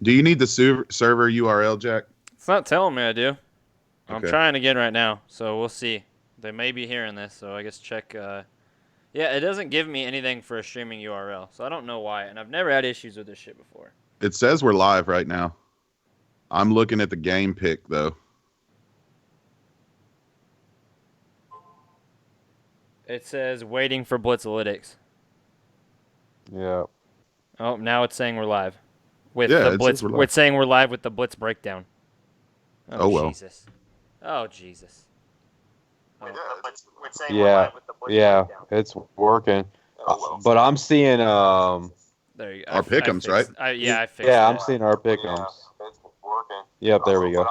Do you need the server URL, Jack? It's not telling me I do. I'm Okay. trying again right now, so we'll see. They may be hearing this, so I guess check. Yeah, it doesn't give me anything for a streaming URL, so I don't know why. And I've never had issues with this shit before. It says we're live right now. I'm looking at the game pick, though. It says waiting for Blitzalytics. Yeah. Oh, now it's saying we're live with Yeah, the it says Blitz. we're live. It's saying we're live with the Blitz breakdown. Oh, well. Jesus. Oh Jesus. Yeah. Yeah. It's working. But I'm seeing There you go. Our pick'ems, right? I fixed yeah, it. I'm seeing our pick'ems. Yep, there we go.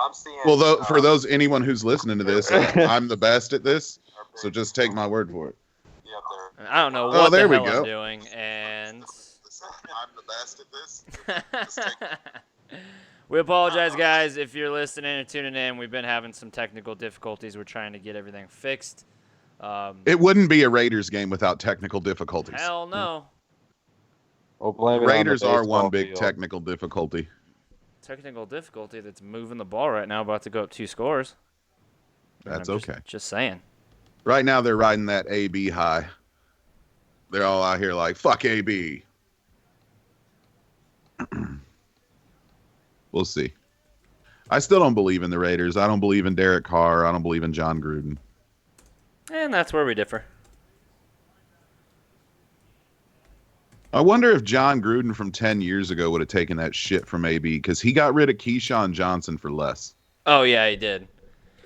Well, for anyone who's listening to this, I'm the best at this, so just take my word for it. I don't know Oh, what there the we hell go. I'm doing, and I'm the best at this. we apologize, guys, if you're listening or tuning in. We've been having some technical difficulties. We're trying to get everything fixed. It wouldn't be a Raiders game without technical difficulties. Hell no. Well, blame it on the Raiders are one baseball big field. technical difficulty. Technical difficulty that's moving the ball right now, about to go up 2 scores. That's I'm okay. Just saying. Right now, they're riding that AB high. They're all out here like, fuck AB. We'll see. I still don't believe in the Raiders. I don't believe in Derek Carr. I don't believe in John Gruden. And that's where we differ. I wonder if John Gruden from 10 years ago would have taken that shit from AB, because he got rid of Keyshawn Johnson for less. Oh yeah, he did.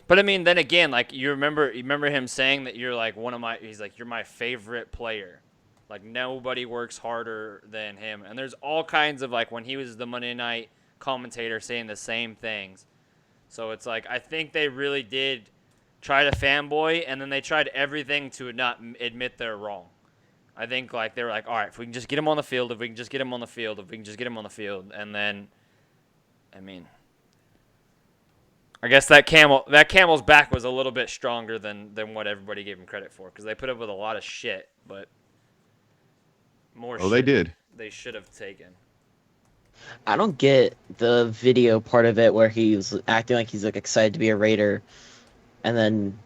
But I mean, then again, like you remember him saying that you're like he's like, you're my favorite player. Like nobody works harder than him. And there's all kinds of, like, when he was the Monday night commentator saying the same things. So it's like, I think they really did try to fanboy, and then they tried everything to not admit they're wrong. I think, like, they were like, all right, if we can just get him on the field, and then, I mean, I guess that camel's back was a little bit stronger than what everybody gave him credit for, because they put up with a lot of shit, but more shit They did. they should have taken. I don't get the video part of it where he's acting like he's like excited to be a Raider, and then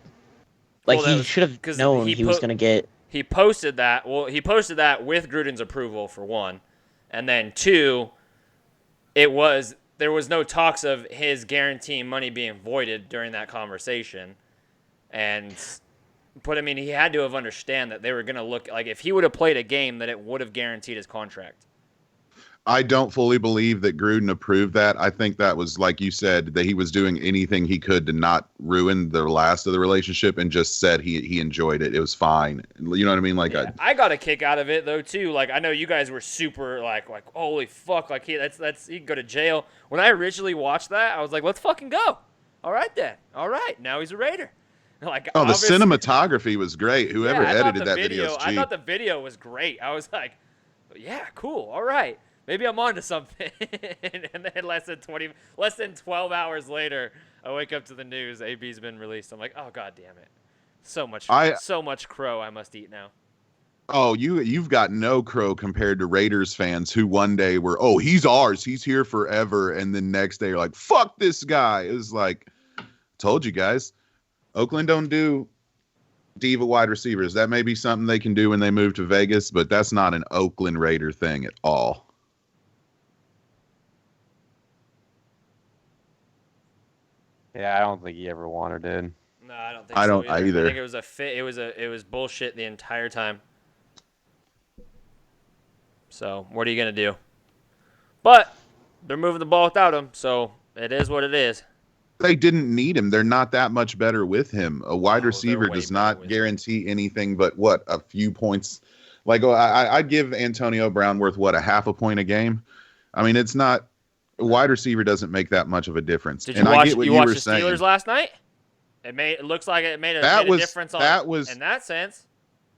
like Well, he should have known he was gonna get. He posted that. Well, he posted that with Gruden's approval, for one, and then two, there was no talks of his guaranteeing money being voided during that conversation, but I mean, he had to have understand that they were gonna look like, if he would have played a game, that it would have guaranteed his contract. I don't fully believe that Gruden approved that. I think that was, like you said, that he was doing anything he could to not ruin the last of the relationship, and just said he enjoyed it. It was fine. You know what I mean? Like, Yeah, I got a kick out of it though too. Like, I know you guys were super like holy fuck, like he can go to jail. When I originally watched that, I was like, let's fucking go. All right then. All right, now he's a Raider. Like, the obviously- cinematography was great. Whoever Yeah, I thought edited that video is I cheap. thought the video was great. I was like, yeah, cool. All right. Maybe I'm onto something. And then less than 12 hours later, I wake up to the news, AB's been released. I'm like, oh god damn it. So much crow I must eat now. Oh, you've got no crow compared to Raiders fans who one day were, oh, he's ours, he's here forever, and then next day you're like, fuck this guy. It was like, told you guys, Oakland don't do diva wide receivers. That may be something they can do when they move to Vegas, but that's not an Oakland Raider thing at all. Yeah, I don't think he ever wanted it. No, I don't think I so don't either. I think it was a fit. It was bullshit the entire time. So, what are you going to do? But they're moving the ball without him, so it is what it is. They didn't need him. They're not that much better with him. A wide receiver does not guarantee anything but a few points. Like, I'd give Antonio Brown worth a half a point a game. I mean, it's not. A wide receiver doesn't make that much of a difference. Did you watch? I get what you you watched were the saying. Steelers last night? It looks like it made a difference in that sense.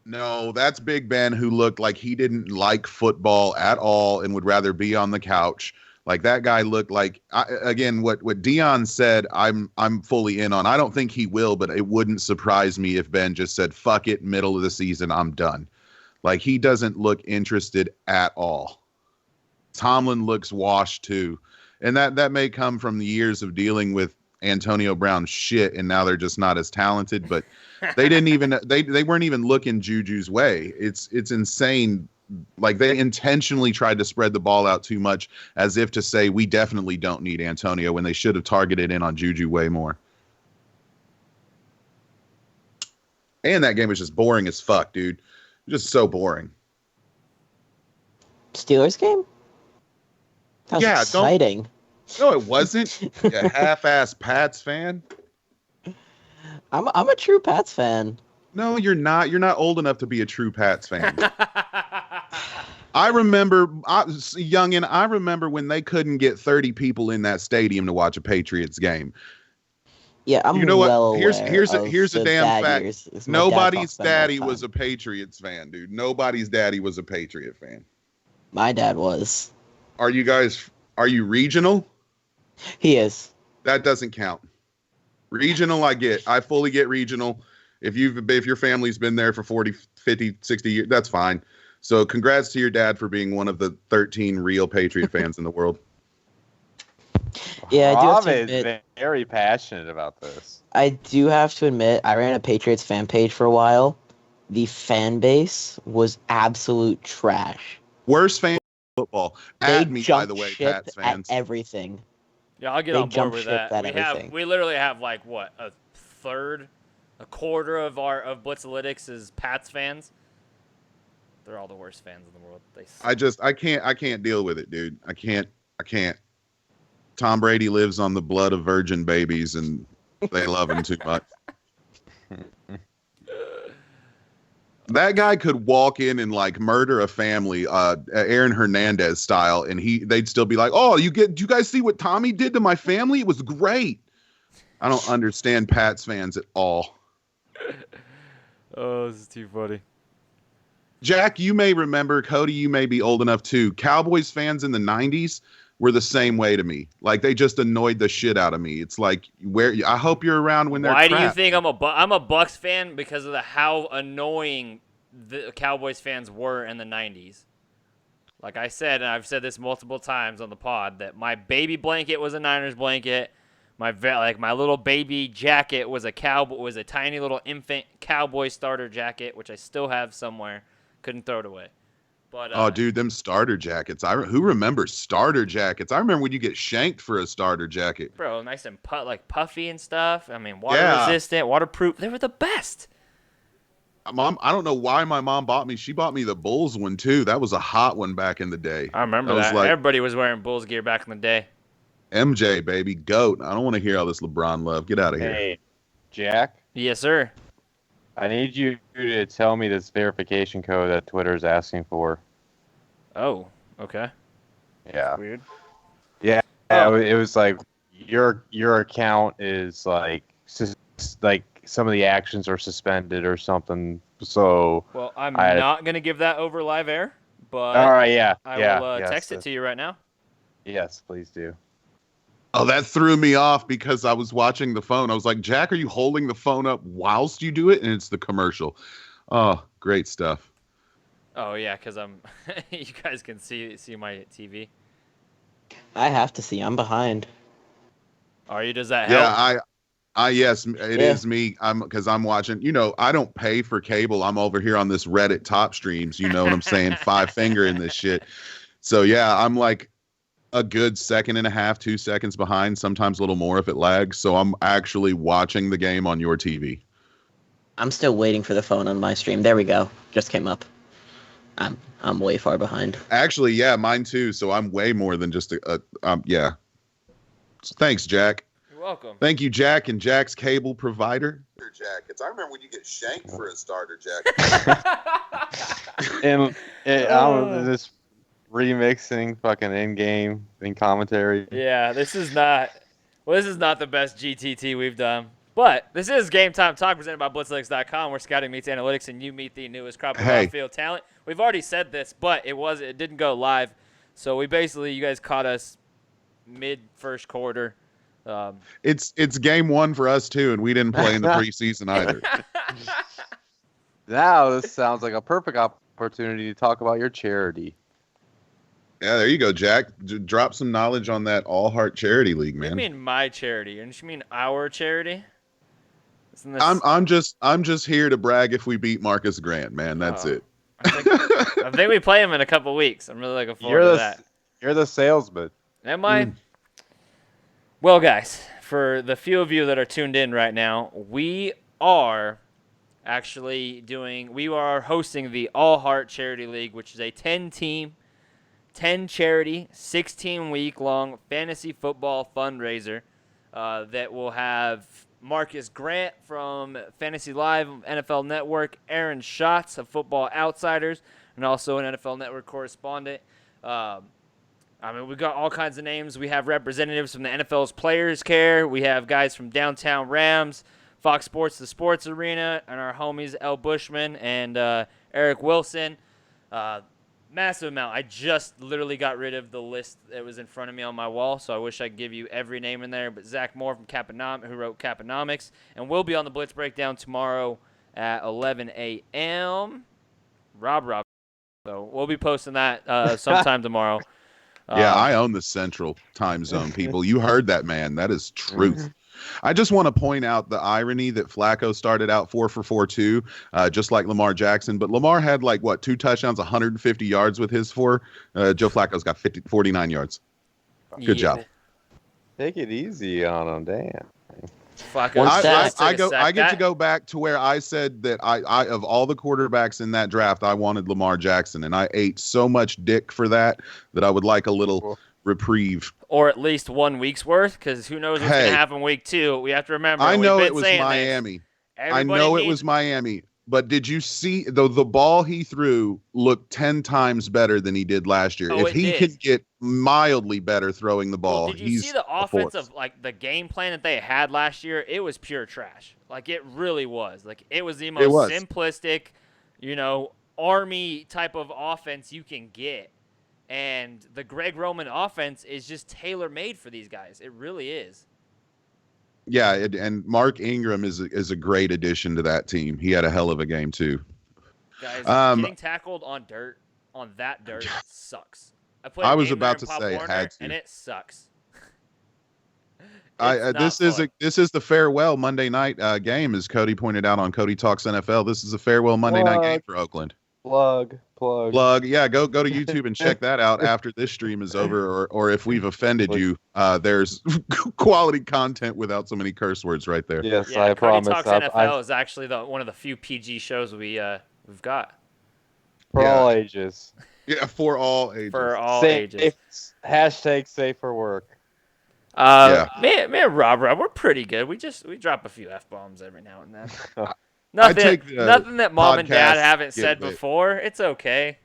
No, that's Big Ben, who looked like he didn't like football at all and would rather be on the couch. Like, that guy looked like, again, what Dion said, I'm fully in on. I don't think he will, but it wouldn't surprise me if Ben just said, fuck it, middle of the season, I'm done. Like, he doesn't look interested at all. Tomlin looks washed too. And that may come from the years of dealing with Antonio Brown's shit, and now they're just not as talented. But they didn't even they weren't even looking Juju's way. It's insane. Like, they intentionally tried to spread the ball out too much, as if to say we definitely don't need Antonio, when they should have targeted in on Juju way more. And that game was just boring as fuck, dude. Just so boring. Steelers game? That was exciting. No, it wasn't. You half-ass Pats fan. I'm a true Pats fan. No, you're not. You're not old enough to be a true Pats fan. I remember, youngin', I remember when they couldn't get 30 people in that stadium to watch a Patriots game. Yeah, I'm you know well what? Here's a damn fact. Nobody's daddy was a Patriots fan, dude. Nobody's daddy was a Patriot fan. My dad was. Are you regional? He is. That doesn't count. Regional, I fully get regional. If your family's been there for 40, 50, 60 years, that's fine. So congrats to your dad for being one of the 13 real Patriot fans in the world. Yeah, Rob is very passionate about this. I do have to admit, I ran a Patriots fan page for a while. The fan base was absolute trash. Worst fan of football. Add me, by the way, ship Pats fans. at everything. Yeah, I'll get on board with that. We literally have like what, a quarter of Blitzalytics is Pats fans. They're all the worst fans in the world. I can't deal with it, dude. I can't. Tom Brady lives on the blood of virgin babies, and they love him too much. That guy could walk in and like murder a family, Aaron Hernandez style, and they'd still be like, "Oh, you guys see what Tommy did to my family? It was great." I don't understand Pats fans at all. Oh, this is too funny. Jack, you may remember, Cody, you may be old enough too. Cowboys fans in the 90s were the same way to me. Like, they just annoyed the shit out of me. It's like, I hope you're around when they're Why crap. do you think I'm a Bucks fan? Because of how annoying the Cowboys fans were in the 90s. Like I said, and I've said this multiple times on the pod, that my baby blanket was a Niners blanket. My little baby jacket was a tiny little infant Cowboy starter jacket, which I still have somewhere. Couldn't throw it away. But oh, dude, them starter jackets. Who remembers starter jackets? I remember when you get shanked for a starter jacket. Bro, nice and puffy and stuff. I mean, water resistant, waterproof. They were the best. Mom, I don't know why my mom bought me. She bought me the Bulls one too. That was a hot one back in the day. I remember that. Everybody was wearing Bulls gear back in the day. MJ, baby, GOAT. I don't want to hear all this LeBron love. Get out of here. Hey, Jack. Yes, sir. I need you to tell me this verification code that Twitter's asking for. Oh, okay. Yeah. That's weird. Yeah. Oh. It was like your account is like some of the actions are suspended or something. So. Well, I'm not gonna give that over live air, but all right, yeah, I will text it to you right now. Yes, please do. Oh, that threw me off because I was watching the phone. I was like, Jack, are you holding the phone up whilst you do it? And it's the commercial. Oh, great stuff. Oh, yeah, because you guys can see my TV. I have to see. I'm behind. Are you? Does that help? Yeah, yes, it is me. Because I'm watching. You know, I don't pay for cable. I'm over here on this Reddit top streams. You know what I'm saying? 5 finger in this shit. So, yeah, I'm like a good 1.5 seconds, 2 seconds behind, sometimes a little more if it lags. So I'm actually watching the game on your TV. I'm still waiting for the phone on my stream. There we go. Just came up. I'm way far behind. Actually, yeah, mine too. So I'm way more than just yeah. So thanks, Jack. You're welcome. Thank you, Jack, and Jack's cable provider. Jackets. I remember when you get shanked for a starter jacket. and this remixing fucking in-game in commentary. Yeah, this is not the best GTT we've done. But this is Game Time Talk presented by Blitzalytics.com, where scouting meets analytics and you meet the newest crop of off-field talent. We've already said this, but it didn't go live. So you guys caught us mid-first quarter. It's game one for us too, and we didn't play in the preseason either. Now this sounds like a perfect opportunity to talk about your charity. Yeah, there you go, Jack. Drop some knowledge on that All Heart Charity League, What do you man. mean my charity? And you mean our charity? Isn't this? I'm just here to brag if we beat Marcus Grant, man. That's Oh. it. I think we play him in a couple weeks. I'm really looking forward to that. You're the salesman. Am I? Well, guys, for the few of you that are tuned in right now, we are hosting the All Heart Charity League, which is a 10-team, 10-charity, 16-week-long fantasy football fundraiser that will have Marcus Grant from Fantasy Live, NFL Network, Aaron Schatz of Football Outsiders, and also an NFL Network correspondent. We've got all kinds of names. We have representatives from the NFL's Players Care. We have guys from Downtown Rams, Fox Sports, The Sports Arena, and our homies El Bushman and Eric Wilson. Massive amount. I just literally got rid of the list that was in front of me on my wall, so I wish I could give you every name in there. But Zach Moore from who wrote Caponomics, and we'll be on the Blitz Breakdown tomorrow at 11 a.m. Rob. So we'll be posting that sometime tomorrow. Yeah, I own the Central Time Zone, people. You heard that, man. That is truth. I just want to point out the irony that Flacco started out 4 for 4 too, just like Lamar Jackson. But Lamar had 2 touchdowns, 150 yards with his 4. Joe Flacco's got 49 yards. Good job. Take it easy on him, damn. I get to go back to where I said that I of all the quarterbacks in that draft, I wanted Lamar Jackson, and I ate so much dick for that I would like a little reprieve. Or at least 1 week's worth, because who knows what's going to happen week 2. We have to remember. I know it was Miami. But did you see the ball he threw looked 10 times better than he did last year? If he can get mildly better throwing the ball, did you see the offensive the game plan that they had last year? It was pure trash. It really was. It was the most simplistic, army type of offense you can get. And the Greg Roman offense is just tailor-made for these guys. It really is. Yeah, and Mark Ingram is a great addition to that team. He had a hell of a game too. Guys, getting tackled on that dirt sucks. I was about to say, had to, and it sucks. This is the farewell Monday night game, as Cody pointed out on Cody Talks NFL. This is a farewell Monday night game for Oakland. Plug. Yeah, go to YouTube and check that out after this stream is over, or if we've offended you, there's quality content without so many curse words right there. Yes, yeah, I Cody promise. Talks NFL is actually one of the few PG shows we've got. For all ages. Yeah, for all ages. For all ages. Hashtag safe for work. Me and Rob, we're pretty good. We drop a few F-bombs every now and then. Nothing that mom and dad haven't said before. It's okay.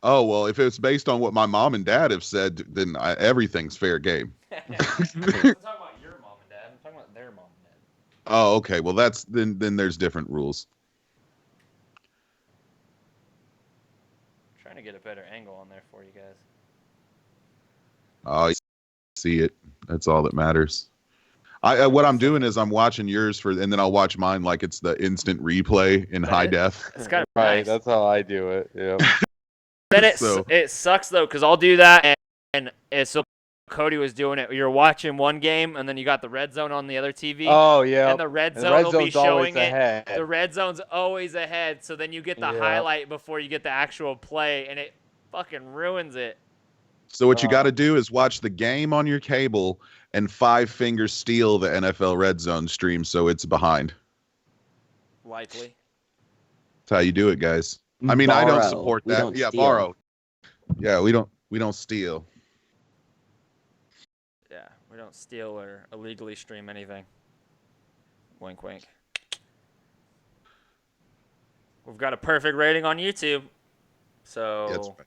Oh, well, if it's based on what my mom and dad have said, then everything's fair game. I'm talking about your mom and dad. I'm talking about their mom and dad. Oh, okay. Well, then there's different rules. I'm trying to get a better angle on there for you guys. Oh, you see it. That's all that matters. What I'm doing is I'm watching yours and then I'll watch mine like it's the instant replay in high def. It's kind of right. nice. That's how I do it. Yeah. Then it sucks though, because I'll do that and so Cody was doing it. You're watching one game and then you got the red zone on the other TV. Oh yeah. And the red zone will be showing it. Ahead. The red zone's always ahead, so then you get the highlight before you get the actual play, and it fucking ruins it. So what you got to do is watch the game on your cable and 5-finger steal the NFL Red Zone stream so it's behind. Likely. That's how you do it, guys. I mean, I don't support that. Yeah, steal. borrow. Yeah, we don't steal. Yeah, we don't steal or illegally stream anything. Wink, wink. We've got a perfect rating on YouTube. So. That's right.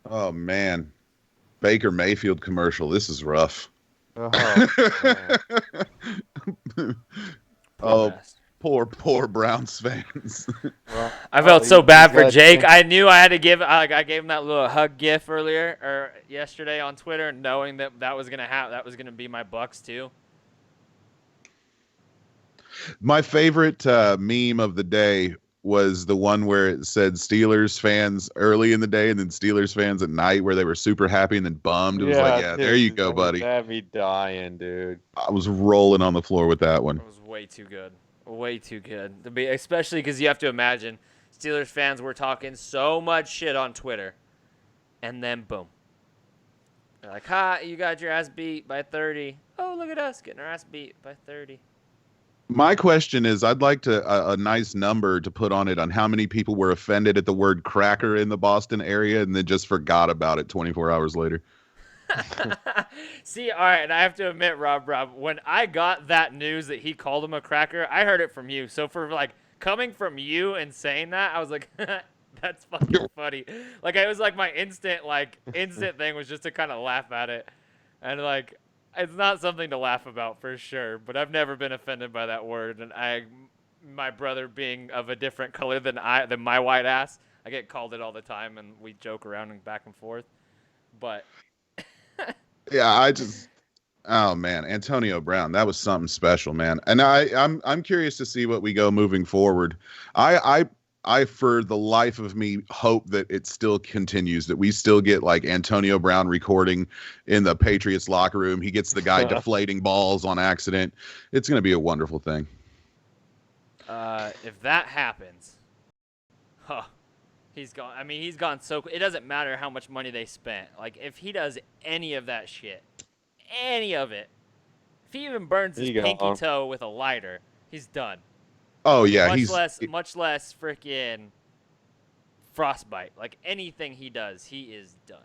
Oh man, Baker Mayfield commercial. This is rough. Poor Browns fans. I felt so bad for Jake. I knew I had to give. I gave him that little hug gif yesterday on Twitter, knowing that was gonna happen. That was gonna be my Bucks too. My favorite meme of the day was the one where it said Steelers fans early in the day and then Steelers fans at night, where they were super happy and then bummed. It was like, yeah, there you go, buddy. That'd be dying, dude. I was rolling on the floor with that one. It was way too good. Way too good to be, especially because you have to imagine Steelers fans were talking so much shit on Twitter, and then boom, they're like, "Ha, you got your ass beat by 30. Oh, look at us getting our ass beat by 30." My question is, I'd like a nice number to put on it on how many people were offended at the word cracker in the Boston area and then just forgot about it 24 hours later. See, all right, and I have to admit, Rob, when I got that news that he called him a cracker, I heard it from you. So for like coming from you and saying that, I was like, that's fucking funny. Like it was like my instant thing was just to kind of laugh at it, and like it's not something to laugh about for sure. But I've never been offended by that word, and my brother being of a different color than my white ass, I get called it all the time, and we joke around and back and forth, but. Yeah, oh man, Antonio Brown, that was something special, man. And I'm curious to see what we go moving forward. I for the life of me hope that it still continues, that we still get like Antonio Brown recording in the Patriots locker room. He gets the guy deflating balls on accident. It's going to be a wonderful thing. If that happens, he's gone. I mean, he's gone so. It doesn't matter how much money they spent. Like, if he does any of that shit, any of it, if he even burns his pinky toe with a lighter, he's done. Oh yeah, much less freaking frostbite. Like anything he does, he is done.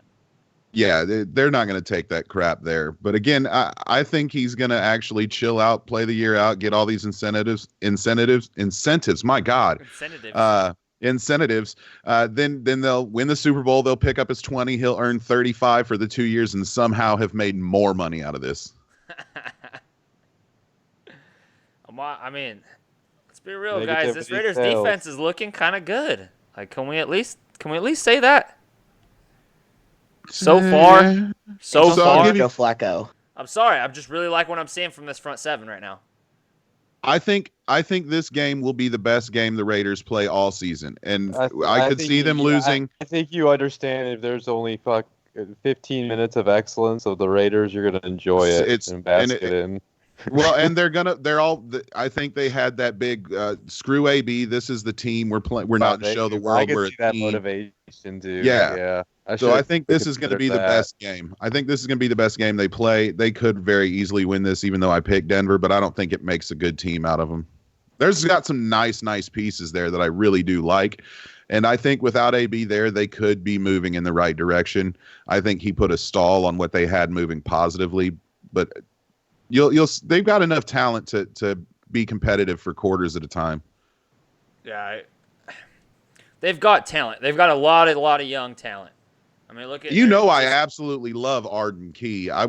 Yeah, they're not going to take that crap there. But again, I think he's going to actually chill out, play the year out, get all these incentives. My God, incentives. Then they'll win the Super Bowl. They'll pick up his 20. He'll earn 35 for the 2 years and somehow have made more money out of this. I mean, let's be real, guys. This Raiders defense is looking kind of good. Like, can we at least say that? So far. Joe Flacco. I'm sorry. I'm just really like what I'm seeing from this front seven right now. I think this game will be the best game the Raiders play all season, and I could see them losing. I think you understand if there's only 15 minutes of excellence of the Raiders, you're gonna enjoy it and bask it in. Well, and I think they had that big screw AB. This is the team we're playing. We're not to show the world we're a team. That motivation too. Yeah. So I think this is going to be the best game. I think this is going to be the best game they play. They could very easily win this, even though I picked Denver, but I don't think it makes a good team out of them. There's got some nice pieces there that I really do like. And I think without AB there, they could be moving in the right direction. I think he put a stall on what they had moving positively, but they've got enough talent to be competitive for quarters at a time. Yeah. They've got talent. They've got a lot of young talent. I mean, look at I absolutely love Arden Key. I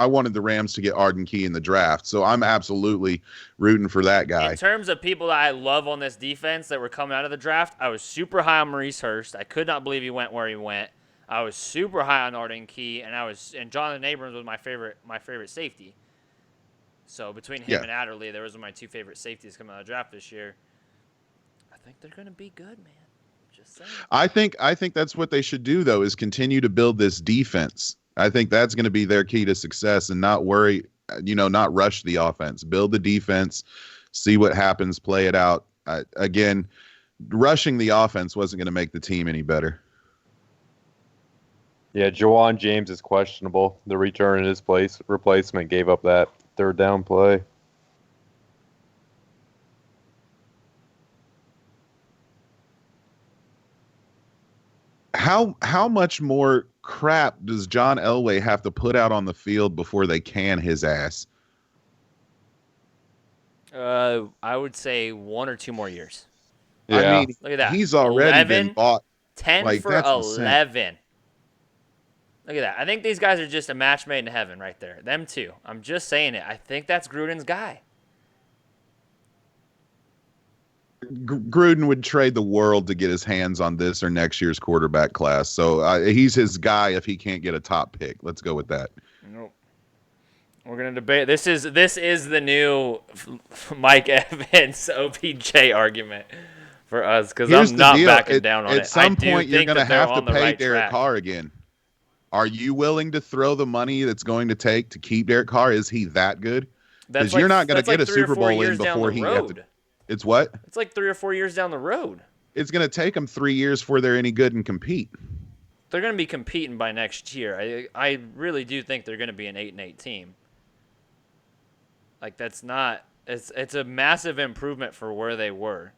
wanted the Rams to get Arden Key in the draft, so I'm absolutely rooting for that guy. In terms of people that I love on this defense that were coming out of the draft, I was super high on Maurice Hurst. I could not believe he went where he went. I was super high on Arden Key, and Jonathan Abrams was my favorite safety. So between him and Adderley, those were my two favorite safeties coming out of the draft this year. I think they're gonna be good, man. I think that's what they should do, though, is continue to build this defense. I think that's going to be their key to success, and not worry, not rush the offense. Build the defense, see what happens, play it out. Again, rushing the offense wasn't going to make the team any better. Yeah, Jawan James is questionable. The return in his replacement gave up that third down play. How much more crap does John Elway have to put out on the field before they can his ass? I would say 1 or 2 more years. Yeah. I mean, look at that. He's already been bought. 10 for 11. Look at that. I think these guys are just a match made in heaven right there. Them two. I'm just saying it. I think that's Gruden's guy. Gruden would trade the world to get his hands on this or next year's quarterback class. So he's his guy if he can't get a top pick. Let's go with that. Nope. We're gonna debate. This is the new Mike Evans OBJ argument for us because Here's I'm the not deal. backing down on At it. some I do point, you're think going to that they're have to on the pay right Derek track. Carr again. Are you willing to throw the money that's going to take to keep Derek Carr? Is he that good? Because you're not going to get a 3 or Super 4 Bowl in years down before the he have to. road. It's what? It's like 3 or 4 years down the road. It's going to take them 3 years before they're any good and compete. They're going to be competing by next year. I really do think they're going to be an 8-8 team. Like that's not. It's a massive improvement for where they were.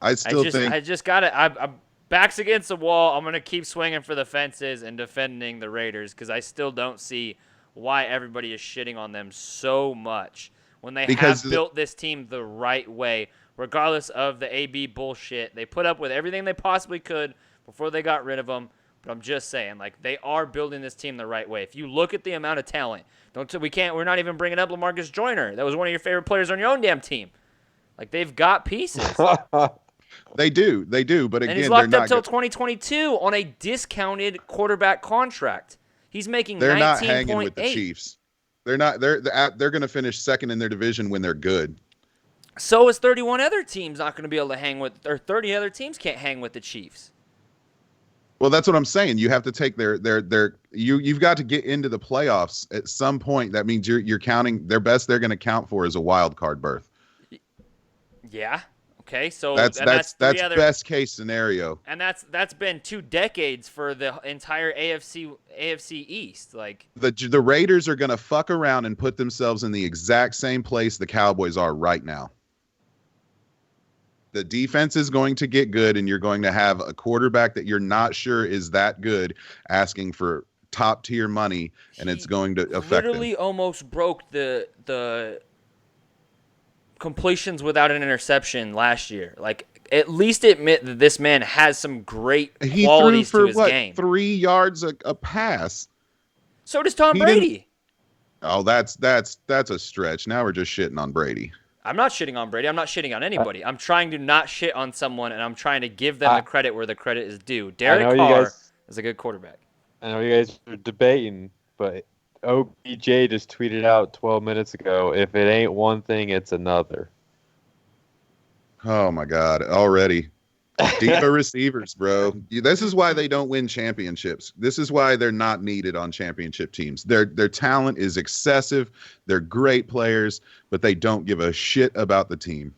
I still think I just got it. I'm backs against the wall. I'm gonna keep swinging for the fences and defending the Raiders because I still don't see why everybody is shitting on them so much when they have built this team the right way, regardless of the AB bullshit. They put up with everything they possibly could before they got rid of them. But I'm just saying, like they are building this team the right way. If you look at the amount of talent, we're not even bringing up LaMarcus Joyner. That was one of your favorite players on your own damn team. Like they've got pieces. They do. But again, and he's locked up till 2022 on a discounted quarterback contract. He's making. They're 19. not hanging 8. with the Chiefs. They're not. They're going to finish second in their division when they're good. So is 31 other teams not going to be able to hang with, or 30 other teams can't hang with the Chiefs. Well, that's what I'm saying. You have to take you've got to get into the playoffs at some point. That means you're counting their best. They're going to count for is a wild card berth. Yeah. Okay. So that's best case scenario. And that's been 2 decades for the entire AFC East. Like the Raiders are going to fuck around and put themselves in the exact same place the Cowboys are right now. The defense is going to get good, and you're going to have a quarterback that you're not sure is that good asking for top-tier money, and it's going to affect literally him. Almost broke the completions without an interception last year. Like, at least admit that this man has some great qualities to his game. 3 yards a pass. So does Tom Brady. Oh, that's a stretch. Now we're just shitting on Brady. I'm not shitting on Brady. I'm not shitting on anybody. I'm trying to not shit on someone, and I'm trying to give them the credit where the credit is due. Derek Carr is a good quarterback. I know you guys are debating, but OBJ just tweeted out 12 minutes ago, if it ain't one thing, it's another. Oh, my God. Already. Diva receivers, bro. This is why they don't win championships. This is why they're not needed on championship teams. Their talent is excessive. They're great players, but they don't give a shit about the team.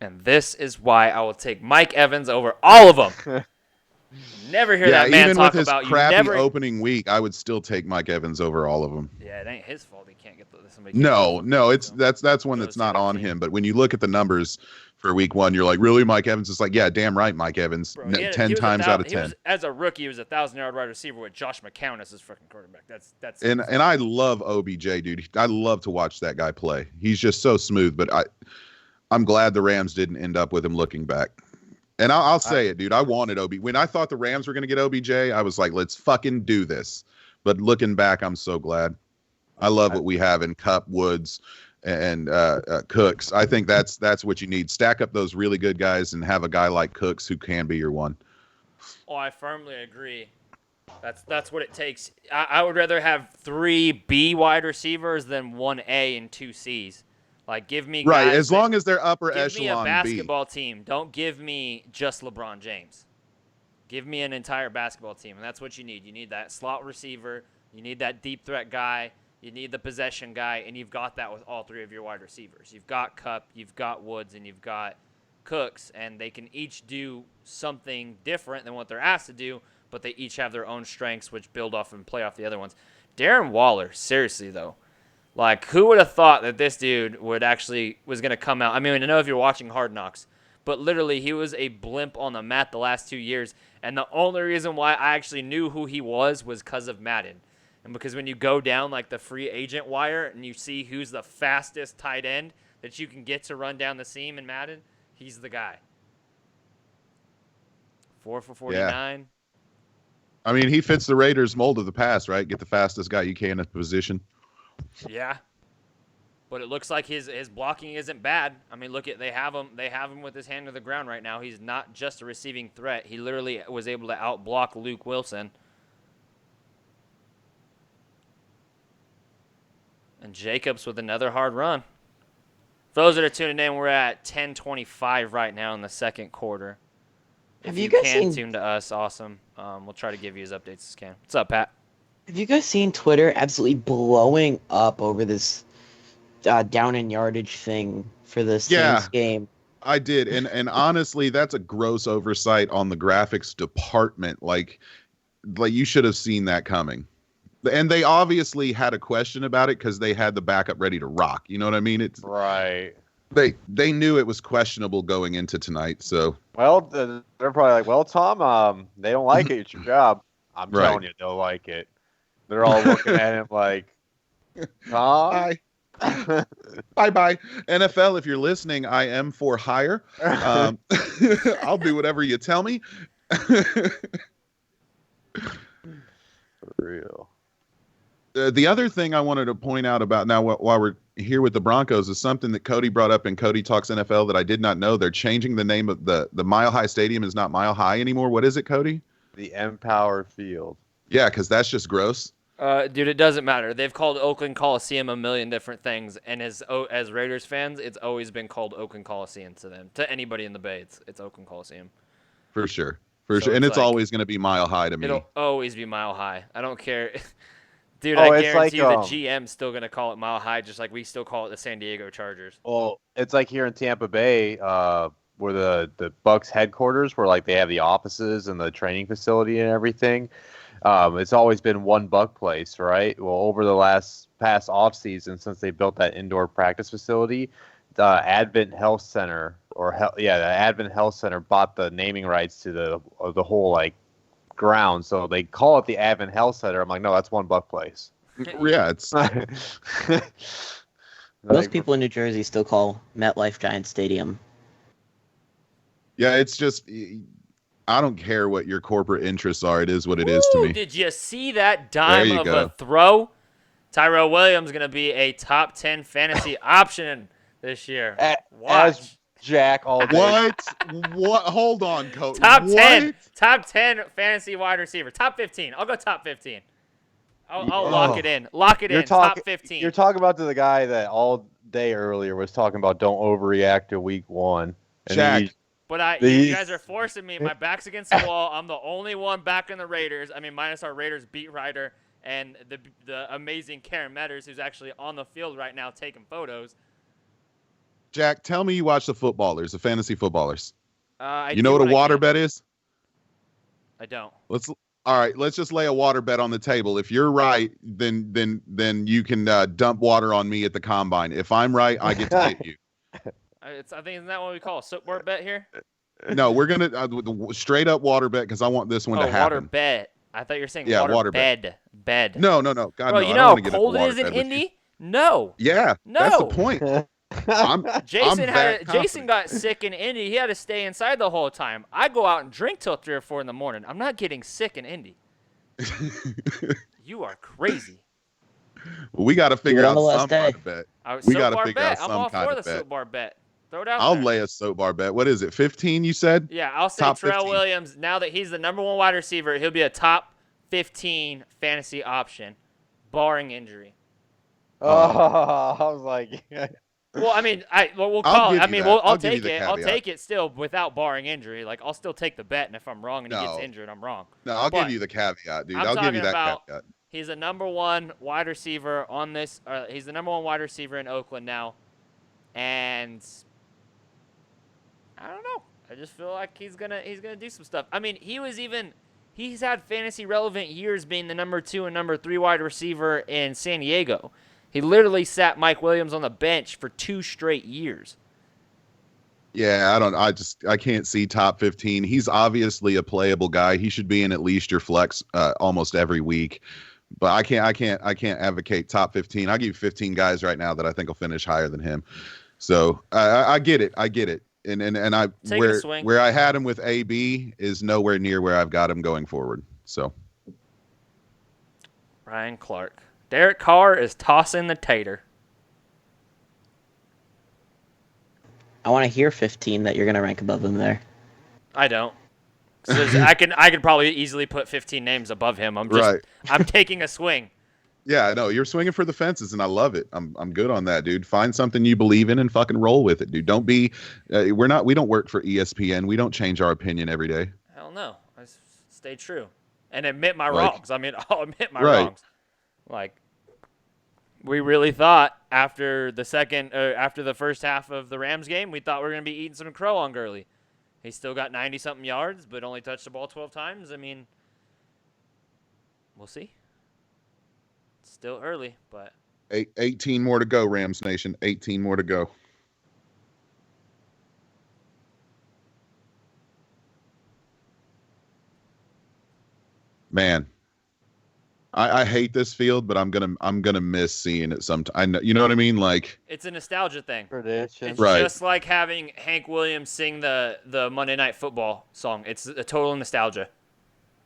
And this is why I will take Mike Evans over all of them. Never hear that man talk about you. Even with his crappy opening week, I would still take Mike Evans over all of them. Yeah, it ain't his fault he can't get somebody. No, that's one that's not on him. But when you look at the numbers for week 1, you're like, really, Mike Evans? It's like, yeah, damn right, Mike Evans. Bro, 10 times out of 10. As a rookie, he was a 1,000-yard wide receiver with Josh McCown as his freaking quarterback. That's. And I love OBJ, dude. I love to watch that guy play. He's just so smooth. But I'm glad the Rams didn't end up with him looking back. And I'll say it, dude. I wanted when I thought the Rams were going to get OBJ, I was like, let's fucking do this. But looking back, I'm so glad. I love what we have in Kupp, Woods, and Cooks. I think that's what you need. Stack up those really good guys and have a guy like Cooks who can be your one. Oh, I firmly agree. That's what it takes. I would rather have 3 B wide receivers than 1 A and 2 C's. Like, give me right guys as long as they're upper echelon. Give me a basketball team. Don't give me just LeBron James. Give me an entire basketball team, and that's what you need. You need that slot receiver. You need that deep threat guy. You need the possession guy, and you've got that with all 3 of your wide receivers. You've got Kupp, you've got Woods, and you've got Cooks, and they can each do something different than what they're asked to do, but they each have their own strengths, which build off and play off the other ones. Darren Waller, seriously, though. Like, who would have thought that this dude was going to come out? I mean, I know if you're watching Hard Knocks, but literally he was a blimp on the mat the last 2 years, and the only reason why I actually knew who he was because of Madden. And because when you go down like the free agent wire and you see who's the fastest tight end that you can get to run down the seam in Madden, he's the guy. 4 for 49. Yeah. I mean, he fits the Raiders mold of the past, right? Get the fastest guy you can at the position. Yeah. But it looks like his blocking isn't bad. I mean, look at they have him with his hand to the ground right now. He's not just a receiving threat. He literally was able to outblock Luke Wilson. And Jacobs with another hard run. For those that are tuning in, we're at 10:25 right now in the second quarter. If Have you you guys can seen- tune to us, awesome. We'll try to give you as updates as can. What's up, Pat? Have you guys seen Twitter absolutely blowing up over this down in yardage thing for the Yeah. Saints game? I did, and honestly, that's a gross oversight on the graphics department. Like you should have seen that coming. And they obviously had a question about it because they had the backup ready to rock. You know what I mean? It's Right. they knew it was questionable going into tonight. So Well, they're probably like, well, Tom, they don't like it. It's your job. I'm Right. telling you, they'll like it. They're all looking at him like, Tom? bye, bye. NFL, if you're listening, I am for hire. I'll do whatever you tell me. For real. The other thing I wanted to point out about now while we're here with the Broncos is something that Cody brought up in Cody Talks NFL that I did not know. They're changing the name of the Mile High Stadium is not Mile High anymore. What is it, Cody? The Empower Field. Yeah, because that's just gross. Dude, it doesn't matter. They've called Oakland Coliseum a million different things, and as Raiders fans, it's always been called Oakland Coliseum to them. To anybody in the Bay, it's Oakland Coliseum. For sure. So And it's it's like- always going to be Mile High to me. It'll always be Mile High. I don't care. Dude, Oh, I it's guarantee like, you the GM's still going to call it Mile High, just like we still call it the San Diego Chargers. Well, it's like here in Tampa Bay, where the Bucks headquarters, where like they have the offices and the training facility and everything. It's always been one Buck place, right? Well, over the past off season, since they built that indoor practice facility, the Advent Health Center the Advent Health Center bought the naming rights to the whole like ground, so they call it the Advent Health Center. I'm like, no, that's one Buck place. Yeah, it's Most people in New Jersey still call MetLife Giant Stadium. yeah, it's just I don't care what your corporate interests are. It is what it is to Ooh, me. Did you see that dime you of go. a throw? Tyrell Williams going to be a top 10 fantasy option this year. Watch. As Jack all day. What? Hold on, Coach. Top What? 10. Top 10 fantasy wide receiver. Top 15. I'll go top 15. I'll lock it in. Lock it in. Top 15. You're talking about the guy that all day earlier was talking about don't overreact to week one. And Jack. But you guys are forcing me. My back's against the wall. I'm the only one back in the Raiders. I mean, minus our Raiders beat writer and the amazing Karen Metters, who's actually on the field right now taking photos. Jack, tell me you watch the footballers, the fantasy footballers. I You know do what a when I water can. bet is? I don't. All right, let's just lay a water bet on the table. If you're right, then you can dump water on me at the combine. If I'm right, I get to hit you. I think isn't that what we call a soapboard bet here? No, we're gonna straight up water bet because I want this one to happen. Water bet. I thought you were saying Yeah, water, water bed. bet. Bed. No. God, Bro, no. I you don't know how wanna get into cold it water is in bed with you. Indy? No. Yeah, that's the No. point. I'm Jason that Jason confident. got sick in Indy. He had to stay inside the whole time. I go out and drink till 3 or 4 in the morning. I'm not getting sick in Indy. You are crazy. We got to figure on out the last some kind day. of bet. We gotta got figure out bet. I'm some all kind for of the bet. soap bar bet. Throw it out I'll there. lay a soap bar bet. What is it? 15? You said? Yeah, I'll say Top Terrell 15. Williams. Now that he's the number 1 wide receiver, he'll be a top 15 fantasy option, barring injury. Oh, I was like, Well, I mean, we'll I'll call it. give I you mean, that. I'll I'll give you take the it. I'll caveat. take it still without barring injury. Like, I'll still take the bet, and if I'm wrong and he gets No. injured, I'm wrong. No, I'll But give you the caveat, dude. I'm I'll give talking you that about- caveat. He's a number 1 wide receiver on this. He's the number 1 wide receiver in Oakland now, and I don't know. I just feel like he's gonna do some stuff. I mean, he's had fantasy relevant years being the number 2 and number 3 wide receiver in San Diego. He literally sat Mike Williams on the bench for 2 straight years. Yeah, I can't see top 15. He's obviously a playable guy. He should be in at least your flex almost every week. But I can't advocate top 15. I'll give you 15 guys right now that I think will finish higher than him. So I get it. And I Take a swing. where I had him with AB is nowhere near where I've got him going forward. So Ryan Clark. Derek Carr is tossing the tater. I want to hear 15 that you're going to rank above him there. I don't. 'Cause I could probably easily put 15 names above him. I'm Right. taking a swing. Yeah, no, you're swinging for the fences, and I love it. I'm good on that, dude. Find something you believe in and fucking roll with it, dude. Don't be. We don't work for ESPN. We don't change our opinion every day. Hell no. Stay true and admit my Like- wrongs. I mean, I'll admit my Right. wrongs. Like, we really thought after the first half of the Rams game, we thought we were gonna be eating some crow on Gurley. He still got 90-something yards, but only touched the ball 12 times. I mean, we'll see. It's still early, but 18 more to go, Rams Nation. 18 more to go. Man, I hate this field, but I'm gonna miss seeing it sometime. I know, you know what I mean? Like, it's a nostalgia thing. Tradition. It's Right. just like having Hank Williams sing the Monday Night Football song. It's a total nostalgia.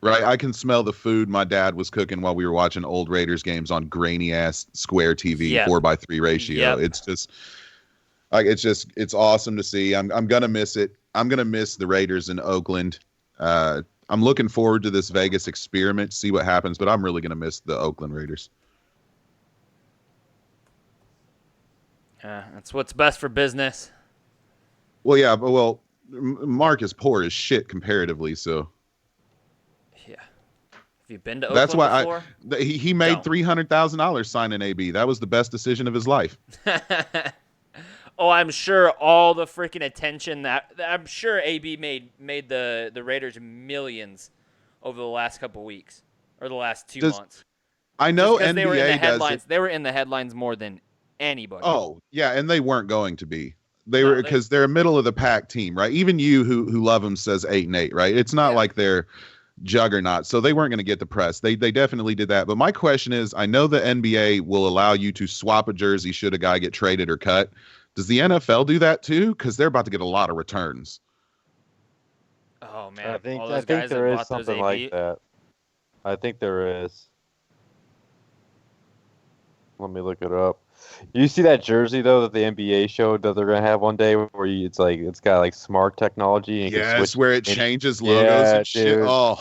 right? I can smell the food my dad was cooking while we were watching old Raiders games on grainy ass square TV, Yep. 4:3 ratio. Yep. It's just like it's awesome to see. I'm gonna miss it. I'm gonna miss the Raiders in Oakland. I'm looking forward to this Vegas experiment, see what happens, but I'm really gonna miss the Oakland Raiders. That's what's best for business. Well, yeah, but Mark is poor as shit comparatively, so Yeah. Have you been to that's Oakland why before? he made Don't. $300,000 signing AB. That was the best decision of his life. Oh, I'm sure all the freaking attention that I'm sure AB made the Raiders millions over the last couple weeks or the last 2 months. I know Because they were in the NBA does it. headlines. They were in the headlines more than anybody. Oh, yeah, and they weren't going to be. They No, were because they're a middle of the pack team, right? Even you who love them says 8-8, right? It's not like they're juggernaut, so they weren't going to get the press. They definitely did that. But my question is, I know the NBA will allow you to swap a jersey should a guy get traded or cut. Does the NFL do that too? Because they're about to get a lot of returns. Oh man, I think all those there guys that is bought those something AB. like that. I think there is. Let me look it up. You see that jersey though that the NBA showed that they're gonna have one day, where it's got like smart technology. And you can Yes, switch where it any- changes logos Yeah, and shit. dude. Oh,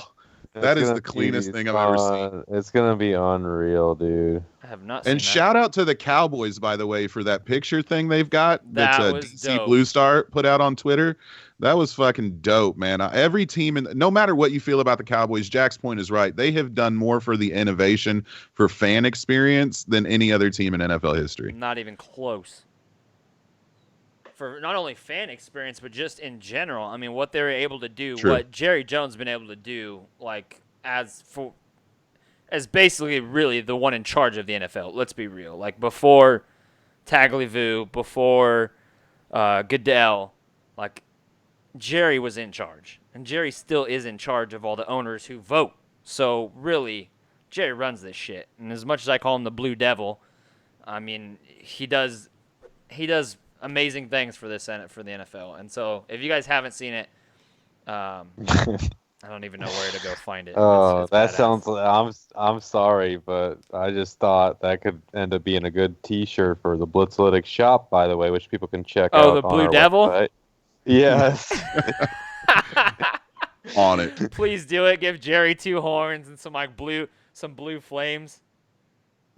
that It's is gonna the cleanest be thing I've ever seen. fun. It's gonna be unreal, dude. I have not seen And that. shout out to the Cowboys, by the way, for that picture thing they've got. That That's was DC dope. Blue Star put out on Twitter. That was fucking dope, man. Every team, and no matter what you feel about the Cowboys, Jack's point is right. They have done more for the innovation for fan experience than any other team in NFL history. Not even close. For not only fan experience, but just in general. I mean, what they were able to do, True. what Jerry Jones been able to do, like as basically really the one in charge of the NFL. Let's be real. Like before Tagliabue, before Goodell, like Jerry was in charge, and Jerry still is in charge of all the owners who vote. So really, Jerry runs this shit. And as much as I call him the Blue Devil, I mean he does amazing things for the NFL. And so if you guys haven't seen it, I don't even know where to go find it. Oh, It's that badass. sounds. I'm sorry, but I just thought that could end up being a good T-shirt for the Blitzalytics shop, by the way, which people can check out. Oh, the on Blue our Devil? website. Yes. On it. Please do it. Give Jerry 2 horns and some blue flames.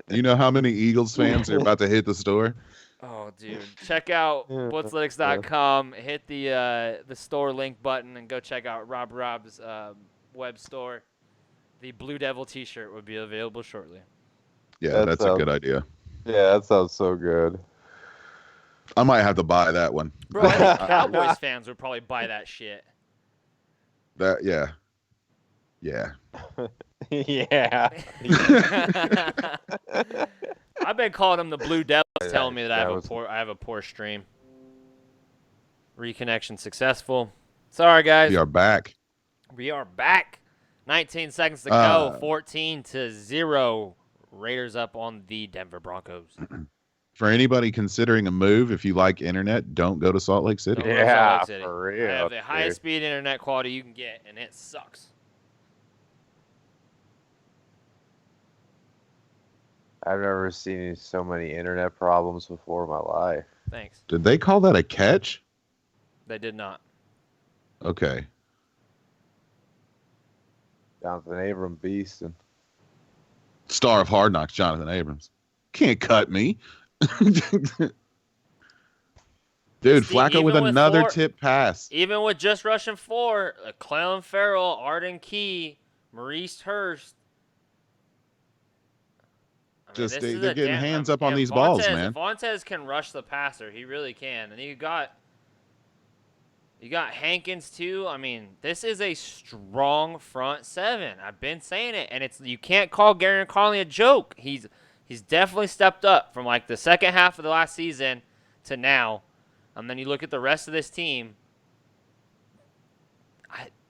You know how many Eagles fans are about to hit the store? Oh, dude. Check out Blitzalytics.com. Hit the store link button and go check out Rob's web store. The Blue Devil t-shirt will be available shortly. Yeah, that's a good idea. Yeah, that sounds so good. I might have to buy that one. Bro, I think Cowboys fans would probably buy that shit. Yeah. Yeah. I've been calling him the Blue Devil. It's telling me that that I have a poor stream. Reconnection successful. Sorry, guys. We are back. We are back. 19 seconds to go. 14-0. Raiders up on the Denver Broncos. For anybody considering a move, if you like internet, don't go to Salt Lake City. Don't go to Yeah, Salt Lake City. for real, I have the dude. highest speed internet quality you can get, and it sucks. I've never seen so many internet problems before in my life. Thanks. Did they call that a catch? They did not. Okay. Down to an Abram Beast and Star of Hard Knocks, Jonathan Abrams. Can't cut me. Dude, Flacco with another tip pass. Even with just rushing 4, Clelin Ferrell, Arden Key, Maurice Hurst. Just they're getting hands up on these balls, man. Vontaze can rush the passer. He really can. And you got Hankins too. I mean, this is a strong front 7. I've been saying it, and you can't call Gary Conley a joke. He's definitely stepped up from like the second half of the last season to now. And then you look at the rest of this team,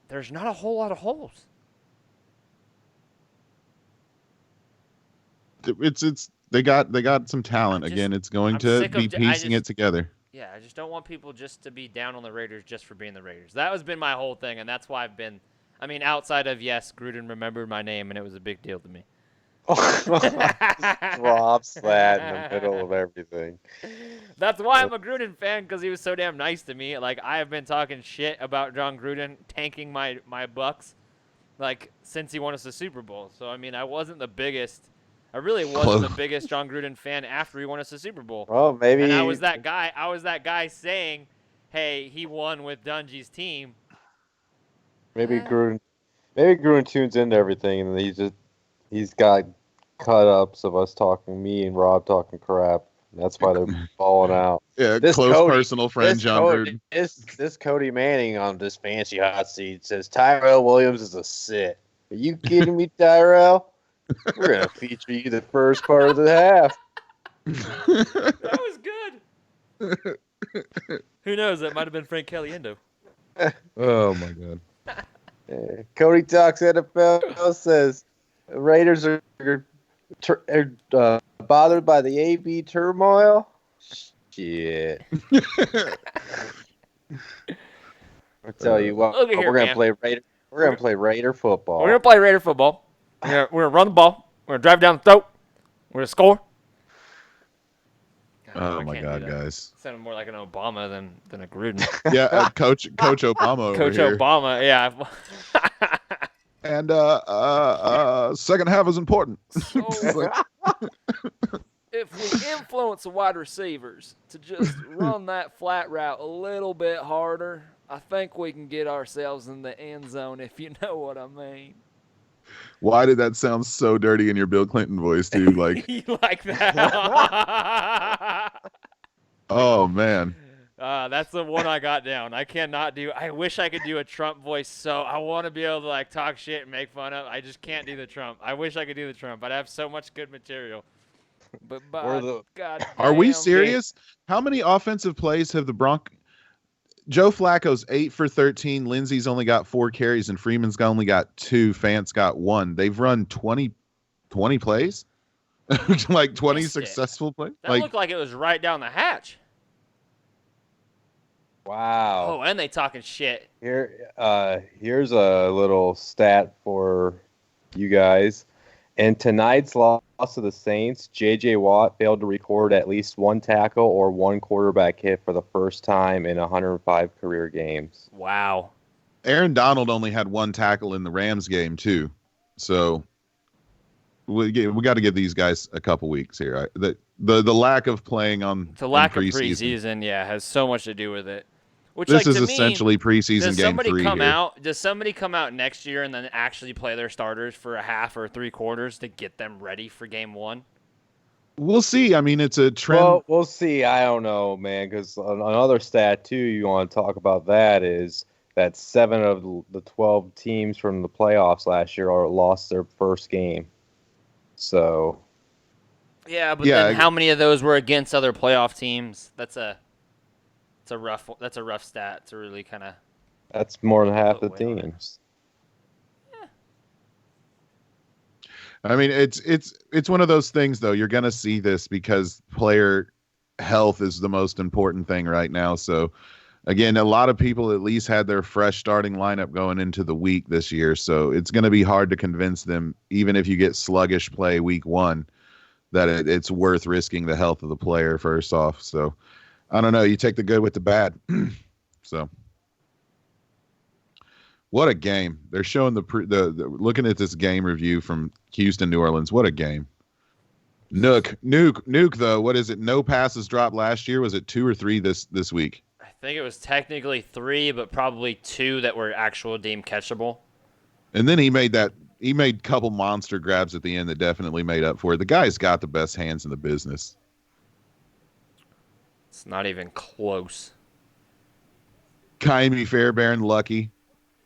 there's not a whole lot of holes. They got some talent. Again, it's going to be piecing it together. Yeah, I just don't want people just to be down on the Raiders just for being the Raiders. That has been my whole thing, and that's why I've been – I mean, outside of, yes, Gruden remembered my name, and it was a big deal to me. Drops that in the middle of everything. That's why I'm a Gruden fan, because he was so damn nice to me. Like, I have been talking shit about John Gruden tanking my Bucks, like, since he won us the Super Bowl. So, I mean, I wasn't the biggest – I really wasn't the biggest John Gruden fan after he won us the Super Bowl. Well, maybe. And I was that guy saying, hey, he won with Dungy's team. Maybe Gruden tunes into everything, and he's got cut-ups of us talking, me and Rob talking crap. That's why they're falling out. Yeah, personal friend John Gruden. This Cody Manning on this fancy hot seat says Tyrell Williams is a sit. Are you kidding me, Tyrell? We're going to feature you the first part of the half. That was good. Who knows? That might have been Frank Caliendo. Oh, my God. Cody Talks NFL says Raiders are bothered by the AB turmoil. Shit. I'll tell you what. We're going to play Raider. We're going to play Raider football. We're going to play Raider football. We're going to run the ball. We're going to drive down the throat. We're going to score. Oh, my God, guys. Sounded more like an Obama than a Gruden. Yeah, Coach Obama over Coach here. Obama, yeah. And second half is important. So, if we influence the wide receivers to just run that flat route a little bit harder, I think we can get ourselves in the end zone, if you know what I mean. Why did that sound so dirty in your Bill Clinton voice, dude? Like, you like that? Oh, man. That's the one I got down. I cannot do. I wish I could do a Trump voice. So I want to be able to like talk shit and make fun of. I just can't do the Trump. I wish I could do the Trump, but I have so much good material. But God, are we serious? How many offensive plays have the Broncos? Joe Flacco's 8 for 13. Lindsey's only got 4 carries, and Freeman's only got 2. Fant's got 1. They've run 20 plays, like 20 successful plays. That looked like it was right down the hatch. Wow. Oh, and they talking shit. Here's a little stat for you guys. In tonight's loss to the Saints, J.J. Watt failed to record at least 1 tackle or 1 quarterback hit for the first time in 105 career games. Wow. Aaron Donald only had 1 tackle in the Rams game, too. So we got to give these guys a couple weeks here. The lack of playing on the lack of preseason, has so much to do with it. Which, this is essentially preseason game 3 Does somebody come out next year and then actually play their starters for a half or 3 quarters to get them ready for game 1? We'll see. I mean, it's a trend. Well, we'll see. I don't know, man, because another stat, too, you want to talk about that is that 7 of the 12 teams from the playoffs last year lost their first game. So. Yeah, but then how many of those were against other playoff teams? That's a rough stat to really kind of. That's more than half the teams. Yeah. I mean, it's one of those things, though. You're gonna see this because player health is the most important thing right now. So, again, a lot of people at least had their fresh starting lineup going into the week this year. So it's gonna be hard to convince them, even if you get sluggish play week 1, that it's worth risking the health of the player first off. So. I don't know. You take the good with the bad. So What a game! They're showing the looking at this game review from Houston, New Orleans. What a game! Nuke though. What is it? No passes dropped last year. Was it 2 or 3 this week? I think it was technically 3, but probably 2 that were actual deemed catchable. And then he made a couple monster grabs at the end that definitely made up for it. The guy's got the best hands in the business. It's not even close. Kaimi Fairbairn, lucky.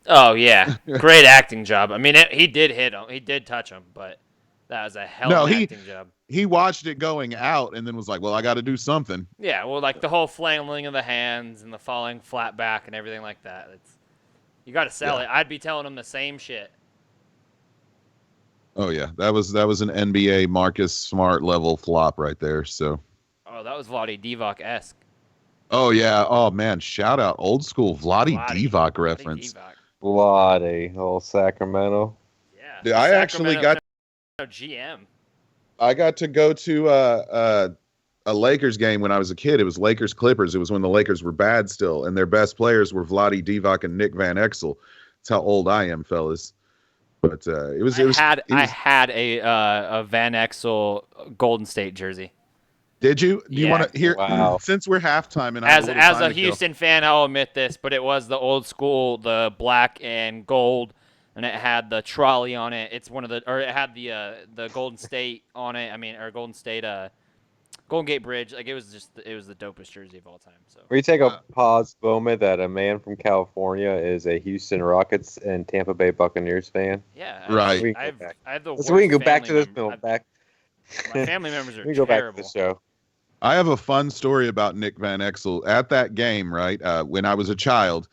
Oh yeah, great acting job. I mean, he did hit him. He did touch him, but that was a hell of an acting job. He watched it going out and then was like, "Well, I got to do something." Yeah, well, like the whole flailing of the hands and the falling flat back and everything like that. You got to sell it. I'd be telling him the same shit. Oh yeah, that was an NBA Marcus Smart level flop right there. So. Oh, that was Vlade Divac-esque. Oh yeah. Oh man, shout out old school Vlade Divac reference. Vlade, old Sacramento. Yeah. Dude, I actually got GM. I got to go to a Lakers game when I was a kid. It was Lakers Clippers. It was when the Lakers were bad still, and their best players were Vlade Divac and Nick Van Exel. That's how old I am, fellas. But I had a Van Exel Golden State jersey. Did you? Do you want to hear? Wow. Since we're halftime, and as a Houston fan, I'll admit this, but it was the old school, the black and gold, and it had the trolley on it. It had the Golden State on it. I mean, or Golden State, Golden Gate Bridge. Like it was the dopest jersey of all time. So we take a pause moment that a man from California is a Houston Rockets and Tampa Bay Buccaneers fan. Yeah, right. We can go back to this film. My family members are we go terrible. back to the show. I have a fun story about Nick Van Exel. At that game, right, when I was a child,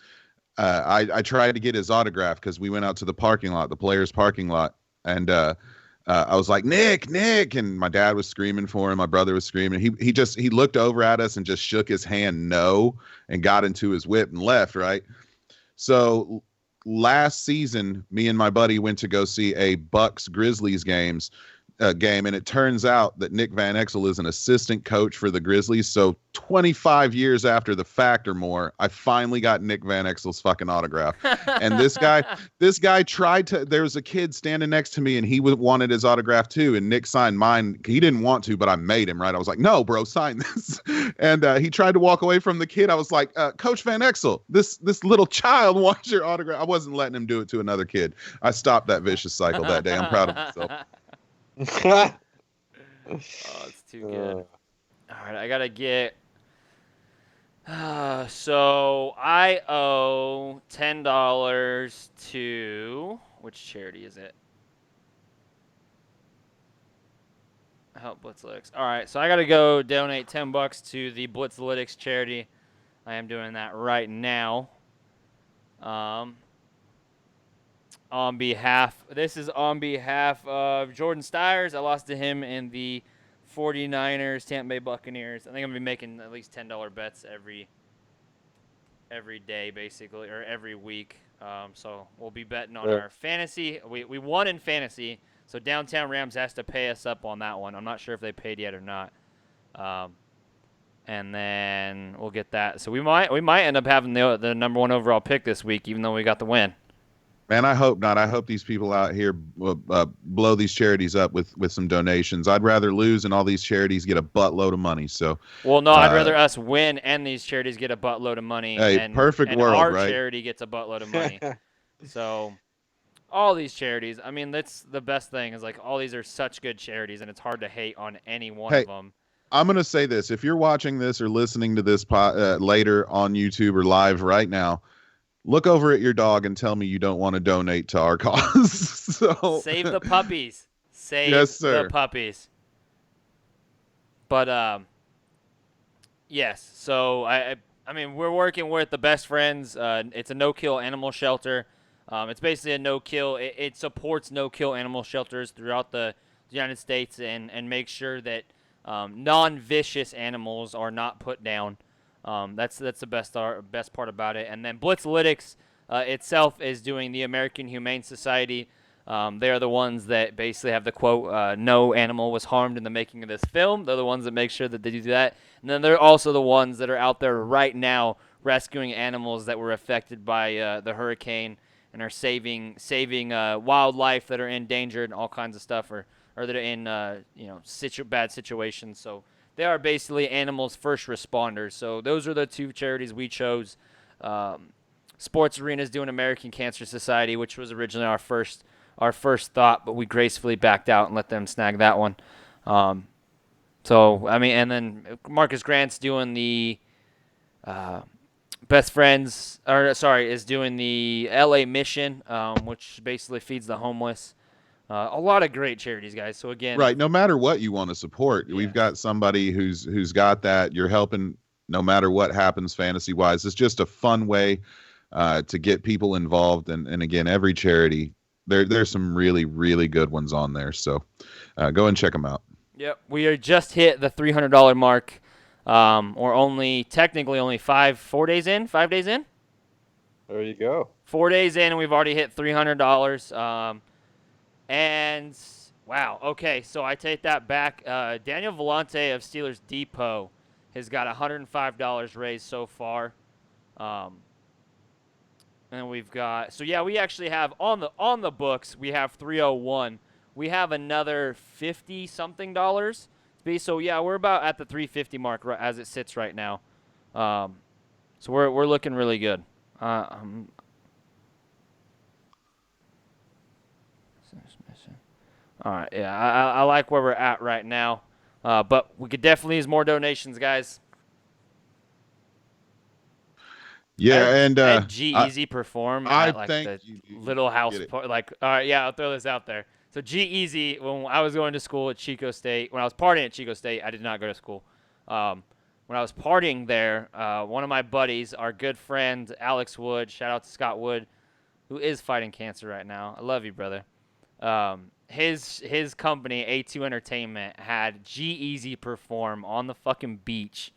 I tried to get his autograph because we went out to the parking lot, the players' parking lot, and I was like, Nick, and my dad was screaming for him. My brother was screaming. He looked over at us and just shook his hand no and got into his whip and left, right? So last season, me and my buddy went to go see a Bucks-Grizzlies game, and it turns out that Nick Van Exel is an assistant coach for the Grizzlies. So 25 years after the fact or more, I finally got Nick Van Exel's fucking autograph. And this guy tried to. There was a kid standing next to me, and he wanted his autograph too. And Nick signed mine. He didn't want to, but I made him. Right? I was like, "No, bro, sign this." And he tried to walk away from the kid. I was like, "Coach Van Exel, this little child wants your autograph." I wasn't letting him do it to another kid. I stopped that vicious cycle that day. I'm proud of myself. Oh, it's too good. All right, I gotta get. So I owe $10 to which charity is it? Help Blitzalytics. All right, so I gotta go donate $10 to the Blitzalytics charity. I am doing that right now. This is on behalf of Jordan Stiers. I lost to him in the 49ers, Tampa Bay Buccaneers. I think I'm going to be making at least $10 bets every day, basically, or every week. So we'll be betting on our fantasy. We won in fantasy, so Downtown Rams has to pay us up on that one. I'm not sure if they paid yet or not. And then we'll get that. So we might end up having the number 1 overall pick this week, even though we got the win. Man, I hope not. I hope these people out here blow these charities up with some donations. I'd rather lose and all these charities get a buttload of money. So, well, no, I'd rather us win and these charities get a buttload of money. Hey, and, perfect and world, our right? charity gets a buttload of money. So, all these charities. I mean, that's the best thing is like all these are such good charities, and it's hard to hate on any one of them. I'm gonna say this: if you're watching this or listening to this later on YouTube or live right now. Look over at your dog and tell me you don't want to donate to our cause. So save the puppies. Save the puppies. But yes. So I mean we're working with the Best Friends. It's a no-kill animal shelter. It's basically a no-kill. It supports no-kill animal shelters throughout the United States and makes sure that non-vicious animals are not put down. That's the best part about it. And then Blitzalytics itself is doing the American Humane Society. They are the ones that basically have the quote, no animal was harmed in the making of this film. They're the ones that make sure that they do that. And then they're also the ones that are out there right now rescuing animals that were affected by the hurricane and are saving wildlife that are endangered and all kinds of stuff, or that are in bad situations. So they are basically animals first responders. So those are the two charities we chose. Sports Arena is doing American Cancer Society, which was originally our first thought, but we gracefully backed out and let them snag that one. So I mean, and then Marcus Grant's doing the is doing the LA Mission, which basically feeds the homeless. A lot of great charities, guys. So again, right. No matter what you want to support, we've got somebody who's got that. You're helping no matter what happens fantasy wise. It's just a fun way to get people involved. And again, every charity, there's some really, really good ones on there. So go and check them out. Yep. We are just hit the $300 mark. Or technically only 5 days in. There you go. 4 days in, and we've already hit $300. And wow, okay, so I take that back. Daniel Vellante of Steelers Depot has got $105 raised so far. And we've got, we actually have on the books, we have 301. We have another $50 something. So yeah, we're about at the 350 mark as it sits right now. So we're looking really good. All right, yeah, I like where we're at right now, but we could definitely use more donations, guys. Yeah, G-Eazy perform at like the Little House all right, yeah, I'll throw this out there. So G-Eazy, when I was going to school at Chico State, when I was partying at Chico State, I did not go to school. When I was partying there, one of my buddies, our good friend Alex Wood, shout out to Scott Wood, who is fighting cancer right now. I love you, brother. His company, A2 Entertainment, had G-Eazy perform on the fucking beach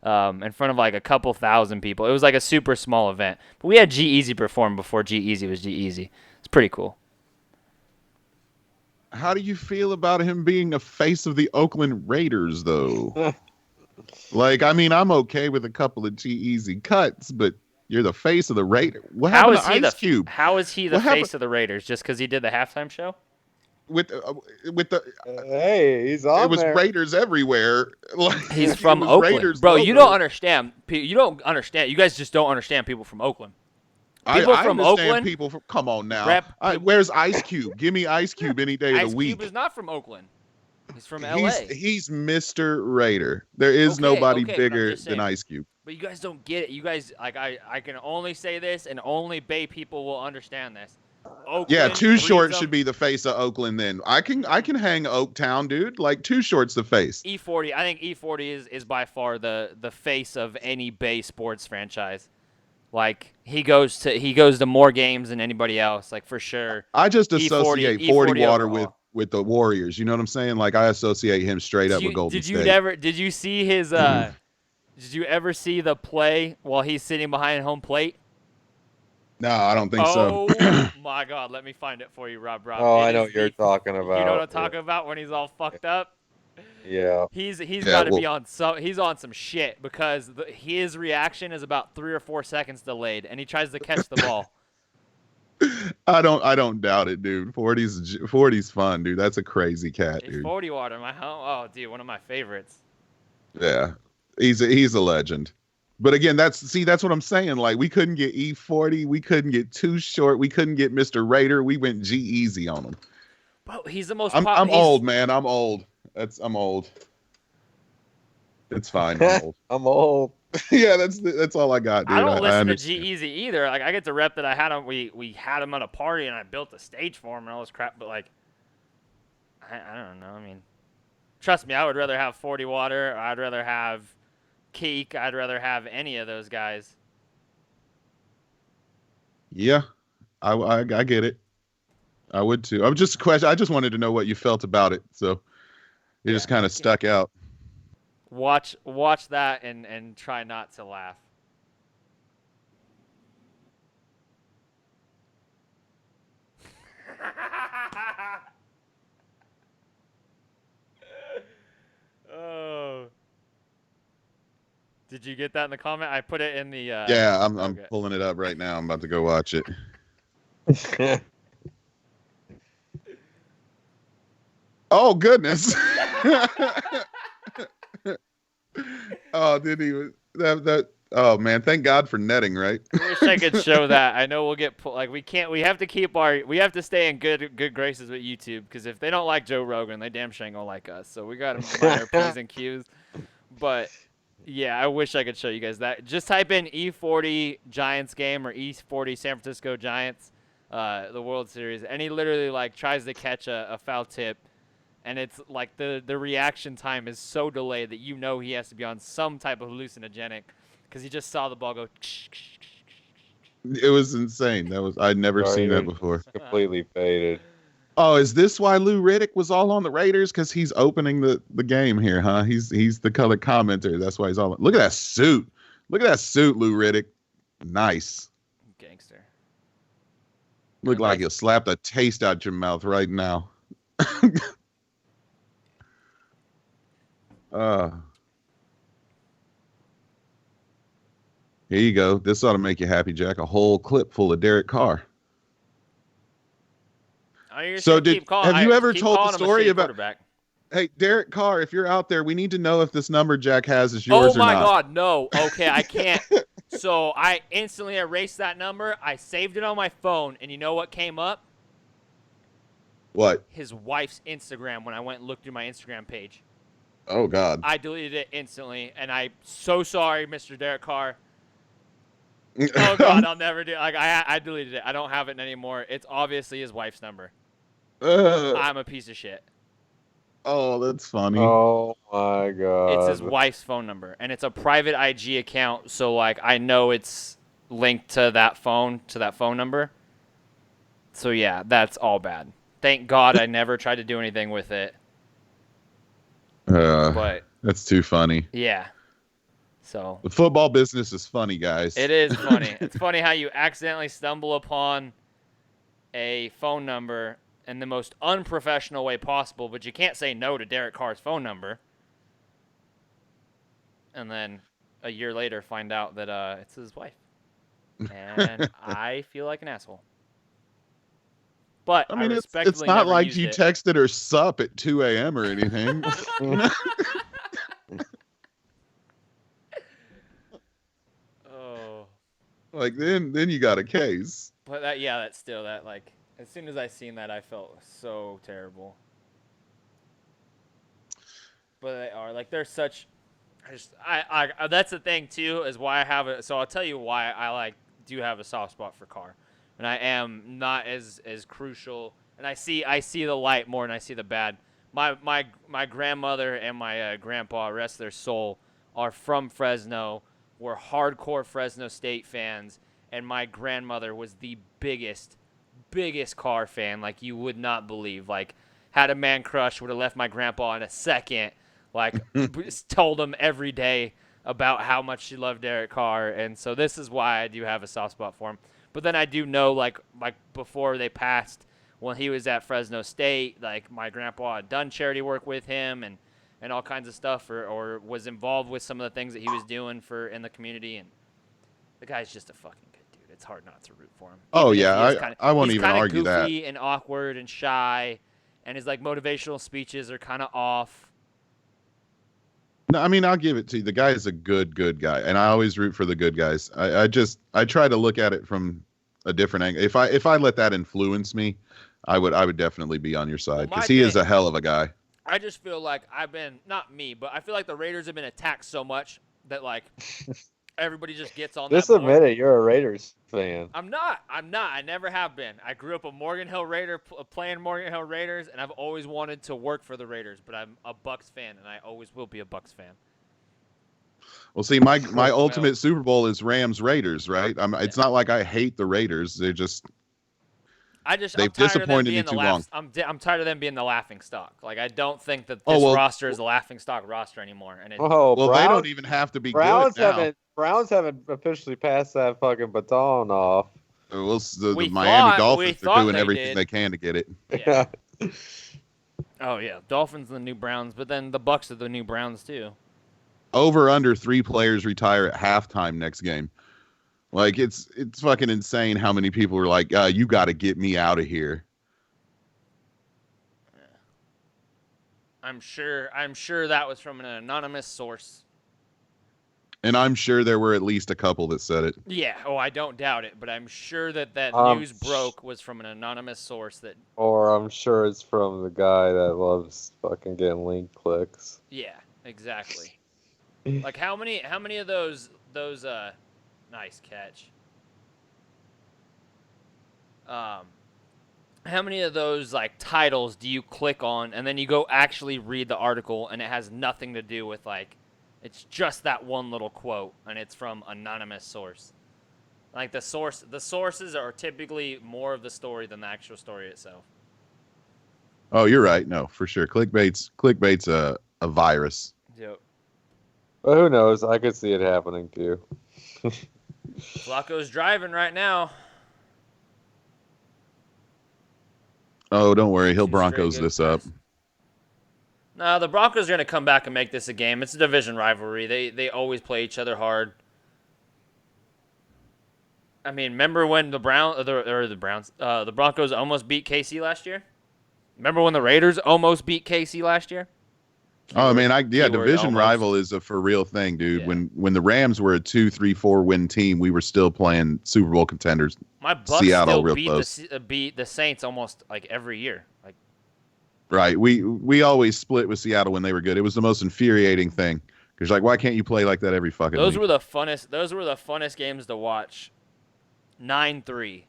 in front of like a couple thousand people. It was like a super small event. But we had G-Eazy perform before G-Eazy was G-Eazy. It's pretty cool. How do you feel about him being a face of the Oakland Raiders, though? Like, I mean, I'm okay with a couple of G-Eazy cuts, but you're the face of the Raiders. What happened to Ice Cube? How is he the face of the Raiders? Just because he did the halftime show? With the hey, he's on. It was there. Raiders everywhere. He's from Oakland, Raiders bro. logo. You don't understand. You don't understand. You guys just don't understand people from Oakland. People I from understand Oakland. People from, come on now. Where's Ice Cube? Give me Ice Cube any day of the week. Ice Cube is not from Oakland. He's from LA. He's Mr. Raider. There is nobody bigger than Ice Cube. But you guys don't get it. You guys, like, I can only say this, and only Bay people will understand this. Oakland, yeah, Too Short should be the face of Oakland. Then I can hang Oaktown, dude. Like Too Short's the face. E40. I think E40 is by far the face of any Bay sports franchise. Like he goes to more games than anybody else. Like for sure. I just associate E40 Water overall with the Warriors. You know what I'm saying? Like I associate him straight up with Golden State. Did you see his? Did you ever see the play while he's sitting behind home plate? No, I don't think so. Oh my God, let me find it for you, Rob. Oh, I know what you're talking about. You know what I'm talking about when he's all fucked up? Yeah. He's got to be on he's on some shit because his reaction is about 3 or 4 seconds delayed, and he tries to catch the ball. I don't doubt it, dude. 40's fun, dude. That's a crazy cat, dude. 40 Water, my home. Oh, dude, one of my favorites. Yeah, he's a legend. But again, that's what I'm saying. Like we couldn't get E40, we couldn't get Too Short, we couldn't get Mr. Raider. We went G-Eazy on him. Bro, he's the most. I'm old, man. I'm old. I'm old. It's fine. I'm old. I'm old. Yeah, that's all I got, dude. I don't listen to G-Eazy either. Like I get to rep that I had him. We had him at a party and I built a stage for him and all this crap. But like, I don't know. I mean, trust me, I would rather have 40 Water. Or I'd rather have Keek. I'd rather have any of those guys. Yeah, I get it. I would too. I just wanted to know what you felt about it. So it just kind of stuck out. Watch that and try not to laugh. Oh. Did you get that in the comment? I put it in the yeah, I'm pulling it up right now. I'm about to go watch it. Oh goodness. Oh, did he that? Oh man, thank God for netting, right? I wish I could show that. I know we'll get we can't. We have to we have to stay in good graces with YouTube, because if they don't like Joe Rogan, they damn sure ain't gonna like us. So we got to mind our P's and Q's. But yeah, I wish I could show you guys that. Just type in E40 Giants game or E40 San Francisco Giants, the World Series, and he literally like tries to catch a foul tip, and it's like the reaction time is so delayed that you know he has to be on some type of hallucinogenic, because he just saw the ball go. It was insane. I'd never seen that before. Completely faded. Oh, is this why Lou Riddick was all on the Raiders? Because he's opening the game here, huh? He's the color commentator. That's why he's all. Look at that suit. Look at that suit, Lou Riddick. Nice. Gangster. Look like you'll slap the taste out your mouth right now. Here you go. This ought to make you happy, Jack. A whole clip full of Derek Carr. So have you ever told the story about? Hey, Derek Carr, if you're out there, we need to know if this number Jack has is yours or not. Oh my God, no. Okay, I can't. So I instantly erased that number. I saved it on my phone, and you know what came up? What? His wife's Instagram when I went and looked through my Instagram page. Oh God. I deleted it instantly, and I'm so sorry, Mr. Derek Carr. Oh God, I'll never do. Like I deleted it. I don't have it anymore. It's obviously his wife's number. I'm a piece of shit. Oh, that's funny. Oh my God. It's his wife's phone number, and it's a private IG account. So like I know it's linked to that phone number. So yeah, that's all bad. Thank God I never tried to do anything with it. But that's too funny. Yeah. So the football business is funny, guys. It is funny. It's funny how you accidentally stumble upon a phone number in the most unprofessional way possible, but you can't say no to Derek Carr's phone number. And then a year later find out that it's his wife. And I feel like an asshole. But I mean, it's not like you texted her sup at 2 a.m. or anything. Oh. Like then you got a case. But that's still that like as soon as I seen that I felt so terrible. But they are like they're such. I that's the thing too is why I have it. So I'll tell you why I do have a soft spot for Carr. And I am not as crucial, and I see the light more than I see the bad. My grandmother and my grandpa, rest their soul, are from Fresno. We're hardcore Fresno State fans, and my grandmother was the biggest Carr fan, like you would not believe. Like, had a man crush, would have left my grandpa in a second. Like, told him every day about how much she loved Derek Carr, and so this is why I do have a soft spot for him. But then I do know, like before they passed, when he was at Fresno State, like my grandpa had done charity work with him and all kinds of stuff, or was involved with some of the things that he was doing in the community. And the guy's just a fucking good dude. It's hard not to root for him. Oh yeah, I won't even argue that. He's kind of goofy and awkward and shy, and his like motivational speeches are kind of off. No, I mean, I'll give it to you. The guy is a good guy, and I always root for the good guys. I try to look at it from a different angle. If I let that influence me, I would definitely be on your side because he is a hell of a guy. I just feel like not me, but I feel like the Raiders have been attacked so much that like everybody just gets on. Just admit it. You're a Raiders fan. I'm not. I never have been. I grew up a Morgan Hill Raider playing Morgan Hill Raiders, and I've always wanted to work for the Raiders. But I'm a Bucs fan, and I always will be a Bucs fan. Well, see, my ultimate Super Bowl is Rams Raiders, right? It's not like I hate the Raiders. They've disappointed me too long. I'm tired of them being the laughing stock. Like I don't think that this roster is a laughing stock roster anymore. And they don't even have to be good now. Browns haven't officially passed that fucking baton off. Well, the Miami Dolphins are doing everything they can to get it. Yeah. Oh yeah, Dolphins are the new Browns, but then the Bucs are the new Browns too. Over under 3 players retire at halftime next game. Like it's fucking insane how many people were like, you got to get me out of here. I'm sure that was from an anonymous source. And I'm sure there were at least a couple that said it. Yeah, I don't doubt it, but I'm sure that news broke was from an anonymous source that. Or I'm sure it's from the guy that loves fucking getting link clicks. Yeah, exactly. Like how many of those nice catch. How many of those like titles do you click on and then you go actually read the article and it has nothing to do with like, it's just that one little quote and it's from anonymous source. Like the sources are typically more of the story than the actual story itself. Oh, you're right. No, for sure. Clickbait's a virus. Yep. But who knows? I could see it happening too. Flacco's driving right now. Oh, don't worry. He'll 2 Broncos straight this good up. plays. No, the Broncos are going to come back and make this a game. It's a division rivalry. They always play each other hard. I mean, remember when the Broncos almost beat KC last year? Remember when the Raiders almost beat KC last year? Oh, man, division almost. rival is a for real thing, dude. Yeah. When the Rams were a 2, 3, 4 win team, we were still playing Super Bowl contenders. My Bucks Seattle, still real close. beat the Saints almost like every year. Like, right. We always split with Seattle when they were good. It was the most infuriating thing. Because like, why can't you play like that every fucking those week? were the funnest games to watch. 9-3,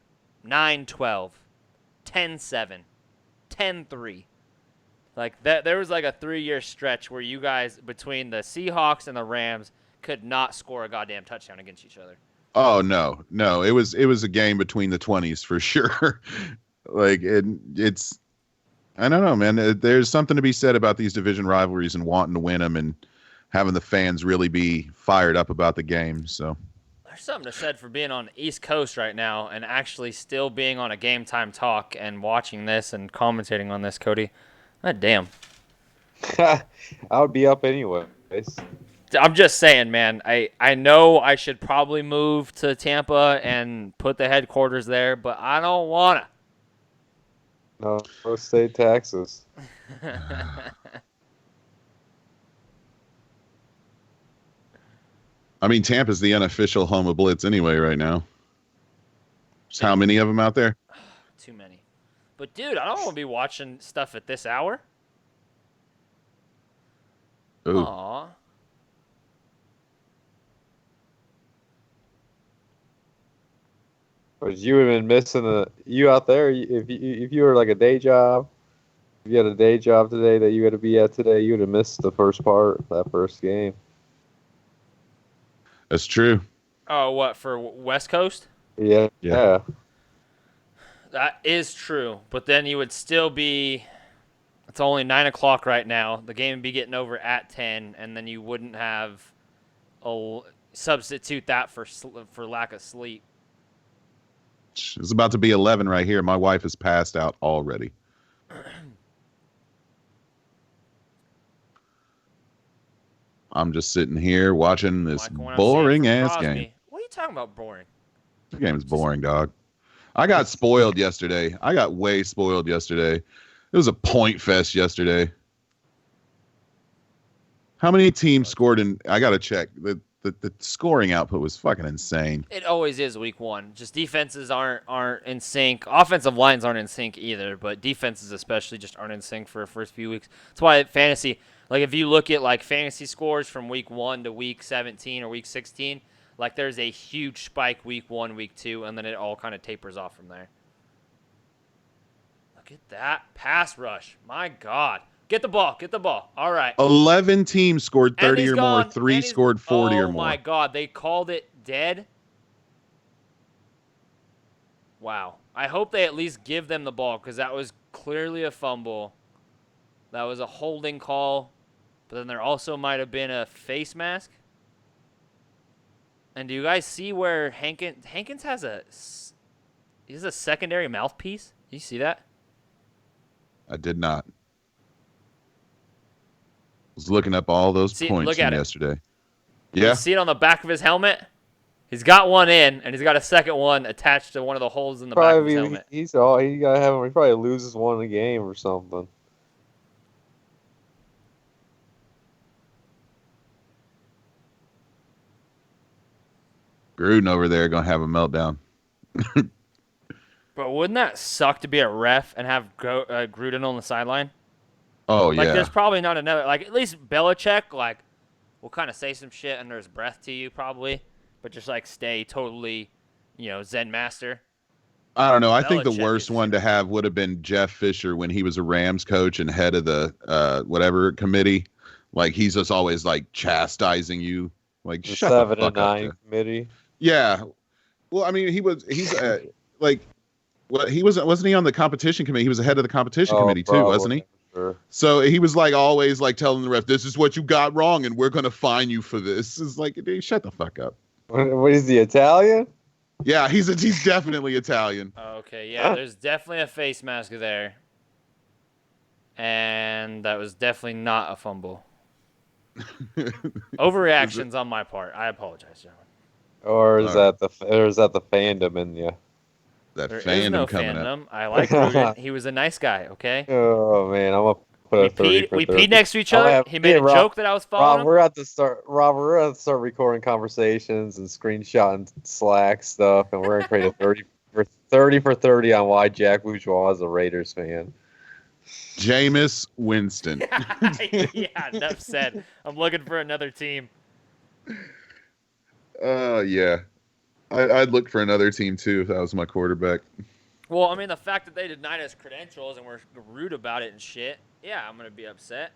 9-12, 10-7, 10-3. Like that, there was like a 3-year stretch where you guys between the Seahawks and the Rams could not score a goddamn touchdown against each other. Oh no, it was a game between the 20s for sure. Like it's, I don't know, man. There's something to be said about these division rivalries and wanting to win them and having the fans really be fired up about the game. So there's something to said for being on the East Coast right now and actually still being on a Game Time Talk and watching this and commentating on this, Cody. God damn. I would be up anyways. I'm just saying, man. I know I should probably move to Tampa and put the headquarters there, but I don't wanna. No state taxes. I mean, Tampa's the unofficial home of Blitz anyway right now. There's how many of them out there? Too many. But, dude, I don't want to be watching stuff at this hour. Ooh. Aw. But you would have been missing you out there. If you were like a day job, if you had a day job today that you had to be at today, you would have missed the first part, that first game. That's true. Oh, what, for West Coast? Yeah. That is true. But then you would still be... It's only 9 o'clock right now. The game would be getting over at 10, and then you wouldn't have... substitute that for lack of sleep. It's about to be 11 right here. My wife is passed out already. I'm just sitting here watching this boring-ass game. What are you talking about, boring? The game's boring, dog. I got spoiled yesterday. I got way spoiled yesterday. It was a point fest yesterday. How many teams scored in... I got to check. The scoring output was fucking insane. It always is week one. Just defenses aren't in sync. Offensive lines aren't in sync either, but defenses especially just aren't in sync for the first few weeks. That's why fantasy... Like, if you look at, like, fantasy scores from week 1 to week 17 or week 16, like, there's a huge spike week 1, week 2, and then it all kind of tapers off from there. Look at that pass rush. My God. Get the ball. All right. 11 teams scored 30 or more. 3 scored 40 or more. Oh, my God. They called it dead? Wow. I hope they at least give them the ball because that was clearly a fumble. That was a holding call. But then there also might have been a face mask. And do you guys see where Hankins has a secondary mouthpiece? Do you see that? I did not. I was looking up all those points from yesterday. Yeah. You see it on the back of his helmet? He's got one in, and he's got a second one attached to one of the holes in the back of his helmet. He probably loses one a game or something. Gruden over there gonna have a meltdown. But wouldn't that suck to be a ref and have Gruden on the sideline? Oh Like, yeah. there's probably not another. Like, at least Belichick, like, will kind of say some shit under his breath to you, probably, but just like stay totally, Zen master. I don't know. I think the Belichick worst is one to have would have been Jeff Fisher when he was a Rams coach and head of the whatever committee. Like he's just always like chastising you. Like The shut 7 the fuck and up, 9 Jeff. committee. Yeah. Well, I mean, he's like, well, wasn't he on the competition committee? He was the head of the competition committee too, wasn't he? Sure. So he was like always like telling the ref, "This is what you got wrong, and we're gonna fine you for this." It's like, dude, shut the fuck up. What is the Italian? Yeah, he's definitely Italian. Okay, yeah, there's definitely a face mask there, and that was definitely not a fumble. Overreactions on my part. I apologize, gentlemen. Or is that the fandom in you? That There is fandom no coming up. fandom. I like Gruden. He was a nice guy. Okay. Oh man, I'm gonna put a 30 for We 30. peed next to each other. He made a joke that I was following Rob, him. we're at to start recording conversations and screenshotting Slack stuff, and we're gonna create a 30 for 30 on why Jack Bourgeois is a Raiders fan. Jameis Winston. Yeah, enough said. I'm looking for another team. Yeah. I'd look for another team too if that was my quarterback. Well, I mean, the fact that they denied us credentials and were rude about it and shit, yeah, I'm going to be upset.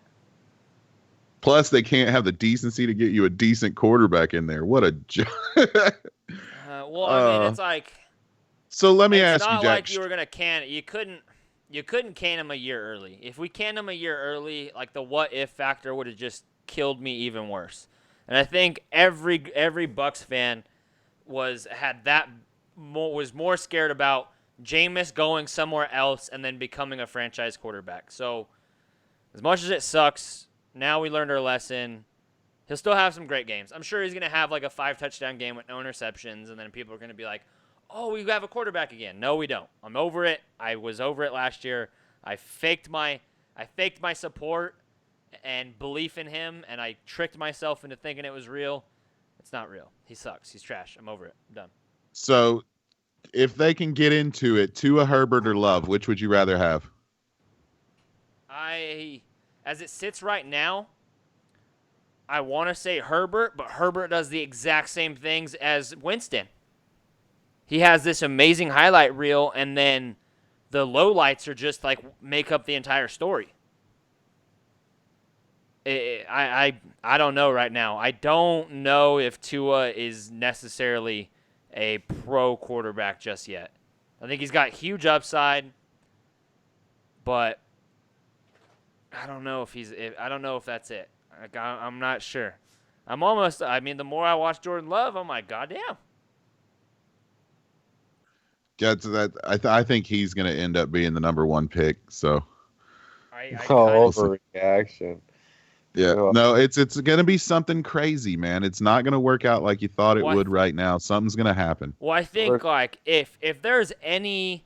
Plus, they can't have the decency to get you a decent quarterback in there. What a joke. Well, I mean, it's like... So let me ask it's you, not Jack. like you were going to can... You couldn't can him a year early. If we canned him a year early, like, the what-if factor would have just killed me even worse. And I think every Bucks fan was more scared about Jameis going somewhere else and then becoming a franchise quarterback. So, as much as it sucks, now we learned our lesson. He'll still have some great games. I'm sure he's going to have like a 5-touchdown game with no interceptions, and then people are going to be like, oh, we have a quarterback again. No, we don't. I'm over it. I was over it last year. I faked my support and belief in him, and I tricked myself into thinking it was real. It's not real. He sucks. He's trash. I'm over it. I'm done. So, if they can get into it, Tua, Herbert, or Love, which would you rather have? As it sits right now, I want to say Herbert, but Herbert does the exact same things as Winston. He has this amazing highlight reel, and then the lowlights are just like make up the entire story. I don't know right now. I don't know if Tua is necessarily a pro quarterback just yet. I think he's got huge upside, but I don't know if that's it. I'm not sure. The more I watch Jordan Love, I'm like, goddamn. Yeah, so that I think he's going to end up being the number 1 pick. So, overreaction. Yeah, no, it's going to be something crazy, man. It's not going to work out like you thought it would right now. Something's going to happen. Well, I think like if there's any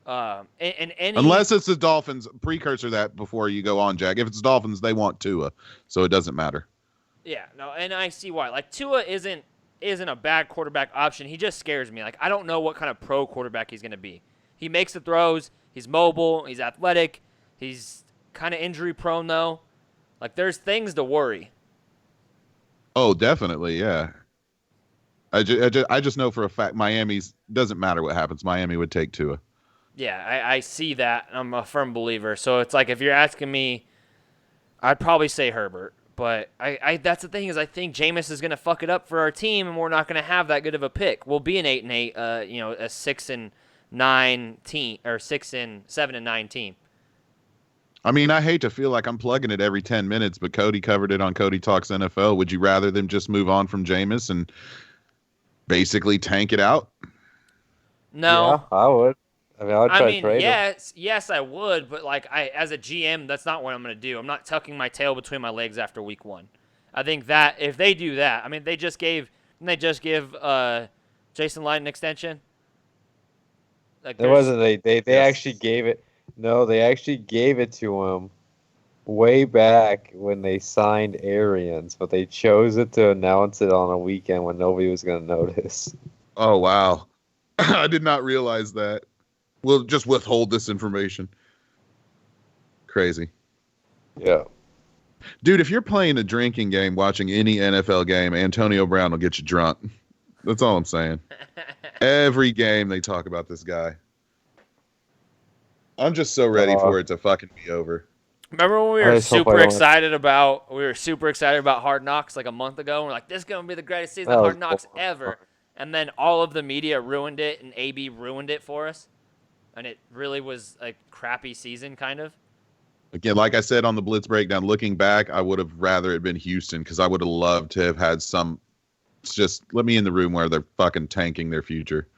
unless it's the Dolphins, precursor that before you go on, Jack. If it's Dolphins, they want Tua, so it doesn't matter. Yeah, no, and I see why. Like Tua isn't a bad quarterback option. He just scares me. Like I don't know what kind of pro quarterback he's going to be. He makes the throws. He's mobile. He's athletic. He's kind of injury prone though. Like, there's things to worry. Oh, definitely, yeah. I just know for a fact Miami's doesn't matter what happens. Miami would take Tua. Yeah, I see that. I'm a firm believer. So it's like if you're asking me, I'd probably say Herbert. But I that's the thing is I think Jameis is going to fuck it up for our team, and we're not going to have that good of a pick. We'll be an 8-8, a 6-9 team or 6-7-9 team. I mean, I hate to feel like I'm plugging it every 10 minutes, but Cody covered it on Cody Talks NFL. Would you rather them just move on from Jameis and basically tank it out? No. Yeah, I would. I mean, I'd try to trade him. Yes, I would, but like as a GM, that's not what I'm going to do. I'm not tucking my tail between my legs after week 1. I think that if they do that, I mean, they just gave Didn't they just give Jason Light an extension? Like There wasn't. They Yes. actually gave it. No, they actually gave it to him way back when they signed Arians, but they chose it to announce it on a weekend when nobody was going to notice. Oh, wow. I did not realize that. We'll just withhold this information. Crazy. Yeah. Dude, if you're playing a drinking game, watching any NFL game, Antonio Brown will get you drunk. That's all I'm saying. Every game they talk about this guy. I'm just so ready for it to fucking be over. Remember when we were super excited about Hard Knocks like a month ago? We're like, this is gonna be the greatest season of Hard Knocks ever. And then all of the media ruined it, and AB ruined it for us. And it really was a crappy season, kind of. Again, like I said on the Blitz breakdown, looking back, I would have rather it been Houston because I would have loved to have had some. It's just let me in the room where they're fucking tanking their future.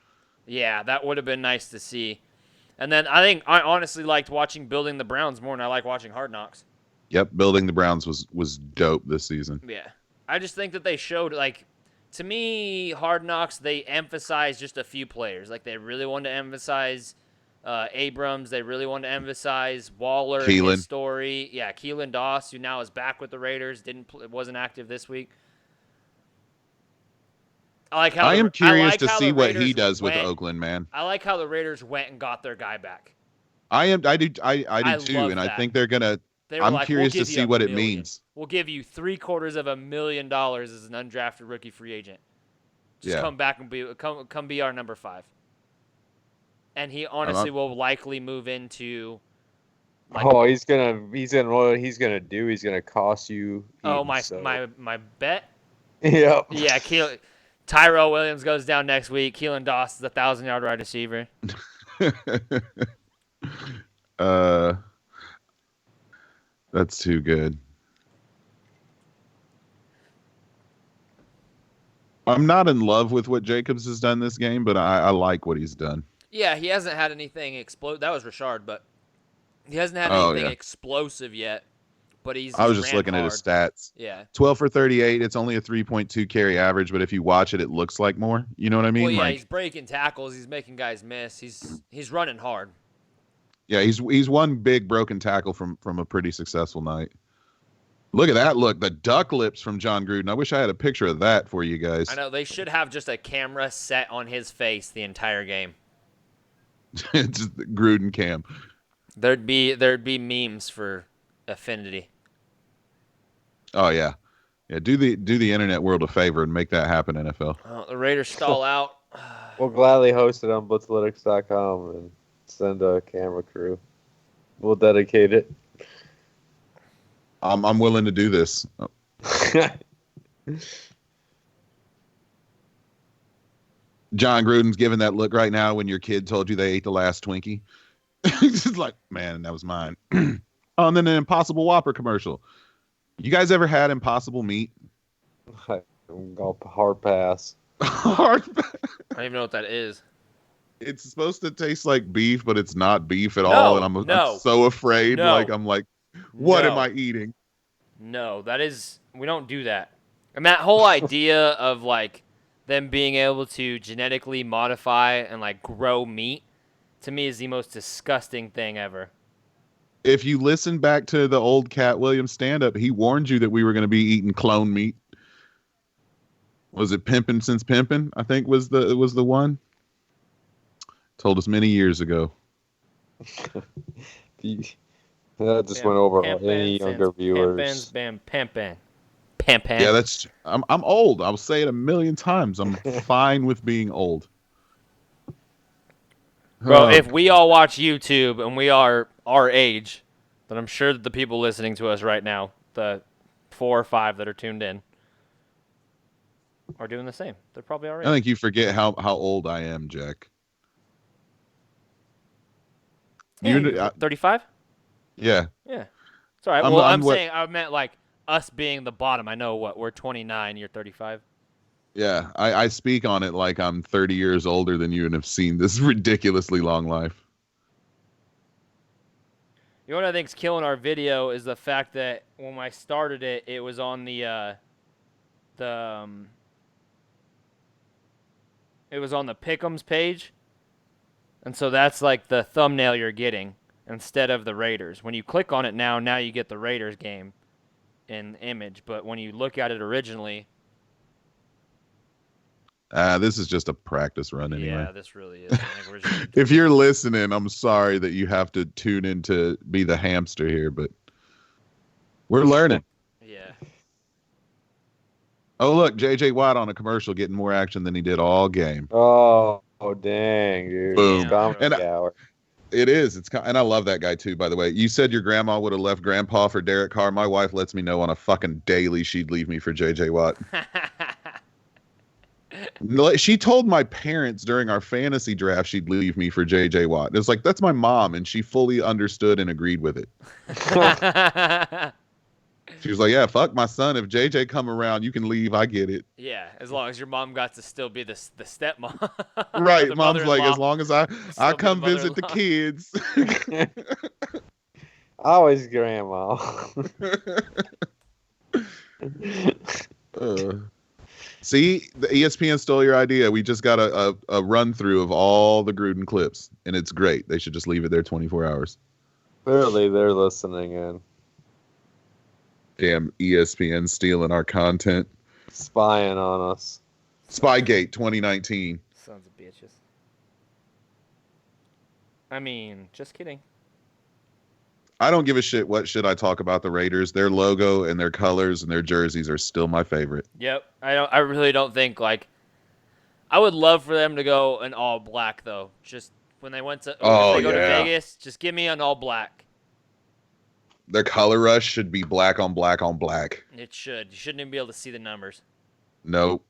Yeah, that would have been nice to see. And then I honestly liked watching Building the Browns more than I like watching Hard Knocks. Yep, Building the Browns was dope this season. Yeah. I just think that they showed, like, to me, Hard Knocks, they emphasized just a few players. Like, they really wanted to emphasize Abrams. They really wanted to emphasize Waller and his story. Yeah, Keelan Doss, who now is back with the Raiders, wasn't active this week. I am curious to see what he does with Oakland, man. I like how the Raiders went and got their guy back. I do too, and I think they're gonna. I'm curious to see what it means. We'll give you $750,000 as an undrafted rookie free agent. Just come back and be our number 5. And he honestly will likely move into. Like, he's gonna cost you. My bet. Yep. Yeah, Tyrell Williams goes down next week. Keelan Doss is a 1,000-yard wide receiver. That's too good. I'm not in love with what Jacobs has done this game, but I like what he's done. Yeah, he hasn't had anything explode. That was Richard, but he hasn't had anything explosive yet. But I was just looking at his stats. Yeah. 12 for 38. It's only a 3.2 carry average, but if you watch it, it looks like more. You know what I mean? Well, yeah, he's breaking tackles. He's making guys miss. He's running hard. Yeah, he's one big broken tackle from a pretty successful night. Look at that look. The duck lips from John Gruden. I wish I had a picture of that for you guys. I know. They should have just a camera set on his face the entire game. It's just the Gruden cam. There'd be memes for affinity. Oh yeah. Yeah, do the internet world a favor and make that happen, NFL. Oh, the Raiders stall out. We'll gladly host it on Blitzalytics.com and send a camera crew. We'll dedicate it. I'm willing to do this. John Gruden's giving that look right now when your kid told you they ate the last Twinkie. It's just like, man, that was mine. Oh, and then an Impossible Whopper commercial. You guys ever had Impossible Meat? Hard pass. Hard pass. I don't even know what that is. It's supposed to taste like beef, but it's not beef at all. And I'm so afraid. I'm like, what am I eating? No, we don't do that. And that whole idea of like them being able to genetically modify and like grow meat, to me is the most disgusting thing ever. If you listen back to the old Cat Williams stand-up, he warned you that we were going to be eating clone meat. Was it Pimpin' Since Pimpin'? I think was the one. Told us many years ago. That just went over any younger viewers. Pimpin'. Yeah, I'm old. I'll say it a million times. I'm fine with being old. Bro, if we all watch YouTube and we are our age, then I'm sure that the people listening to us right now, the 4 or 5 that are tuned in, are doing the same. They're probably our age. I think you forget how old I am, Jack. Yeah, 35? Yeah. Yeah. It's all right. Well, I'm saying I meant like us being the bottom. I know we're 29, you're 35. Yeah, I speak on it like I'm 30 years older than you and have seen this ridiculously long life. You know what I think's killing our video is the fact that when I started it, it was on the It was on the Pick'ems page. And so that's like the thumbnail you're getting instead of the Raiders. When you click on it now you get the Raiders game in image. But when you look at it originally, This is just a practice run anyway. yeah, this really is. I think we're just If you're listening, I'm sorry that you have to tune in to be the hamster here, but we're learning. yeah. Oh, look, J.J. Watt on a commercial getting more action than he did all game. Oh dang, dude. Boom. Comedy And hour. It is. And I love that guy too, by the way. You said your grandma would have left Grandpa for Derek Carr. My wife lets me know on a fucking daily she'd leave me for J.J. Watt. She told my parents during our fantasy draft she'd leave me for J.J. Watt. It's like, that's my mom, and she fully understood and agreed with it. She was like, yeah, fuck my son. If JJ come around, you can leave. I get it. Yeah, as long as your mom got to still be the stepmom. Right. The Mom's like, mother-in-law. as long as I Still be come the visit the mother-in-law. kids. Always grandma. See, the ESPN stole your idea. We just got a run through of all the Gruden clips, and it's great. They should just leave it there 24 hours. Clearly, they're listening in. Damn ESPN stealing our content. Spying on us. Spygate 2019. Sons of bitches. I mean, just kidding. I don't give a shit what should I talk about the Raiders. Their logo and their colors and their jerseys are still my favorite. Yep. I really don't think, like, I would love for them to go an all black though. Just when they went to if they go to Vegas, just give me an all black. Their color rush should be black on black on black. It should. You shouldn't even be able to see the numbers. Nope.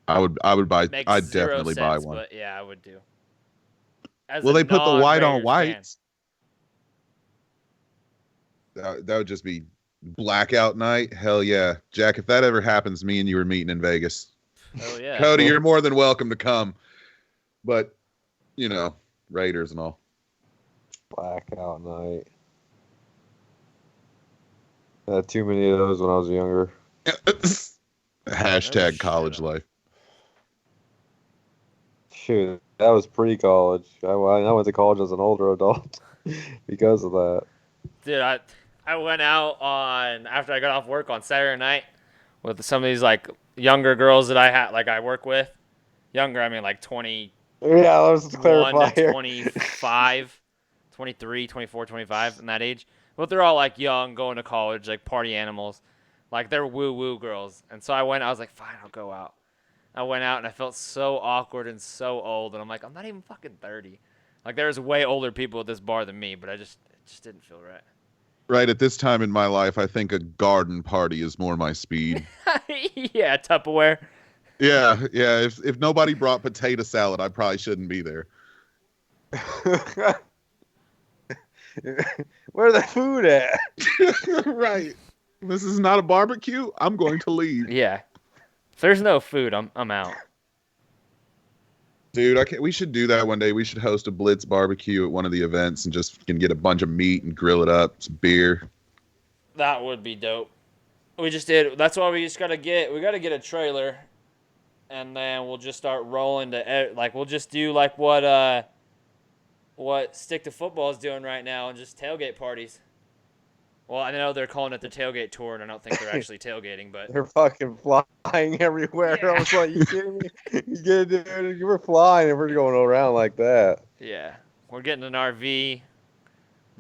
I would buy. Makes I'd zero definitely sense, buy one. But yeah, I would do. As Well, a they put the white on non-Raiders whites. That would just be blackout night. Hell yeah, Jack. If that ever happens, me and you are meeting in Vegas. fan. Oh yeah. Cody, you're more than welcome to come. But you know, Raiders and all. Blackout night. I had too many of those when I was younger. Hashtag college life. Shoot, that was pre-college. I went to college as an older adult because of that. Dude, I went out on after I got off work on Saturday night with some of these like younger girls that I work with. Younger, I mean like 21 Yeah, let's clarify to here. 25, 23, 24, 25 in that age. But they're all like young, going to college, like party animals. Like they're woo-woo girls. And so I was like, fine, I'll go out. I went out and I felt so awkward and so old. And I'm like, I'm not even fucking 30. Like there's way older people at this bar than me, but it just didn't feel right. Right at this time in my life, I think a garden party is more my speed. Yeah, Tupperware. Yeah. If nobody brought potato salad, I probably shouldn't be there. Where the food at? Right. This is not a barbecue. I'm going to leave. Yeah. If there's no food, I'm out. Dude, we should do that one day. We should host a Blitz barbecue at one of the events and just can get a bunch of meat and grill it up, some beer. That would be dope. We just did. That's why we gotta get a trailer, and then we'll just start rolling to we'll just do like what Stick to Football is doing right now and just tailgate parties. Well, I know they're calling it the tailgate tour, and I don't think they're actually tailgating, but They're fucking flying everywhere. Yeah. I was like, you kidding me? You were flying and we're going around like that. yeah, we're getting an RV.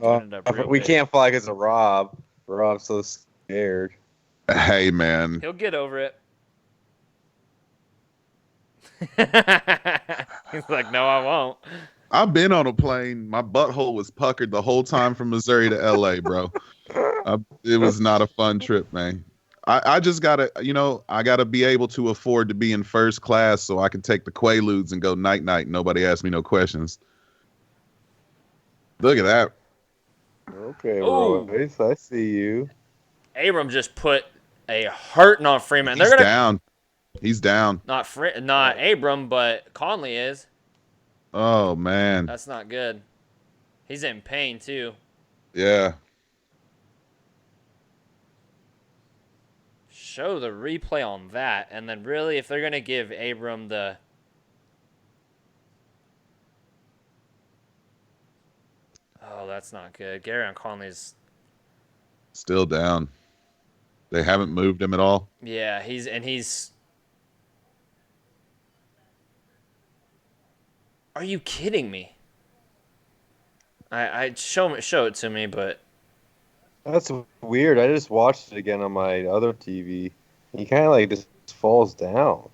Doing it up real We big. can't fly because of Rob. Rob's so scared. Hey, man. He'll get over it. He's like, no, I won't. I've been on a plane. My butthole was puckered the whole time from Missouri to LA, bro. It was not a fun trip, man. I just gotta, I gotta be able to afford to be in first class so I can take the Quaaludes and go night night. Nobody asks me no questions. Look at that. Okay, Ooh. Royce, I see you. Abram just put a hurting on Freeman. He's They're gonna down. He's down. not Abram, but Conley is. Oh man. That's not good. He's in pain too. Yeah. Show the replay on that, and then really, if they're gonna give Abram the that's not good. Garyon Conley's. Still down. They haven't moved him at all. Yeah, he's. Are you kidding me? I show it to me, but That's weird. I just watched it again on my other TV. He kind of like just falls down.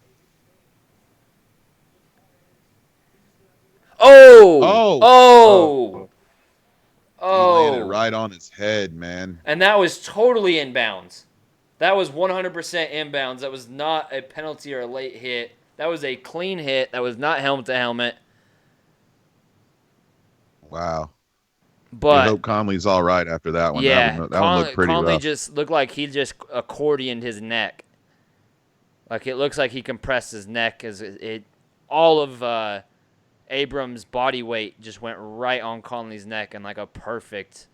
oh, Oh! oh, He landed right on his head, man. And that was totally inbounds. That was 100% inbounds. That was not a penalty or a late hit. That was a clean hit. That was not helmet to helmet. Wow. But we hope Conley's all right after that one. yeah, that one looked pretty Conley rough. just looked like he just accordioned his neck. Like it looks like he compressed his neck as all of Abrams' body weight just went right on Conley's neck in like a perfect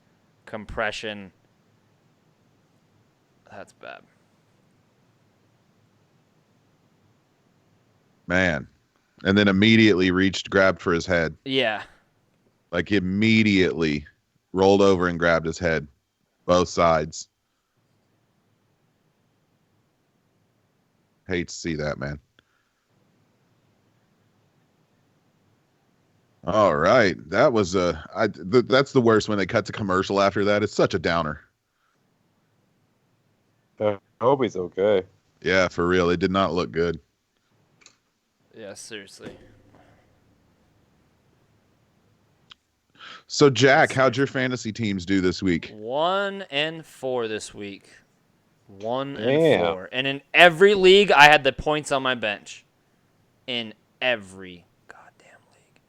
compression. That's bad. Man. And then immediately grabbed for his head. Yeah. Like immediately rolled over and grabbed his head. Both sides. Hate to see that, man. All right. That was that's the worst when they cut to commercial after that. It's such a downer. I hope he's okay. Yeah, for real. It did not look good. Yeah, seriously. So, Jack, how'd your fantasy teams do this week? 1-4 this week. 1-4. Yeah. And in every league, I had the points on my bench. In every goddamn league.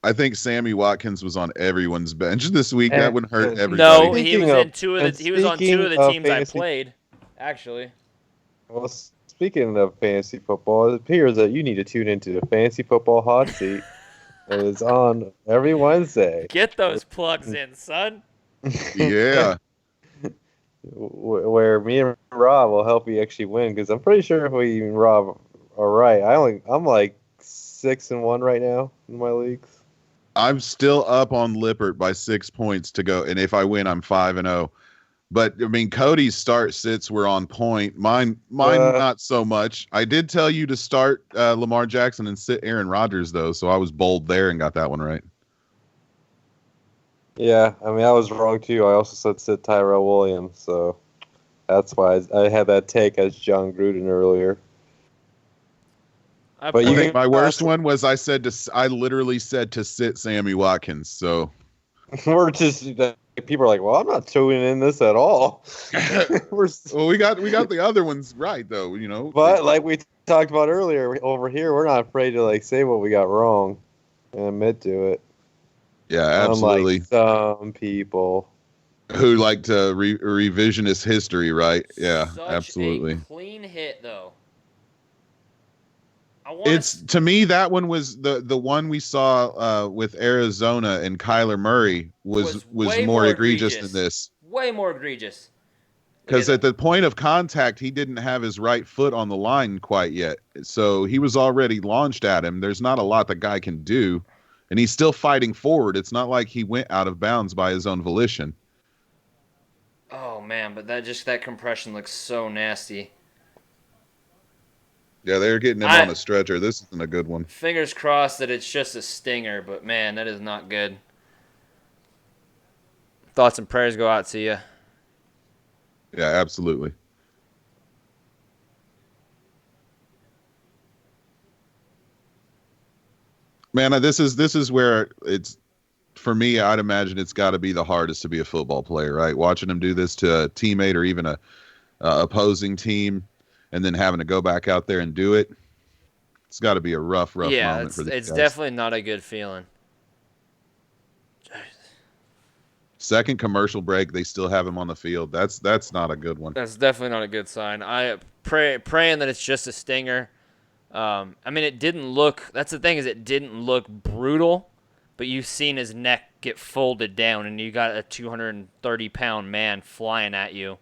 I think Sammy Watkins was on everyone's bench this week. That would hurt everybody. No, he was Speaking in two of of- the. He was on speaking two of the of teams I fantasy- played. Actually. Well, speaking of fantasy football, it appears that you need to tune into the fantasy football hot seat. It is on every Wednesday. Get those plugs in, son. Yeah. Where me and Rob will help you actually win, because I'm pretty sure if we and Rob are right, I'm like 6-1 right now in my leagues. I'm still up on Lippert by 6 points to go, and if I win, I'm 5-0. But I mean, Cody's start sits were on point. Mine not so much. I did tell you to start Lamar Jackson and sit Aaron Rodgers though, so I was bold there and got that one right. Yeah, I mean I was wrong too. I also said sit Tyrell Williams, so that's why I had that take as John Gruden earlier. I But I you think can- my worst one was I literally said to sit Sammy Watkins. So We're just people are like, well, I'm not tuning in this at all. well, we got the other ones right though, you know. But like we talked about earlier, over here we're not afraid to like say what we got wrong and admit to it. Yeah, absolutely. Unlike some people. Who like to revisionist history, right? Yeah, Such absolutely. a clean hit though. It's to me that one was the one we saw with Arizona and Kyler Murray was way more egregious than this. Way more egregious. Because at the point of contact, he didn't have his right foot on the line quite yet. So he was already launched at him. There's not a lot the guy can do. And he's still fighting forward. It's not like he went out of bounds by his own volition. Oh man, but that compression looks so nasty. Yeah, they're getting him on a stretcher. This isn't a good one. Fingers crossed that it's just a stinger, but man, that is not good. Thoughts and prayers go out to you. Yeah, absolutely. Man, this is where it's for me. I'd imagine it's got to be the hardest to be a football player, right? Watching him do this to a teammate or even a opposing team, and then having to go back out there and do it. It's got to be a rough moment for these it's guys. definitely not a good feeling. Second commercial break, they still have him on the field. That's not a good one. That's definitely not a good sign. I praying that it's just a stinger. I mean, it didn't look. That's the thing is, it didn't look brutal, but you've seen his neck get folded down, and you got a 230-pound man flying at you.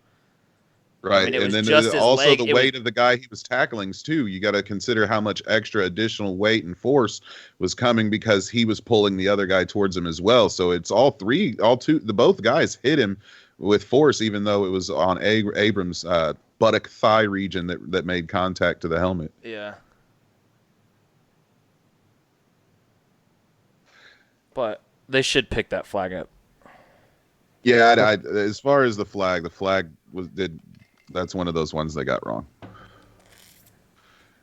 Right, I mean, it and was then just his also leg. the weight of the guy he was tackling too. You got to consider how much extra additional weight and force was coming because he was pulling the other guy towards him as well. So it's both guys hit him with force, even though it was on Abrams' buttock thigh region that made contact to the helmet. Yeah. But they should pick that flag up. Yeah, as far as the flag that's one of those ones they got wrong.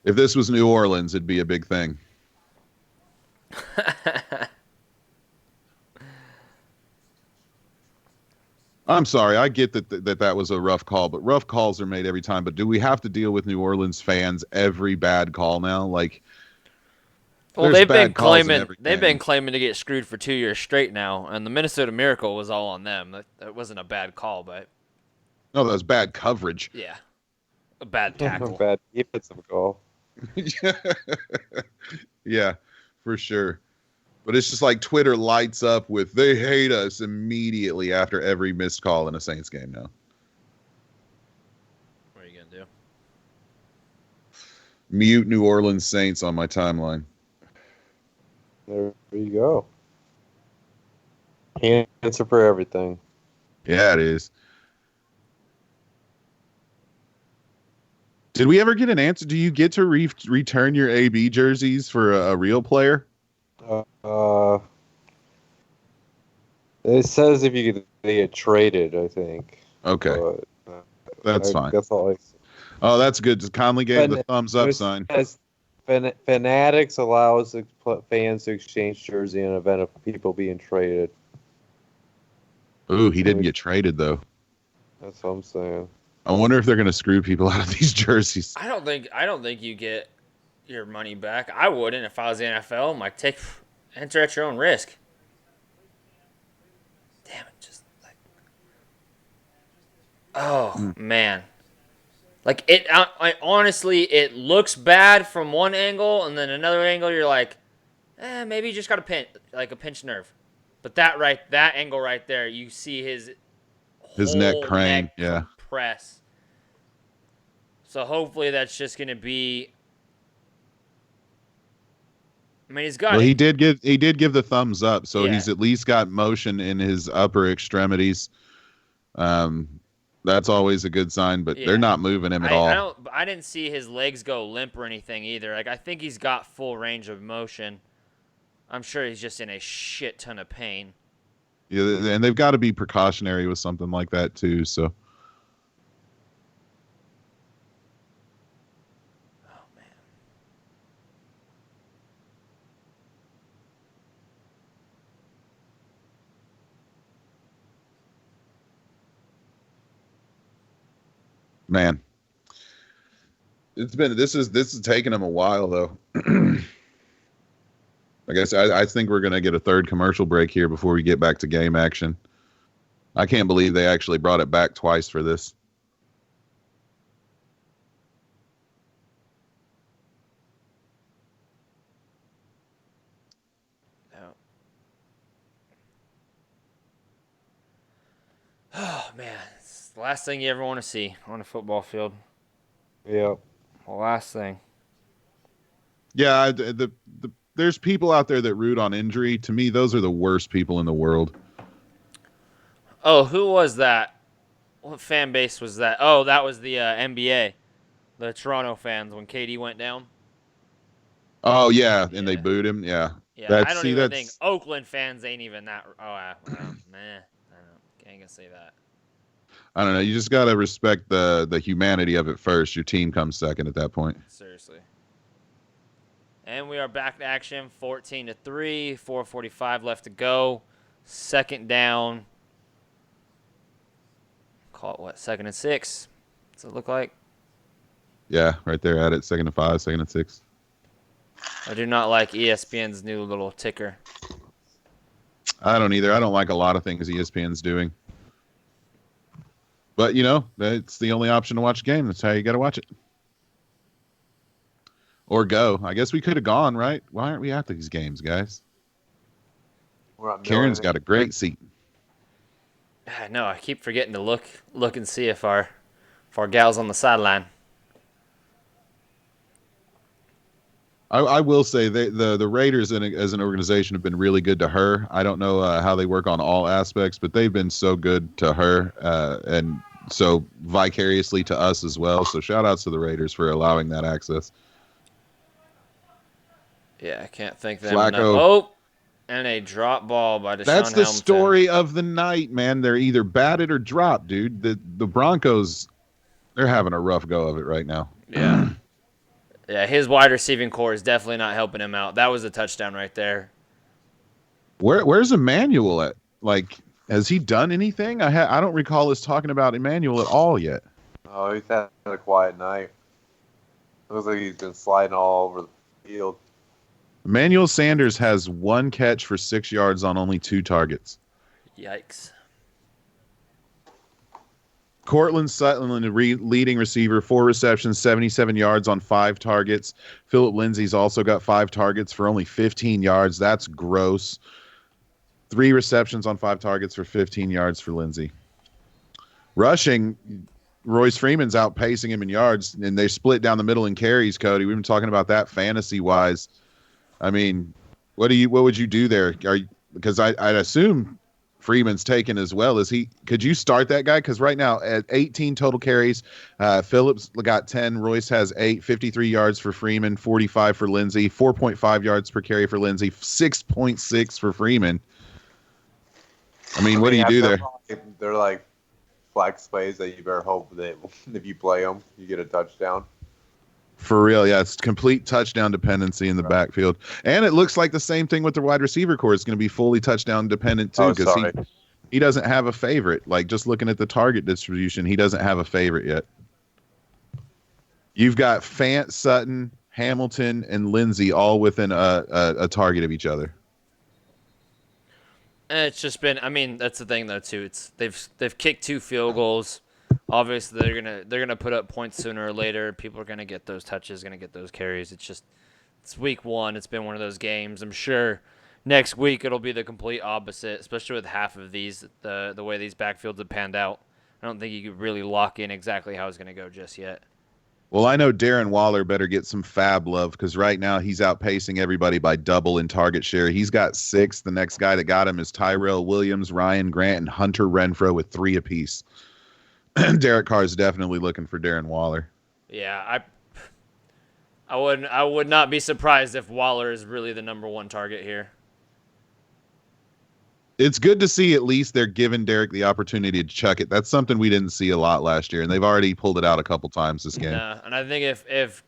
If this was New Orleans, it'd be a big thing. I'm sorry. I get that was a rough call, but rough calls are made every time. But do we have to deal with New Orleans fans every bad call now? Like, well, they've been claiming to get screwed for 2 years straight now, and the Minnesota Miracle was all on them. That wasn't a bad call, but no, that was bad coverage. yeah, a bad tackle. Bad defensive call. Yeah, for sure. But it's just like Twitter lights up with "they hate us" immediately after every missed call in a Saints game now. What are you gonna do? Mute New Orleans Saints on my timeline. There you go. Answer for everything. Yeah, it is. Did we ever get an answer? Do you get to return your AB jerseys for a real player? It says if you get traded, I think. Okay, But, that's fine. That's all I see. Oh, that's good. Just Conley gave the thumbs up sign. Fanatics allows fans to exchange jersey in an event of people being traded. Ooh, he didn't get traded though. That's what I'm saying. I wonder if they're going to screw people out of these jerseys. I don't think you get your money back. I wouldn't if I was the NFL. I'm like, enter at your own risk. Damn it, just like, oh man, like honestly, it looks bad from one angle, and then another angle, you're like, maybe you just got a pinched nerve. But that angle right there, you see his neck crane, yeah, compress. So hopefully that's just gonna be. I mean, he's got. Well, he did give the thumbs up, so Yeah. he's at least got motion in his upper extremities. That's always a good sign, but they're not moving him at all. I didn't see his legs go limp or anything either. Like, I think he's got full range of motion. I'm sure he's just in a shit ton of pain. Yeah, and they've got to be precautionary with something like that too. So. Oh man. Man, this is taking him a while though. I guess I think we're gonna get a third commercial break here before we get back to game action. I can't believe they actually brought it back twice for this. No. Oh man, it's the last thing you ever want to see on a football field. Yeah. The last thing. Yeah, there's people out there that root on injury. To me, those are the worst people in the world. Oh, who was that? What fan base was that? Oh, that was the NBA, the Toronto fans when KD went down. Oh yeah, and they booed him. Yeah, Yeah, I don't even think Oakland fans ain't even that. Oh, man, I ain't gonna say that. I don't know. You just gotta respect the humanity of it first. Your team comes second at that point. Seriously. And we are back to action. 14-3, 4:45 left to go. Second down. Call it what? 2nd and 6. What's it look like? Yeah, right there at it. 2nd and 5, 2nd and 6. I do not like ESPN's new little ticker. I don't either. I don't like a lot of things ESPN's doing. But, you know, that's the only option to watch a game. That's how you got to watch it. Or go. I guess we could have gone, right? Why aren't we at these games, guys? Karen's got a great seat. No, I keep forgetting to look and see if our For our gals on the sideline. I will say the Raiders as an organization have been really good to her. I don't know how they work on all aspects, but they've been so good to her and so vicariously to us as well. So shout outs to the Raiders for allowing that access. Yeah, I can't think of them Flacco. enough. Oh, and a drop ball by Deshaun That's the Hamilton. story of the night, man. They're either batted or dropped, dude. The Broncos, they're having a rough go of it right now. Yeah. Yeah, his wide receiving core is definitely not helping him out. That was a touchdown right there. Where's Emmanuel at? Like, has he done anything? I don't recall us talking about Emmanuel at all yet. Oh, he's had a quiet night. Looks like he's been sliding all over the field. Emmanuel Sanders has 1 catch for 6 yards on only 2 targets. Yikes. Cortland Sutton, leading receiver, 4 receptions, 77 yards on 5 targets. Phillip Lindsay's also got 5 targets for only 15 yards. That's gross. 3 receptions on 5 targets for 15 yards for Lindsay. Rushing, Royce Freeman's outpacing him in yards, and they split down the middle in carries, Cody. We've been talking about that fantasy-wise. I mean, what would you do there? Because I'd assume Freeman's taken as well. Could you start that guy? Because right now at 18 total carries, Phillips got 10, Royce has 8, 53 yards for Freeman, 45 for Lindsay, 4.5 yards per carry for Lindsay, 6.6 for Freeman. I mean, what do you do there? They're like flex plays that you better hope that if you play them, you get a touchdown. For real, yeah, it's complete touchdown dependency in the backfield. And it looks like the same thing with the wide receiver core. It's going to be fully touchdown dependent, too, because he doesn't have a favorite. Like, just looking at the target distribution, he doesn't have a favorite yet. You've got Fant, Sutton, Hamilton, and Lindsay all within a target of each other. And it's just been, I mean, that's the thing, though, too. They've kicked 2 field goals. Obviously, they're gonna put up points sooner or later. People are gonna get those touches, gonna get those carries. It's week 1. It's been one of those games. I'm sure next week it'll be the complete opposite, especially with half of these the way these backfields have panned out. I don't think you could really lock in exactly how it's gonna go just yet. Well, I know Darren Waller better get some fab love because right now he's outpacing everybody by double in target share. He's got 6. The next guy that got him is Tyrell Williams, Ryan Grant, and Hunter Renfrow with 3 apiece. Derek Carr is definitely looking for Darren Waller. Yeah, I would not be surprised if Waller is really the number 1 target here. It's good to see at least they're giving Derek the opportunity to chuck it. That's something we didn't see a lot last year, and they've already pulled it out a couple times this game. Yeah, and I think if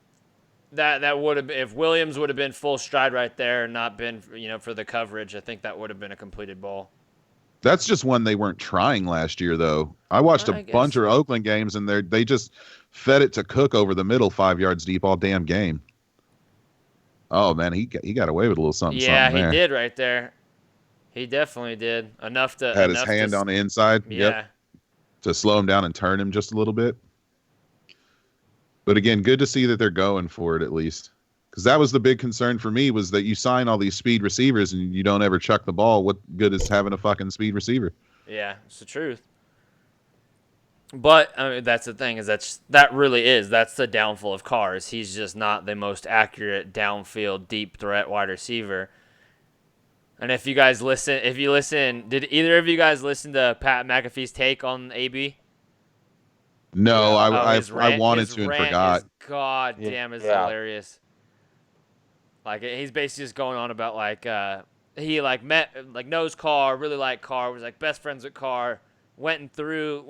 that would have, if Williams would have been full stride right there and not been for the coverage, I think that would have been a completed ball. That's just one they weren't trying last year, though. I watched a bunch of Oakland games, and they just fed it to Cook over the middle 5 yards deep all damn game. Oh, man, he got away with a little something. Yeah, he did right there. He definitely did. Enough to... Had his hand on the inside. Yeah. Yep, to slow him down and turn him just a little bit. But again, good to see that they're going for it at least. Because that was the big concern for me, was that you sign all these speed receivers and you don't ever chuck the ball. What good is having a fucking speed receiver? Yeah, it's the truth. But I mean, that's the thing, is that's the downfall of Carr. Is he's just not the most accurate downfield deep threat wide receiver. And if you listen, did either of you guys listen to Pat McAfee's take on AB? No, I wanted to and forgot. God damn, is hilarious. Like, he's basically just going on about he knows Carr, really liked Carr, was best friends with Carr, went and threw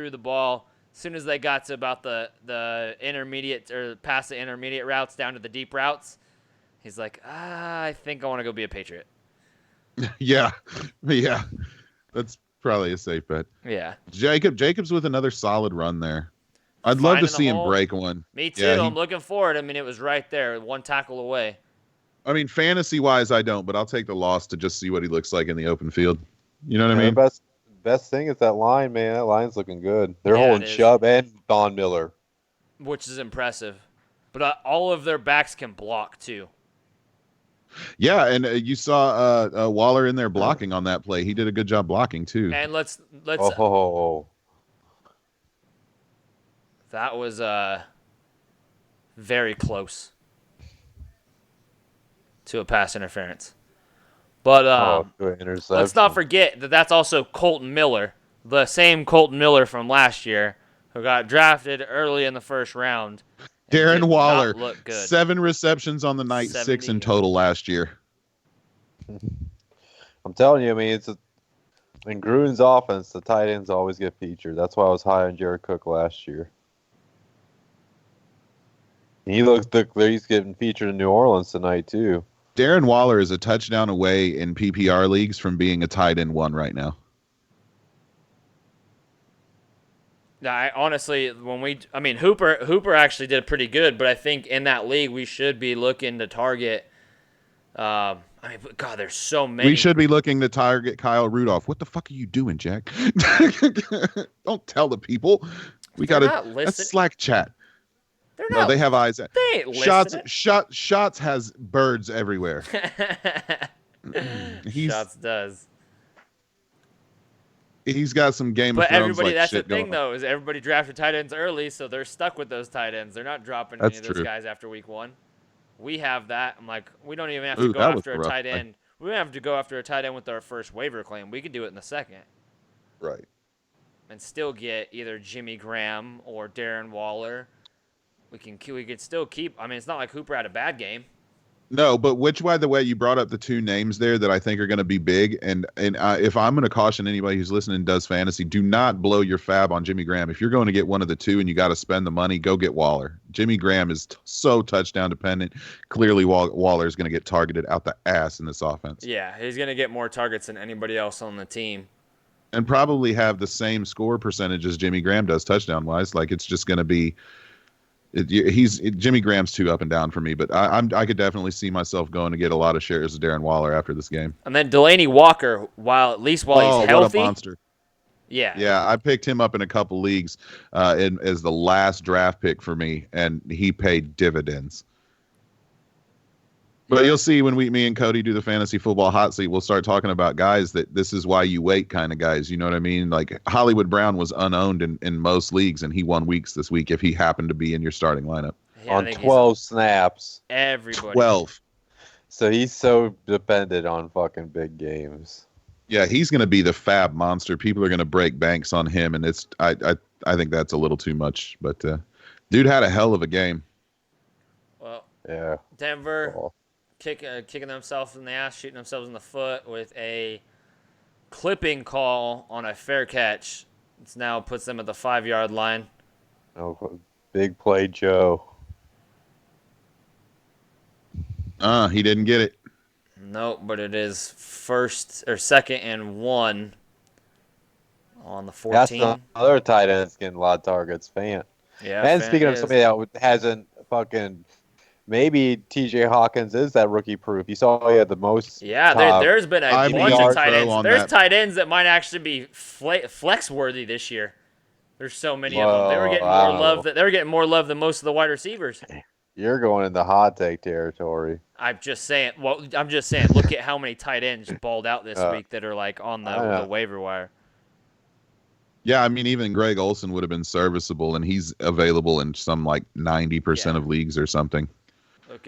the ball. As soon as they got to about the intermediate or past the intermediate routes down to the deep routes, he's like, I think I want to go be a Patriot. Yeah, that's probably a safe bet. Yeah, Jacobs with another solid run there. I'd love to see him break one. Me too. Yeah, I'm looking forward. I mean, it was right there, 1 tackle away. I mean, fantasy-wise, I don't, but I'll take the loss to just see what he looks like in the open field. You know what I mean? The best thing is that line, man. That line's looking good. They're holding Chubb and Von Miller, which is impressive. But all of their backs can block too. Yeah, and you saw Waller in there blocking on that play. He did a good job blocking too. And let's That was very close to a pass interference. But to an interception. let's not forget that that's also Colton Miller, the same Colton Miller from last year, who got drafted early in the first round. and Darren did Waller, not look good. 7 receptions on the night, 6 in 70. total last year. I'm telling you, I mean, in Gruden's offense, the tight ends always get featured. That's why I was high on Jared Cook last year. He looks he's getting featured in New Orleans tonight too. Darren Waller is a touchdown away in PPR leagues from being a tight end 1 right now. Now, I honestly, Hooper actually did pretty good, but I think in that league we should be looking to target. God, there's so many. We should be looking to target Kyle Rudolph. What the fuck are you doing, Jack? Don't tell the people. That's Slack chat. They have eyes. They ain't listening. Shots has birds everywhere. Shots does. He's got some Game But of Thrones everybody, like that's shit the thing, going though, is everybody drafted tight ends early, so they're stuck with those tight ends. They're not dropping any That's of those true. guys after week 1. We have that. I'm like, we don't even have to go after a tight end. We don't have to go after a tight end with our first waiver claim. We can do it in the second. Right. And still get either Jimmy Graham or Darren Waller. We could still keep. I mean, it's not like Hooper had a bad game. No, but by the way, you brought up the 2 names there that I think are going to be big. And if I'm going to caution anybody who's listening and does fantasy, do not blow your fab on Jimmy Graham. If you're going to get one of the 2 and you got to spend the money, go get Waller. Jimmy Graham is so touchdown dependent. Clearly, Waller is going to get targeted out the ass in this offense. Yeah, he's going to get more targets than anybody else on the team. And probably have the same score percentage as Jimmy Graham does touchdown-wise. Like, it's just going to be... Jimmy Graham's too up and down for me, but I could definitely see myself going to get a lot of shares of Darren Waller after this game. And then Delaney Walker, while he's healthy, what a monster! Yeah, I picked him up in a couple leagues as the last draft pick for me, and he paid dividends. But you'll see when me and Cody do the fantasy football hot seat, we'll start talking about guys that this is why you wait kind of guys. You know what I mean? Like Hollywood Brown was unowned in most leagues, and he won weeks this week if he happened to be in your starting lineup. Yeah, on 12 snaps. Everybody. 12. So he's so dependent on fucking big games. Yeah, he's going to be the fab monster. People are going to break banks on him, and I think that's a little too much. But dude had a hell of a game. Well, yeah. Denver. Cool. Kicking themselves in the ass, shooting themselves in the foot with a clipping call on a fair catch. It now puts them at the 5-yard line. Oh, big play, Joe. He didn't get it. Nope, but it is 2nd and 1 on the 14. That's the other tight end's getting a lot of targets, Fant. Yeah, and speaking of somebody that hasn't fucking... Maybe T.J. Hawkins is that rookie proof. You saw he had the most. Yeah, there's been a bunch of tight ends. There's tight ends that might actually be flex worthy this year. There's so many of them. They were getting more love. They were getting more love than most of the wide receivers. You're going into hot take territory. I'm just saying. Well, I'm just saying. Look at how many tight ends balled out this week that are like on the waiver wire. Yeah, I mean, even Greg Olsen would have been serviceable, and he's available in some like 90% of leagues or something.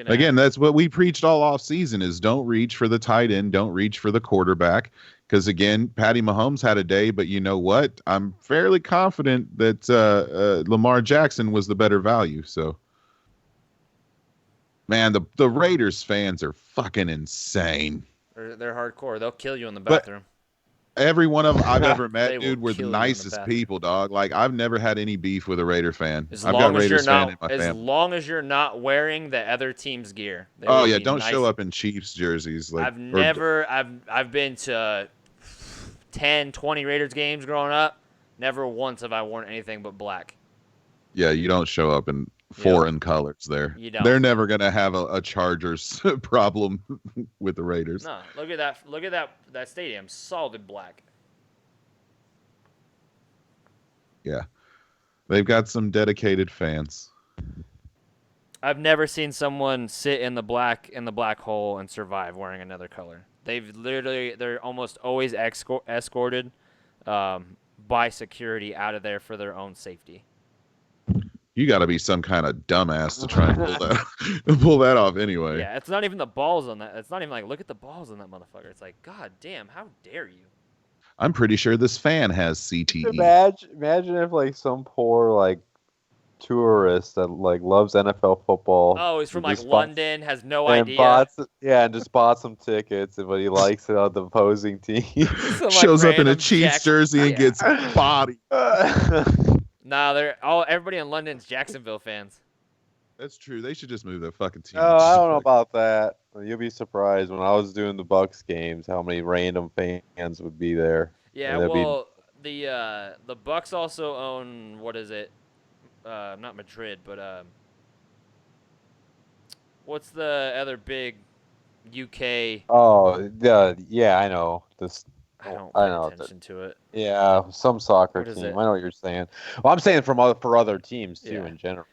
Again, that's what we preached all off season is don't reach for the tight end, don't reach for the quarterback. Because, again, Patty Mahomes had a day, but you know what? I'm fairly confident that Lamar Jackson was the better value. So, man, the Raiders fans are fucking insane. They're hardcore. They'll kill you in the bathroom. Every one of them I've ever met, dude, were the nicest people, dog. Like, I've never had any beef with a Raider fan. I've got Raiders fan in my family. As long as you're not wearing the other team's gear. Oh, yeah, don't show up in Chiefs jerseys. Like, I've been to 10, 20 Raiders games growing up. Never once have I worn anything but black. Yeah, you don't show up in foreign colors there. You don't. They're never going to have a Chargers problem with the Raiders. No, look at that. Look at that stadium, solid black. Yeah. They've got some dedicated fans. I've never seen someone sit in the black hole and survive wearing another color. They're almost always escorted by security out of there for their own safety. You got to be some kind of dumbass to try and pull that off anyway. Yeah, it's not even the balls on that. It's not even like, look at the balls on that motherfucker. It's like, God damn, how dare you? I'm pretty sure this fan has CTE. Imagine if like some poor like tourist that like loves NFL football. Oh, he's from like just London, has no and idea. and just bought some tickets, but he likes it on the opposing team. Some, like, Shows up in a random Chiefs jersey and Yeah. gets bodied. Nah, everybody in London's Jacksonville fans. That's true. They should just move their fucking team. Oh, I don't know about that. You'll be surprised when I was doing the Bucks games how many random fans would be there. Yeah, And well, the Bucks also own, what is it? Not Madrid, but what's the other big UK? Oh, yeah, I know. I don't I pay know attention to it. Yeah, some soccer What is team. it? I know what you're saying. Well, I'm saying for other teams too Yeah. in general.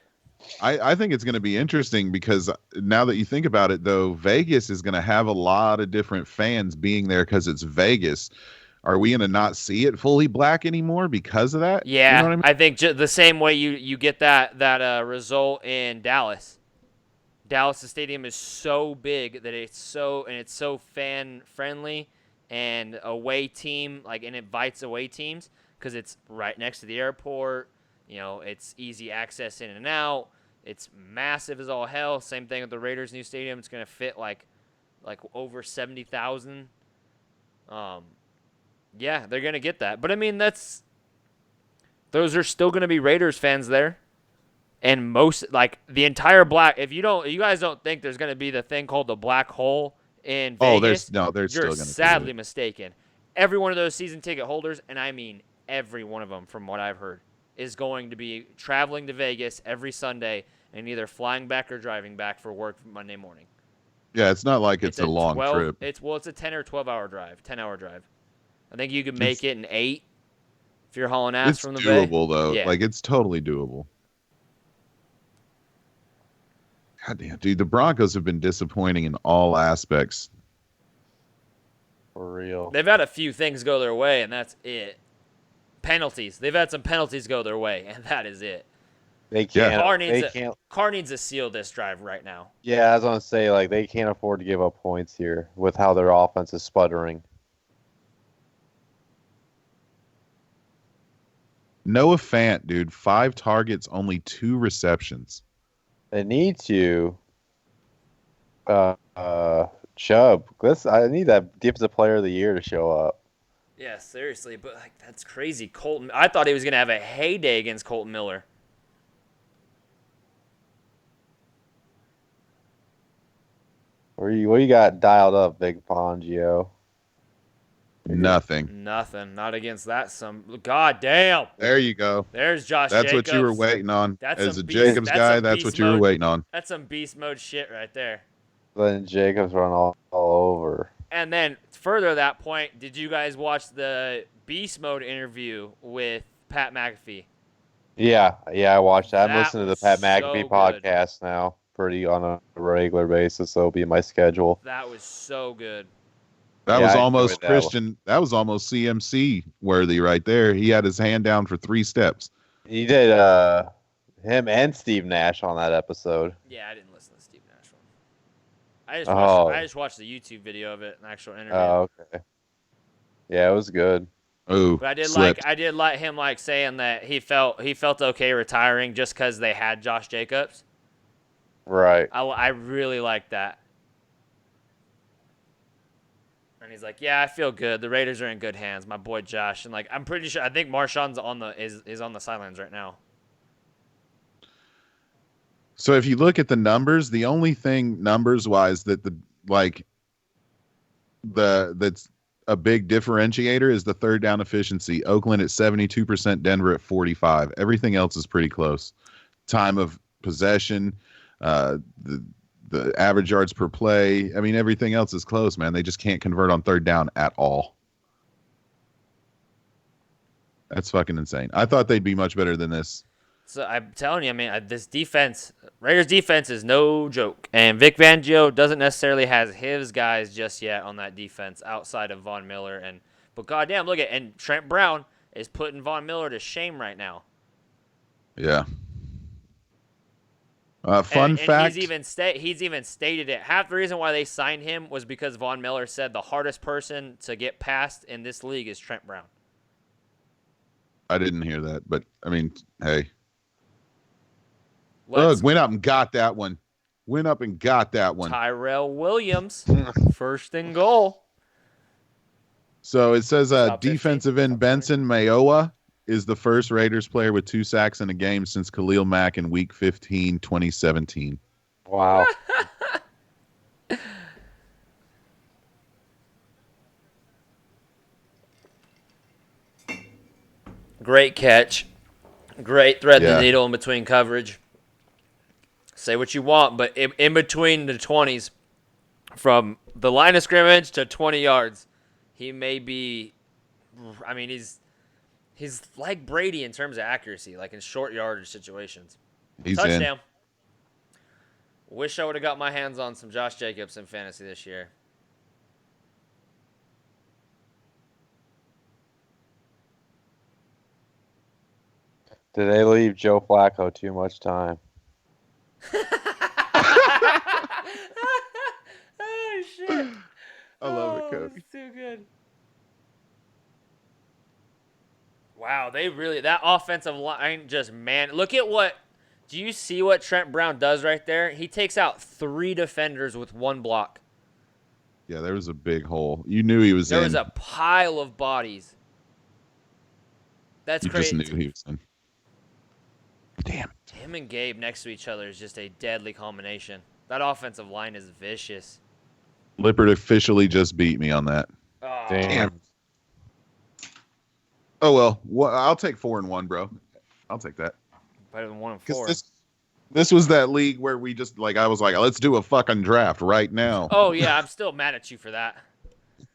I think it's going to be interesting because now that you think about it, though, Vegas is going to have a lot of different fans being there because it's Vegas. Are we going to not see it fully black anymore because of that? Yeah, You know what I mean? I think the same way you get that result in Dallas. Dallas, the stadium is so big that it's so fan friendly, and away team and invites away teams because it's right next to the airport. You know, it's easy access in and out. It's massive as all hell. Same thing with the Raiders' new stadium. It's gonna fit like over 70,000. Yeah, they're gonna get that. But I mean, those are still gonna be Raiders fans there, and most the entire black. If you guys don't think there's gonna be the thing called the black hole in Vegas, there's still you're going to sadly mistaken. Every one of those season ticket holders, and I mean every one of them, from what I've heard, is going to be traveling to Vegas every Sunday and either flying back or driving back for work Monday morning. Yeah, it's not like it's a long trip. It's a 10 or 12-hour drive, 10-hour drive. I think you could make it in 8 if you're hauling ass It's from the Bay. doable, though. Yeah. It's totally doable. God damn, dude, the Broncos have been disappointing in all aspects. For real. They've had a few things go their way, and that's it. Penalties. They've had some penalties go their way, and that is it. They can't. Yeah. Carr needs to seal this drive right now. Yeah, I was gonna say they can't afford to give up points here with how their offense is sputtering. Noah Fant, dude, 5 targets, only 2 receptions. They need to. Chubb. I need that defensive player of the year to show up. Yeah, seriously, but that's crazy. Colton, I thought he was gonna have a heyday against Colton Miller. What you got dialed up, Big Fangio? Nothing. Nothing. Not against that. God damn. There you go. There's Josh That's Jacobs. what you were waiting on. That's As some a beast- Jacobs that's guy, some that's beast what you were mode. waiting on. That's some beast mode shit right there. Then Jacobs run all over. And then further to that point, did you guys watch the beast mode interview with Pat McAfee? Yeah, I watched that. I'm That listening to the was Pat so McAfee good. podcast now, pretty on a regular basis. So it'll be in my schedule. That was so good. That Yeah, was I almost enjoyed that one. Christian. That was almost CMC worthy right there. He had his hand down for 3 steps. He did him and Steve Nash on that episode. Yeah, I didn't listen to Steve Nash one. I just watched the YouTube video of it, an actual interview. Oh, okay. Yeah, it was good. Oh, But I did slipped. like him saying that he felt okay retiring just because they had Josh Jacobs. Right. I really like that. And he's like, yeah, I feel good. The Raiders are in good hands. My boy Josh, and I'm pretty sure I think Marshawn's is on the sidelines right now. So if you look at the numbers, the only thing numbers wise that's a big differentiator is the third down efficiency. Oakland at 72%, Denver at 45%. Everything else is pretty close. Time of possession, the average yards per play. I mean, everything else is close, man. They just can't convert on third down at all. That's fucking insane. I thought they'd be much better than this. So I'm telling you, I mean, this defense, Raiders defense is no joke. And Vic Fangio doesn't necessarily have his guys just yet on that defense outside of Von Miller. But goddamn, look at, and Trent Brown is putting Von Miller to shame right now. Yeah. Fun fact. He's even stated it. Half the reason why they signed him was because Von Miller said the hardest person to get past in this league is Trent Brown. I didn't hear that, but I mean, hey. Went up and got that one. Tyrell Williams, first and goal. So it says Top 15, defensive end top 20. Benson Mayowa is the first Raiders player with 2 sacks in a game since Khalil Mack in Week 15, 2017. Wow. Great catch. Great thread the needle in between coverage. Say what you want, but in between the 20s, from the line of scrimmage to 20 yards, he may be, I mean, he's like Brady in terms of accuracy, like in short yardage situations. He's Touchdown. Wish I would have got my hands on some Josh Jacobs in fantasy this year. Did they leave Joe Flacco too much time? Oh, shit. I love it, Cody. That's too good. Wow, that offensive line just, man, look at do you see what Trent Brown does right there? He takes out 3 defenders with 1 block. Yeah, there was a big hole. You knew he was in. There was a pile of bodies. That's crazy. You just knew he was in. Damn it. Him and Gabe next to each other is just a deadly combination. That offensive line is vicious. Lippert officially just beat me on that. Oh, Damn. Oh, well. I'll take 4-1, bro. I'll take that. Better than 1 and 4. This was that league where we just, I was like, let's do a fucking draft right now. Oh, yeah, I'm still mad at you for that.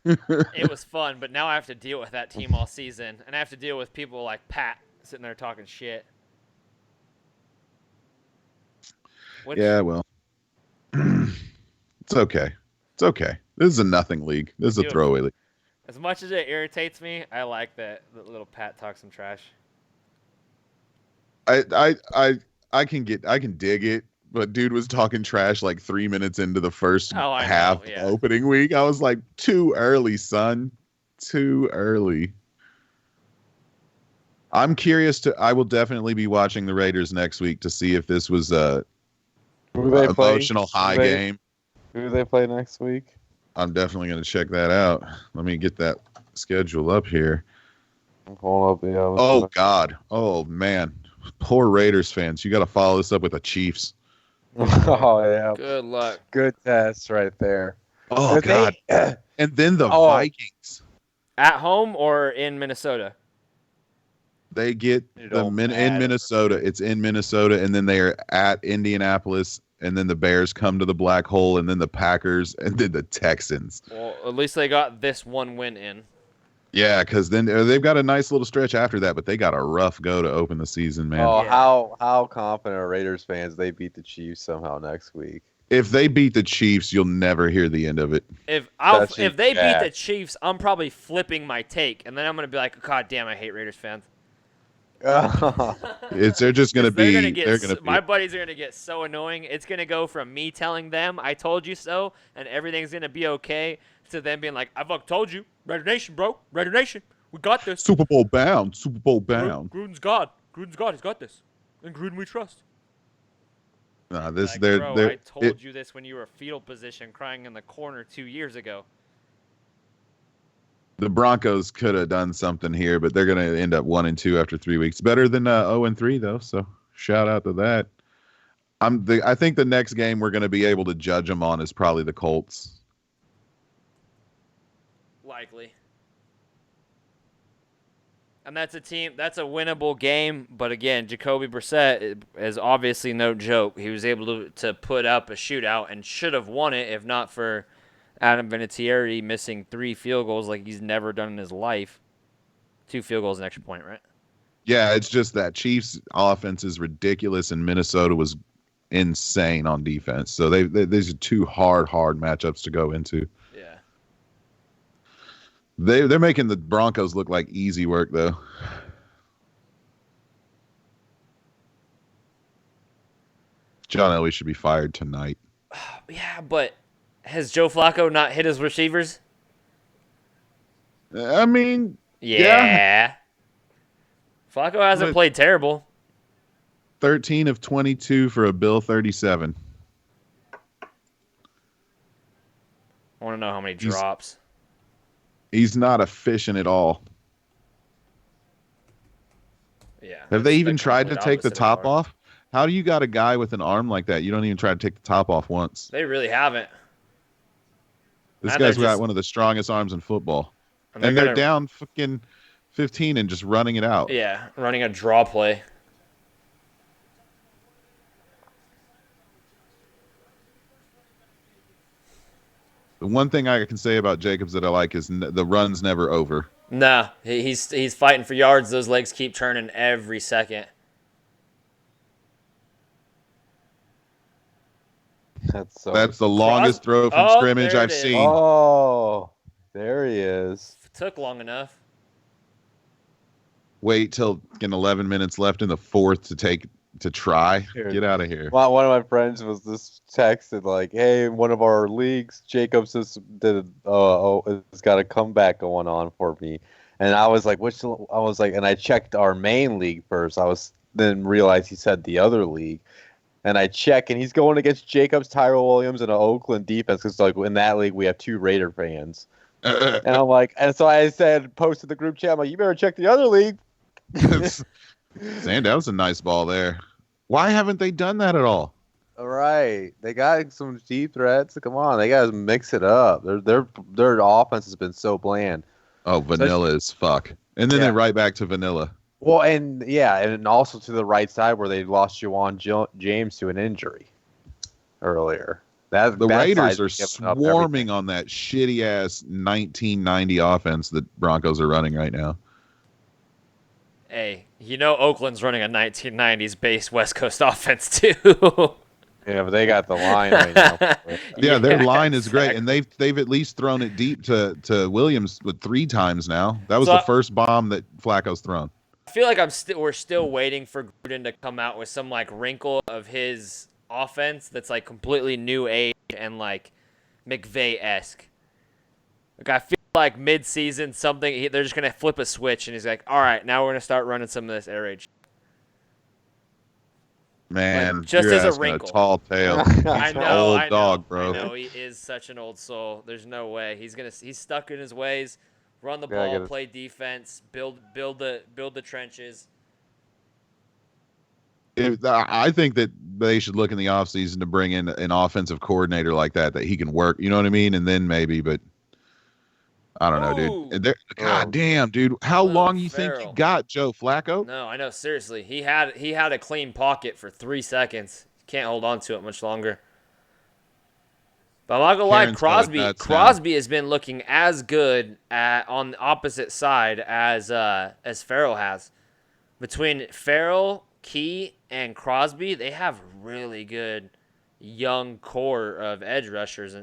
It was fun, but now I have to deal with that team all season. And I have to deal with people like Pat sitting there talking shit. Yeah, well. It's okay. It's okay. This is a nothing league. This is a throwaway league. As much as it irritates me, I like that little Pat talks some trash. I can dig it, but dude was talking trash like 3 minutes into the first half opening week. I was like, too early, son. Too early. I'm curious I will definitely be watching the Raiders next week to see if this was a emotional high game. Who do they play next week? I'm definitely going to check that out. Let me get that schedule up here. I'm pulling up the other. Oh, God. Oh, man. Poor Raiders fans. You got to follow this up with the Chiefs. Oh, yeah. Good luck. Good test right there. Oh, God. And then the Vikings. At home or in Minnesota? They get in Minnesota. It's in Minnesota, and then they are at Indianapolis, and then the Bears come to the Black Hole, and then the Packers, and then the Texans. Well, at least they got this one win in. Yeah, because then they've got a nice little stretch after that, but they got a rough go to open the season, man. Oh, yeah. How confident are Raiders fans they beat the Chiefs somehow next week? If they beat the Chiefs, you'll never hear the end of it. If they beat the Chiefs, I'm probably flipping my take, and then I'm going to be like, God damn, I hate Raiders fans. They're just going to be. My buddies are going to get so annoying. It's going to go from me telling them, I told you so, and everything's going to be okay, to them being like, I fucking told you. Raider Nation, bro. Raider Nation. We got this. Super Bowl bound. Gruden's God. He's got this. And Gruden we trust. I told you this when you were fetal position crying in the corner 2 years ago. The Broncos could have done something here, but they're going to end up 1-2 after 3 weeks. Better than 0-3 though. So shout out to that. I think the next game we're going to be able to judge them on is probably the Colts. Likely. And that's a winnable game. But again, Jacoby Brissett is obviously no joke. He was able to put up a shootout and should have won it if not for Adam Vinatieri missing 3 field goals like he's never done in his life. 2 field goals, an extra point, right? Yeah, it's just that Chiefs offense is ridiculous and Minnesota was insane on defense. So these are 2 hard matchups to go into. Yeah. They're making the Broncos look like easy work though. John Elway should be fired tonight. Yeah, but has Joe Flacco not hit his receivers? I mean, Yeah. Flacco hasn't But- played terrible. 13 of 22 for a Bill 37. I want to know how many drops. He's not efficient at all. Yeah. Have they that's even the tried to complete take the opposite top of ours. off? How do you got a guy with an arm like that? You don't even try to take the top off once. They really haven't. This And guy's they're got just- one of the strongest arms in football. And And they're they're gonna- down fucking 15 and just running it out. Yeah, running a draw play. The one thing I can say about Jacobs that I like is the run's never over. Nah, he's fighting for yards. Those legs keep turning every second. That's the longest throw from Oh, scrimmage there I've it is. seen. Oh, there he is. Took long enough. Wait till 11 minutes left in the fourth to try. Dude. Get out of here. Well, one of my friends was just texted like, "Hey, in one of our leagues, Jacobs has got a comeback going on for me," and I was like, and I checked our main league first. Then realized he said the other league, and I check, and he's going against Jacobs, Tyrell Williams, and an Oakland defense because like in that league we have 2 Raider fans, and I'm like, and so I posted the group chat, I'm like, you better check the other league. Sam, that was a nice ball there. Why haven't they done that at all? All right, they got some deep threats. Come on, they got to mix it up. Their offense has been so bland. Oh, vanilla as fuck. And then Yeah. they're right back to vanilla. Well, and also to the right side where they lost Juwan James to an injury earlier. The that Raiders side's are giving up swarming on that shitty ass 1990 offense that Broncos are running right now. Hey, you know Oakland's running a 1990s based West Coast offense too. Yeah, but they got the line right now. Yeah, their line is great, exactly. and they've at least thrown it deep to Williams with 3 times now. That was So the first bomb that Flacco's thrown. I feel like we're still waiting for Gruden to come out with some like wrinkle of his offense that's like completely new age and like McVay-esque. Like I feel like mid-season they're just gonna flip a switch and he's like, all right, now we're gonna start running some of this air raid. Man, Like, just you're as a asking wrinkle. tall tale. I know, Old I know, dog, bro. I know he is such an old soul. There's no way he's stuck in his ways. Run the Yeah, I ball, get it. play defense, build the trenches. I think that they should look in the offseason to bring in an offensive coordinator like that he can work. You know what I mean? And then maybe, but I don't know, Ooh. dude. God damn, dude. How Will long you think Ferrell. you got, Joe Flacco? No, I know. Seriously, he had a clean pocket for 3 seconds. Can't hold on to it much longer. But I'm not gonna lie, Karen's got Crosby nuts now. Crosby has been looking as good on the opposite side as Farrell has. Between Farrell, Key, and Crosby, they have really good young core of edge rushers.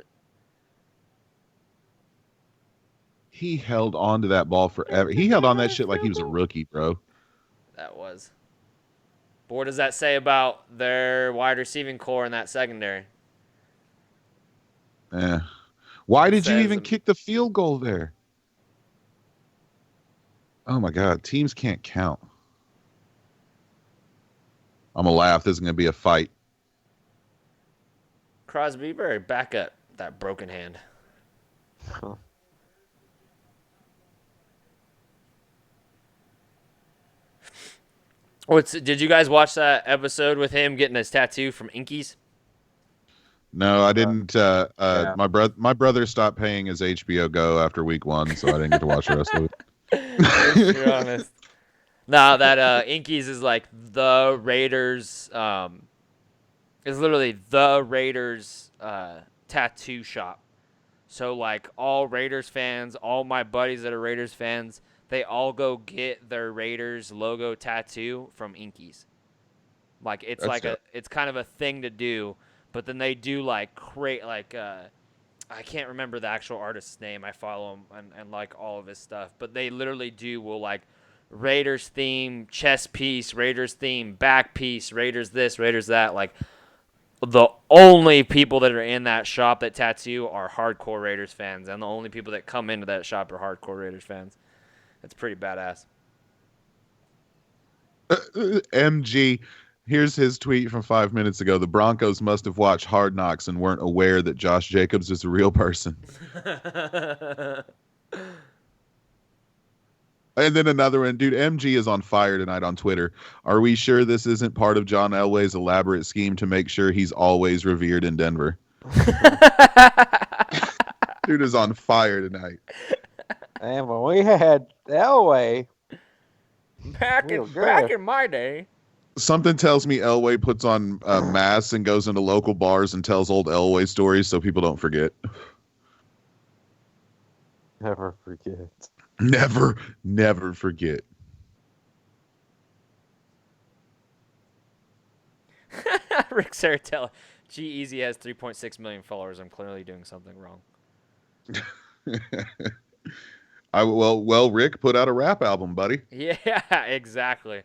He held on to that ball forever. He held on that shit like he was a rookie, bro. That was. But what does that say about their wide receiving core in that secondary? Yeah. Why did you Says even them. kick the field goal there? Oh my God, teams can't count. I'm gonna laugh. This is gonna be a fight. Crosby, you better back up that broken hand. Did you guys watch that episode with him getting his tattoo from Inkies? No, I didn't. Yeah. My brother stopped paying his HBO Go after week 1, so I didn't get to watch the rest of it. If you're honest. Nah, that Inkies is like the Raiders. It's literally the Raiders tattoo shop. So like all Raiders fans, all my buddies that are Raiders fans, they all go get their Raiders logo tattoo from Inkies. Like it's That's like dope. it's kind of a thing to do, but then they do like I can't remember the actual artist's name. I follow him and like all of his stuff, but they literally will like Raiders theme chest piece, Raiders theme back piece, Raiders this, Raiders that. Like the only people that are in that shop that tattoo are hardcore Raiders fans, and the only people that come into that shop are hardcore Raiders fans. That's pretty badass. MG, here's his tweet from 5 minutes ago. The Broncos must have watched Hard Knocks and weren't aware that Josh Jacobs is a real person. And then another one, dude, MG is on fire tonight on Twitter. Are we sure this isn't part of John Elway's elaborate scheme to make sure he's always revered in Denver? Dude is on fire tonight. And when we had Elway, Back in my day. Something tells me Elway puts on masks and goes into local bars and tells old Elway stories so people don't forget. never forget. Never forget. Rick Saratella. G-Eazy has 3.6 million followers. I'm clearly doing something wrong. Well, Rick, put out a rap album, buddy. Yeah, exactly.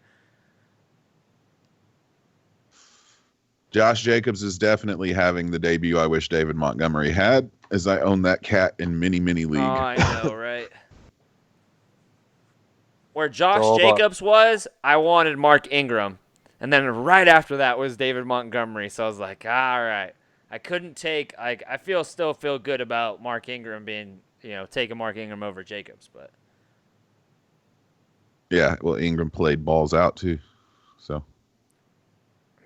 Josh Jacobs is definitely having the debut I wish David Montgomery had, as I own that cat in mini league. Oh, I know, right? Where Josh Jacobs was, I wanted Mark Ingram. And then right after that was David Montgomery. So I was like, all right. I couldn't take – I still feel good about Mark Ingram being – taking Mark Ingram over Jacobs. But yeah, well, Ingram played balls out too. So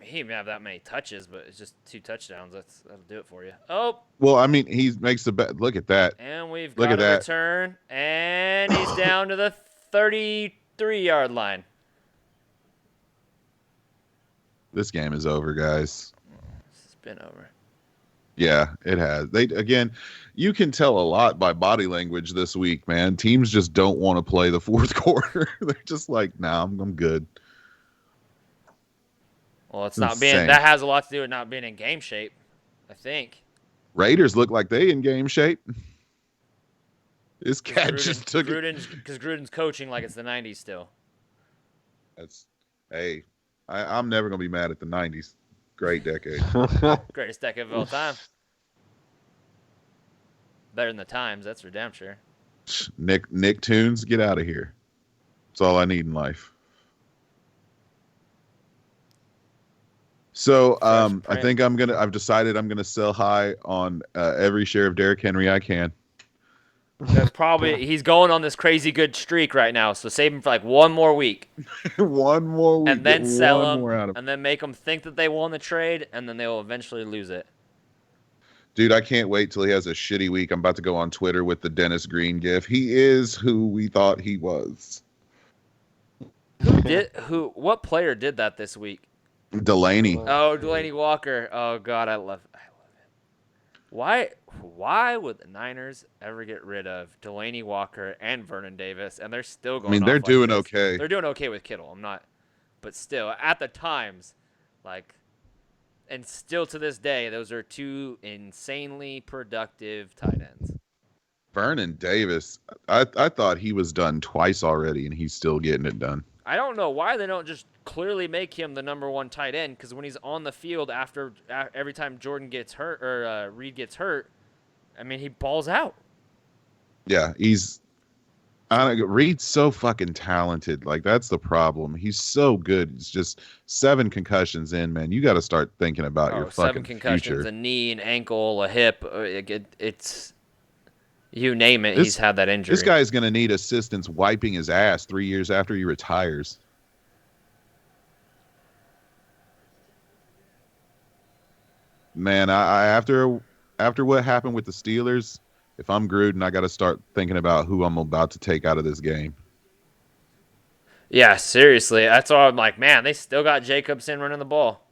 he didn't have that many touches, but it's just 2 touchdowns. That'll do it for you. Oh. Well, I mean, he makes the bet. Look at that. And we've got a return. And he's down to the 33-yard line. This game is over, guys. It's been over. Yeah, it has. You can tell a lot by body language this week, man. Teams just don't want to play the fourth quarter. They're just like, nah, I'm good. Well, it's not being. That has a lot to do with not being in game shape, I think. Raiders look like they in game shape. This cat just took it. Because Gruden's coaching like it's the 90s still. I'm never going to be mad at the 90s. Great decade. Greatest decade of all time. Better than the Times, that's for damn sure. Nick Tunes, get out of here. That's all I need in life. So I think I've decided I'm gonna sell high on every share of Derrick Henry I can. That's probably he's going on this crazy good streak right now, so save him for like one more week. One more week. And then sell him, and then make them think that they won the trade, and then they will eventually lose it. Dude, I can't wait till he has a shitty week. I'm about to go on Twitter with the Dennis Green gif. He is who we thought he was. What player did that this week? Delaney. Oh, Delaney Walker. Oh God, I love it. Why would the Niners ever get rid of Delaney Walker and Vernon Davis, and they're still going? They're doing okay. They're doing okay with Kittle. I'm not, but still, at the times, and still to this day, those are 2 insanely productive tight ends. Vernon Davis, I thought he was done twice already, and he's still getting it done. I don't know why they don't just clearly make him the number 1 tight end, because when he's on the field after every time Jordan gets hurt or Reed gets hurt, he balls out. Yeah, Reed's so fucking talented. That's the problem. He's so good. It's just 7 concussions in, man. You got to start thinking about your fucking 7 concussions, future. A knee, an ankle, a hip. It's you name it. He's had that injury. This guy's gonna need assistance wiping his ass 3 years after he retires. Man, after what happened with the Steelers, if I'm Gruden, I got to start thinking about who I'm about to take out of this game. Yeah, seriously. That's all I'm like, man, they still got Jacobson running the ball.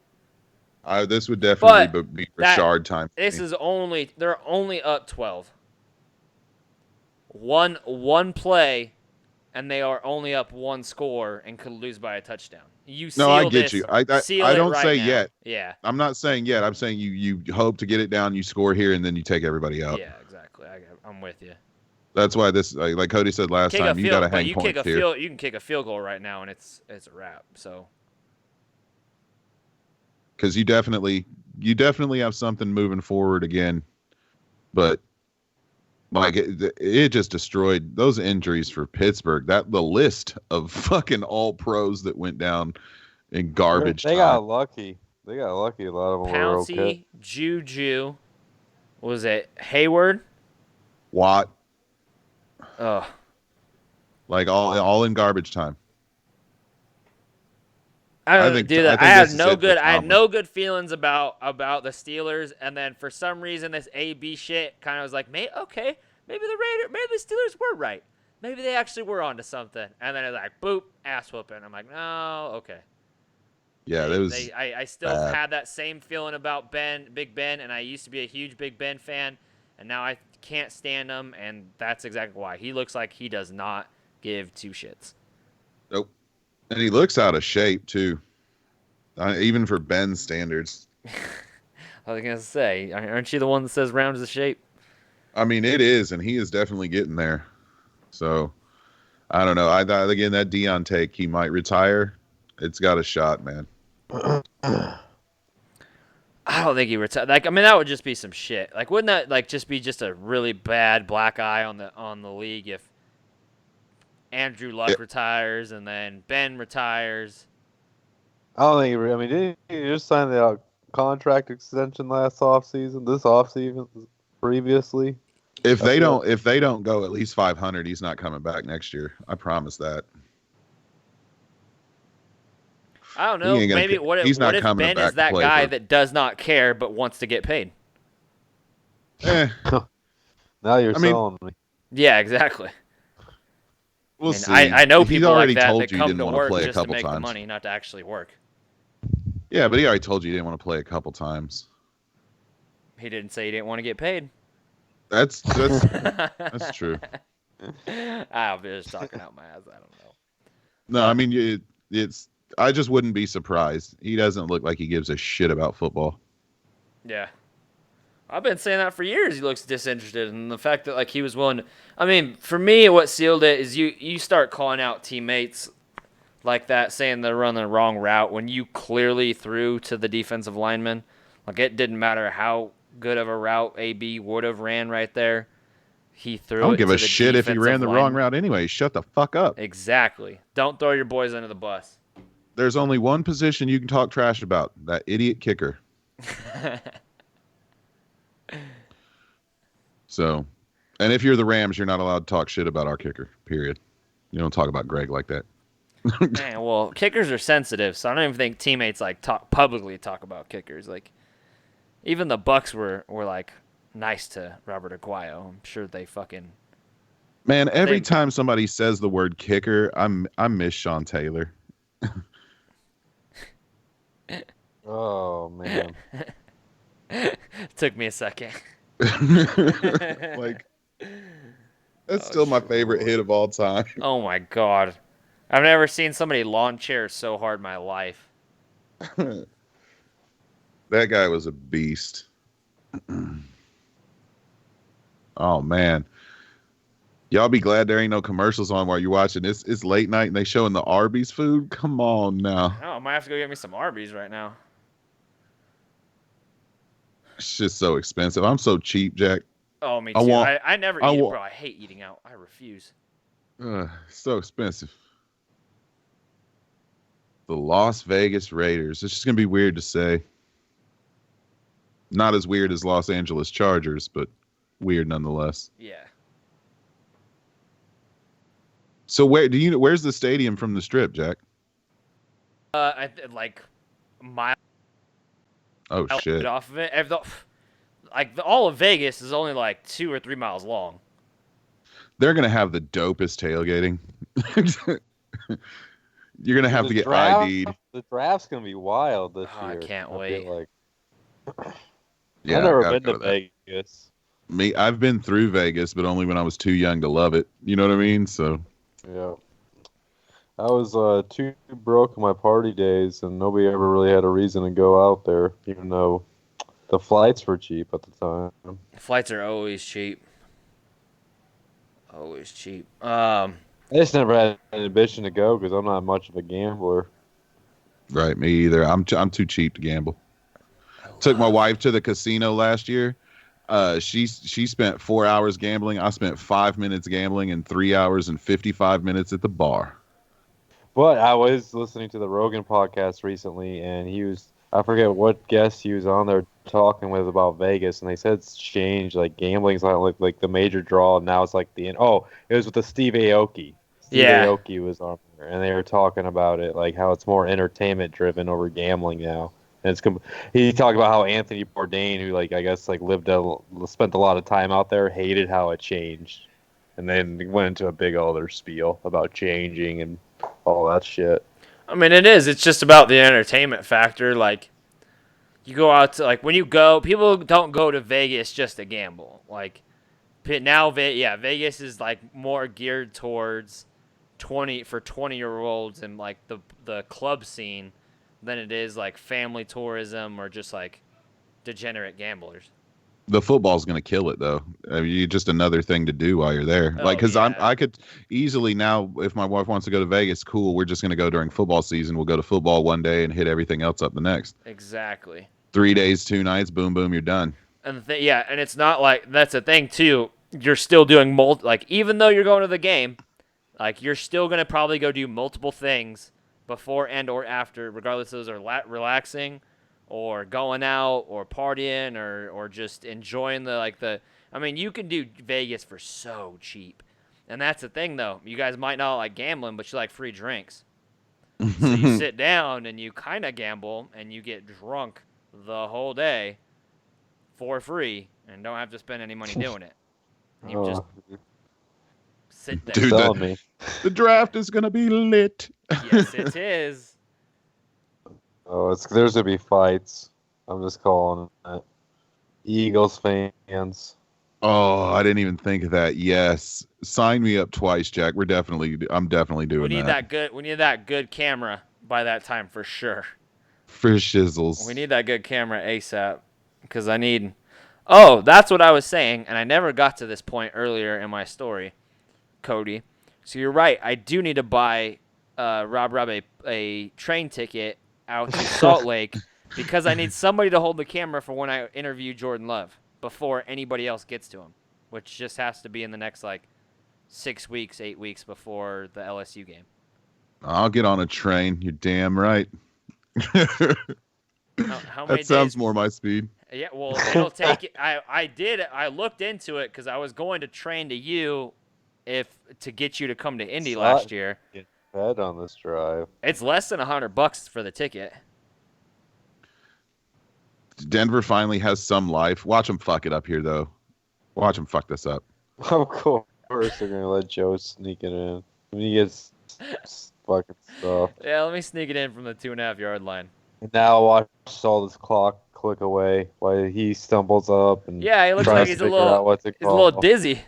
This would definitely be Rashard time. They're only up 12. One play, and they are only up 1 score and could lose by a touchdown. I get you. I don't say yet. Yeah. I'm not saying yet. I'm saying you hope to get it down, you score here, and then you take everybody out. Yeah, exactly. I'm with you. That's why this, like Cody said last time, you got to hang points here. You can kick a field goal right now, and it's a wrap. So. Because you definitely you definitely have something moving forward again, but like it just destroyed those injuries for Pittsburgh. That the list of fucking all pros that went down in garbage They time. got lucky. They got lucky. A lot of them were Pouncey, okay. Juju, was it Hayward? Watt, Oh, like all in garbage time. I think- dude, I I think had this is no it for good. I had Tomlin. no good feelings about the Steelers, and then for some reason this AB shit kind of was like, okay, maybe the Steelers were right. Maybe they actually were onto something. And then it's like, boop, ass whooping. I'm like, no, okay. Yeah, that was. I still bad. had that same feeling about Big Ben, and I used to be a huge Big Ben fan, and now I can't stand him, and that's exactly why. He looks like he does not give two shits. Nope. And he looks out of shape too, even for Ben's standards. I was gonna say, aren't you the one that says round is the shape? I mean, it is, and he is definitely getting there. So, I don't know. I thought again that Dion take, he might retire. It's got a shot, man. I don't think he retired. Like, I mean, that would just be some shit. Like, wouldn't that like just be just a really bad black eye on the league if Andrew Luck retires and then Ben retires? I don't think. I mean, didn't he just sign the contract extension last offseason? This offseason, previously. If they don't go at least 500, he's not coming back next year. I promise that. I don't know. He ain't gonna Maybe ca- what he's if, not what if coming Ben back is to that play guy for- that does not care but wants to get paid? Eh, Now you're I mean, selling me. Yeah, exactly. we'll I mean, see. I know He's people already like that told that you he come didn't to want to work play a just to couple make the times. money, not to actually work. Yeah, but he already told you he didn't want to play a couple times. He didn't say he didn't want to get paid. That's true. I'm just talking out my ass. I don't know. No, I mean it's. I just wouldn't be surprised. He doesn't look like he gives a shit about football. Yeah. I've been saying that for years. He looks disinterested, and the fact that like he was willing to, I mean, for me, what sealed it is you start calling out teammates like that, saying they're running the wrong route when you clearly threw to the defensive lineman. Like, it didn't matter how good of a route AB would have ran right there. He threw. I don't it give to a the shit if he defensive ran the wrong lineman. route anyway. Shut the fuck up. Exactly. Don't throw your boys under the bus. There's only one position you can talk trash about. That idiot kicker. So, and if you're the Rams, you're not allowed to talk shit about our kicker, period. You don't talk about Greg like that. Man, well, kickers are sensitive, so I don't even think teammates like publicly talk about kickers. Like, even the Bucks were like nice to Robert Aguayo. I'm sure they fucking. Man, every They- time somebody says the word kicker, I miss Sean Taylor. Oh man. Took me a second. Like, that's still my favorite hit of all time. Oh my god, I've never seen somebody lawn chair so hard in my life. That guy was a beast. Oh man, y'all be glad there ain't no commercials on while you're watching. It's late night and they showing the Arby's food. Come on now, Oh, I might have to go get me some Arby's right now. it's just so expensive. I'm so cheap, Jack. Oh, me I too. want- I never I eat, want- bro. I hate eating out. I refuse. So expensive. The Las Vegas Raiders. It's just gonna be weird to say. Not as weird as Los Angeles Chargers, but weird nonetheless. Yeah. So where's the stadium from the Strip, Jack? Like mile Oh shit. off of it. All of Vegas is only like 2 or 3 miles long. They're gonna have the dopest tailgating. You're gonna have The to get draft- ID'd. The draft's gonna be wild this Oh, I year. can't feel wait. Like Yeah, I've I never gotta been go to that. Vegas. I've been through Vegas, but only when I was too young to love it. You know what I mean? So Yeah. I was too broke in my party days, and nobody ever really had a reason to go out there, even though the flights were cheap at the time. Flights are always cheap. Always cheap. I just never had an ambition to go because I'm not much of a gambler. right, me either. I'm too cheap to gamble. Took my wife to the casino last year. She spent 4 hours gambling. I spent 5 minutes gambling and 3 hours and 55 minutes at the bar. But I was listening to the Rogan podcast recently, and I forget what guest he was on there talking with about Vegas, and they said it's changed. Like, gambling's not like the major draw. Now it's like it was with the Steve Aoki. Aoki was on there, and they were talking about it, like how it's more entertainment driven over gambling now. And he talked about how Anthony Bourdain, who I guess spent a lot of time out there, hated how it changed, and then went into a big other spiel about changing and all that shit. I mean, it is. It's just about the entertainment factor. Like, you go out to, when you go, people don't go to Vegas just to gamble. Like, now, Vegas is, more geared towards 20-year-olds and, the club scene than it is, family tourism or just, degenerate gamblers. The football's going to kill it, though. I mean, just another thing to do while you're there. Because I could easily now, if my wife wants to go to Vegas, cool, we're just going to go during football season. We'll go to football one day and hit everything else up the next. Exactly. 3 days, 2 nights, boom, boom, you're done. And and it's not that's the thing, too. You're still doing even though you're going to the game, you're still going to probably go do multiple things before and or after, regardless if those are relaxing or going out or partying or just enjoying I mean, you can do Vegas for so cheap. And that's the thing, though. You guys might not like gambling, but you like free drinks. So you sit down and you kind of gamble and you get drunk the whole day for free and don't have to spend any money doing it. You just sit there. Dude, the draft is going to be lit. Yes, it is. Oh, there's going to be fights. I'm just calling it. Eagles fans. Oh, I didn't even think of that. Yes. Sign me up twice, Jack. I'm definitely doing that. We need that good camera by that time for sure. For shizzles. We need that good camera ASAP because I need. Oh, that's what I was saying, and I never got to this point earlier in my story, Cody. So you're right. I do need to buy Rob a train ticket out to Salt Lake because I need somebody to hold the camera for when I interview Jordan Love before anybody else gets to him, which just has to be in the next 6 weeks, 8 weeks before the LSU game. I'll get on a train. You're damn right. How many that sounds days? More my speed. Yeah, well, it'll take it. I looked into it because I was going to train to you to get you to come to Indy last year. Get fed on this drive. It's less than $100 for the ticket. Denver finally has some life. Watch them fuck it up here, though. Watch them fuck this up. Of course, they're gonna let Joe sneak it in when he gets fucking stuff. Yeah, let me sneak it in from the 2.5-yard line. And now watch all this clock click away while he stumbles up and he looks like he's a little dizzy.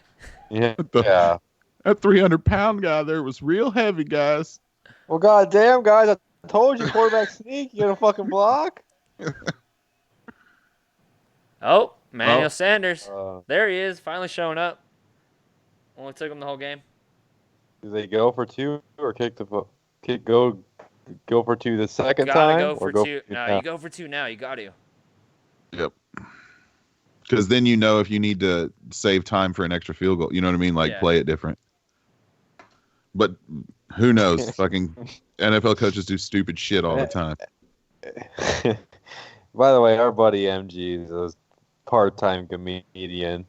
Yeah. That 300-pound guy there was real heavy, guys. Well, goddamn, guys, I told you quarterback sneak. You gonna fucking block? Oh, Manuel Sanders. There he is, finally showing up. Only took him the whole game. Do they go for two or go for two the second time? Go for two. No, you go for two now. You got to. Yep. Because then if you need to save time for an extra field goal. You know what I mean? Play it different. But who knows? Fucking NFL coaches do stupid shit all the time. By the way, our buddy MG is a part-time comedian.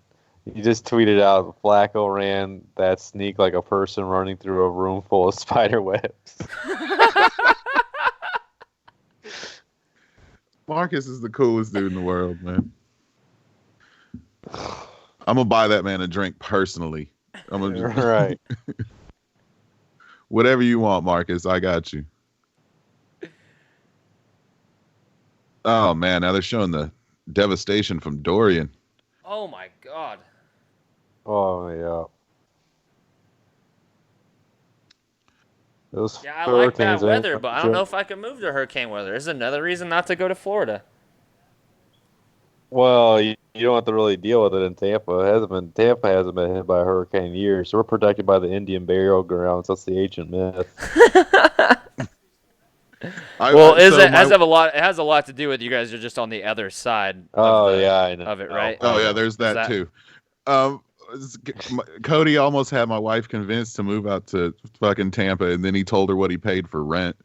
He just tweeted out, Flacco ran that sneak like a person running through a room full of spider webs. Marcus is the coolest dude in the world, man. I'm going to buy that man a drink personally. Right. Whatever you want, Marcus, I got you. Oh, man, now they're showing the devastation from Dorian. Oh, my God. Oh, yeah. I like that weather, but I don't know if I can move to hurricane weather. This is another reason not to go to Florida. Well, you don't have to really deal with it in Tampa. Tampa hasn't been hit by a hurricane in years, so we're protected by the Indian burial grounds. That's the ancient myth. Well, so it my- has a lot to do with you guys are just on the other side Oh yeah, I know. of it, right? Oh yeah, there's that too. Cody almost had my wife convinced to move out to fucking Tampa, and then he told her what he paid for rent.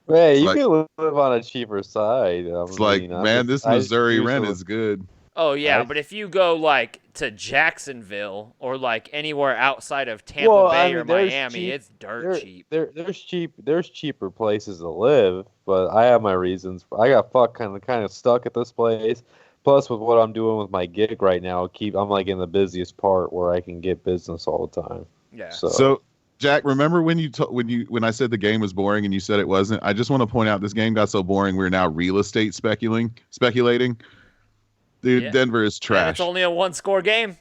Hey, It's you like- can live on a cheaper side. It's like, man, this Missouri rent is good. Oh yeah, I- but if you go like to Jacksonville or like anywhere outside of Tampa Well, Bay I mean, or there's Miami, cheap- it's dirt cheap. There's cheaper places to live, but I have my reasons. I got kind of stuck at this place. Plus, with what I'm doing with my gig right now, I'm like in the busiest part where I can get business all the time. Yeah. So, Jack, remember when when I said the game was boring and you said it wasn't? I just want to point out this game got so boring we're now real estate speculating. Dude, Yeah. Denver is And trash. it's only a one-score game.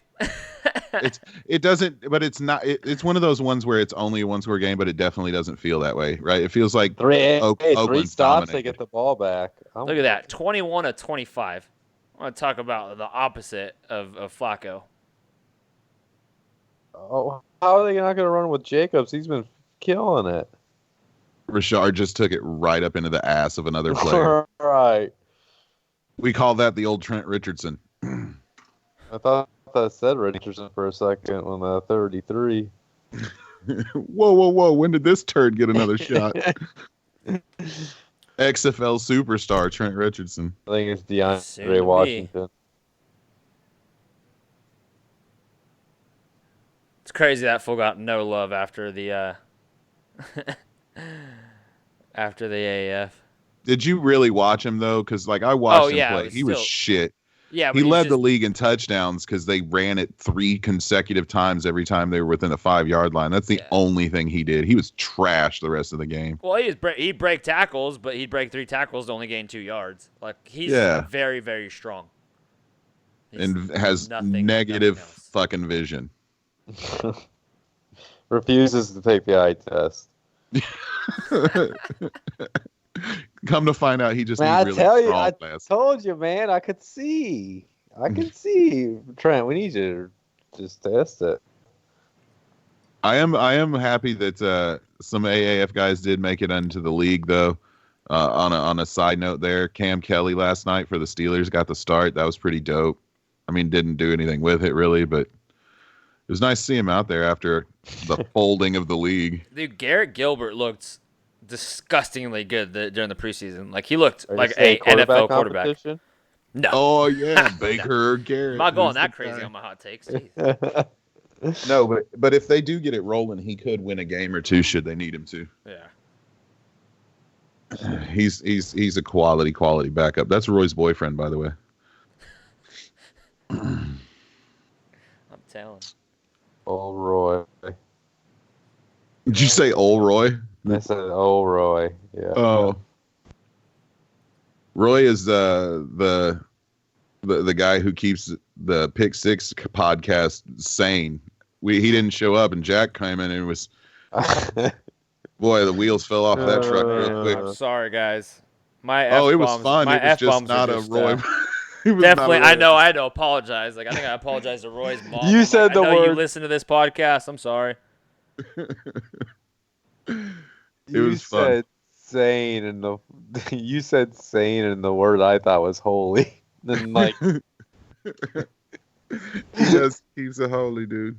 It doesn't, but it's not. It's one of those ones where it's only a one-score game, but it definitely doesn't feel that way, right? It feels like three Oakland's stops, dominated. they get the ball back. Look at that, 21-25. I want to talk about the opposite of Flacco. Oh, how are they not going to run with Jacobs? He's been killing it. Rashard just took it right up into the ass of another player. Right. We call that the old Trent Richardson. I thought that said Richardson for a second on the 33. Whoa! When did this turd get another shot? XFL superstar Trent Richardson. I think it's Soon to DeAndre be. Washington. It's crazy that fool got no love after the after the AAF. Did you really watch him though? Because like I watched him yeah, play. it was He was still- shit. Yeah, but He he's led just, the league in touchdowns because they ran it 3 consecutive times every time they were within the 5-yard line. That's the Yeah. only thing he did. He was trash the rest of the game. Well, he'd break tackles, but he'd break 3 tackles to only gain 2 yards. Like he's Yeah. very, very strong. He's And has nothing negative else. fucking vision. Refuses to take the eye test. Come to find out, he just Man, needs I really tell you, strong I glasses. told you, man. I could see. Trent, we need you to just test it. I am happy that some AAF guys did make it into the league though. On a side note, there, Cam Kelly last night for the Steelers got the start. That was pretty dope. I mean, didn't do anything with it really, but it was nice to see him out there after the folding of the league. Dude, Garrett Gilbert looked disgustingly good during the preseason. Like he looked Are you like saying a NFL quarterback. competition? No, Oh yeah, Baker Garrett. I'm not going who's that the crazy guy? on my hot takes. Jeez. No, but if they do get it rolling, he could win a game or two should they need him to. Yeah. He's a quality backup. That's Roy's boyfriend, by the way. I'm telling. Oh, Roy. Did you say old Roy? I said, oh, Roy. Yeah. Oh, Roy is the guy who keeps the Pick Six podcast sane. He didn't show up, and Jack came in and was boy. The wheels fell off that truck real quick. I'm sorry, guys. My Oh, it was F-bombs- fun. My It was just F-bombs are not a just, Roy. It was definitely, not a I Roy. know. I had to apologize. Like I think I apologized to Roy's mom. You I'm said like, the I know you word- listen to this podcast. I'm sorry. It was fun. said sane and you said sane and the word I thought was holy. Then like He's a holy dude.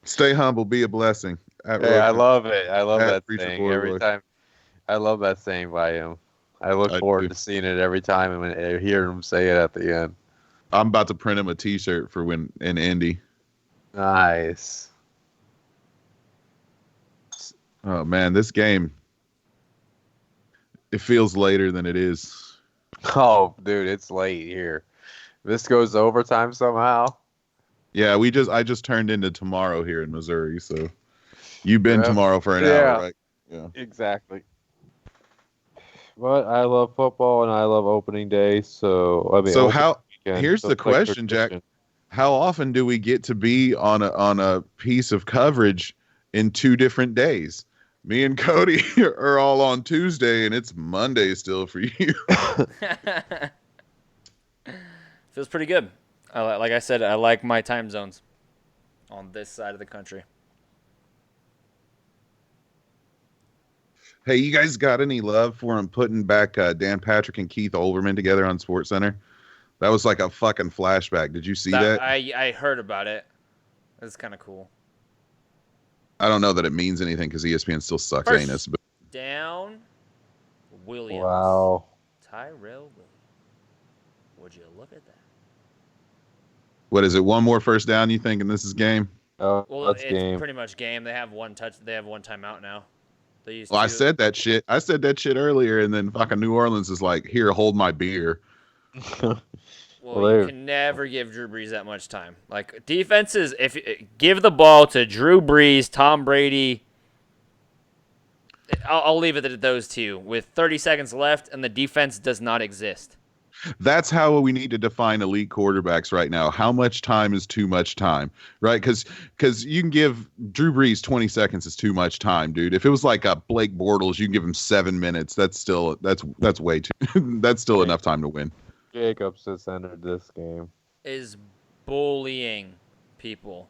Stay humble, be a blessing. At hey, I Roy. love it. I love At that Preacher saying Boy every Roy. time. I love that saying by him. I look I forward do. to seeing it every time and when I hear him say it at the end. I'm about to print him a T-shirt for when in Indy. Nice. Oh man, this game. It feels later than it is. Oh, dude, it's late here. This goes to overtime somehow. Yeah, I just turned into tomorrow here in Missouri, so you've been Yeah. tomorrow for an Yeah. hour, right? Yeah. Exactly. But I love football and I love opening day, so I mean. So opening weekend, here's so the it's like question, Jack. tradition. How often do we get to be on a piece of coverage in 2 different days? Me and Cody are all on Tuesday, and it's Monday still for you. Feels pretty good. Like I said, I like my time zones on this side of the country. Hey, you guys got any love for him putting back Dan Patrick and Keith Olbermann together on SportsCenter? That was like a fucking flashback. Did you see that? I heard about it. It's kind of cool. I don't know that it means anything because ESPN still sucks First anus. But down, Williams. Wow. Tyrell Williams. Would you look at that? what is it? One more first down, you think, in this is game? Oh, Well, that's it's game. pretty much game. They have one timeout now. They used Well, I to. said that shit. I said that shit earlier, and then fucking New Orleans is like, here, hold my beer. Well, you can never give Drew Brees that much time. Like defenses, if give the ball to Drew Brees, Tom Brady. I'll leave it at those two with 30 seconds left, and the defense does not exist. That's how we need to define elite quarterbacks right now. How much time is too much time, right? Because you can give Drew Brees 20 seconds is too much time, dude. If it was like a Blake Bortles, you can give him 7 minutes. That's way too. That's still enough time to win. Jacobs just entered this game. Is bullying people.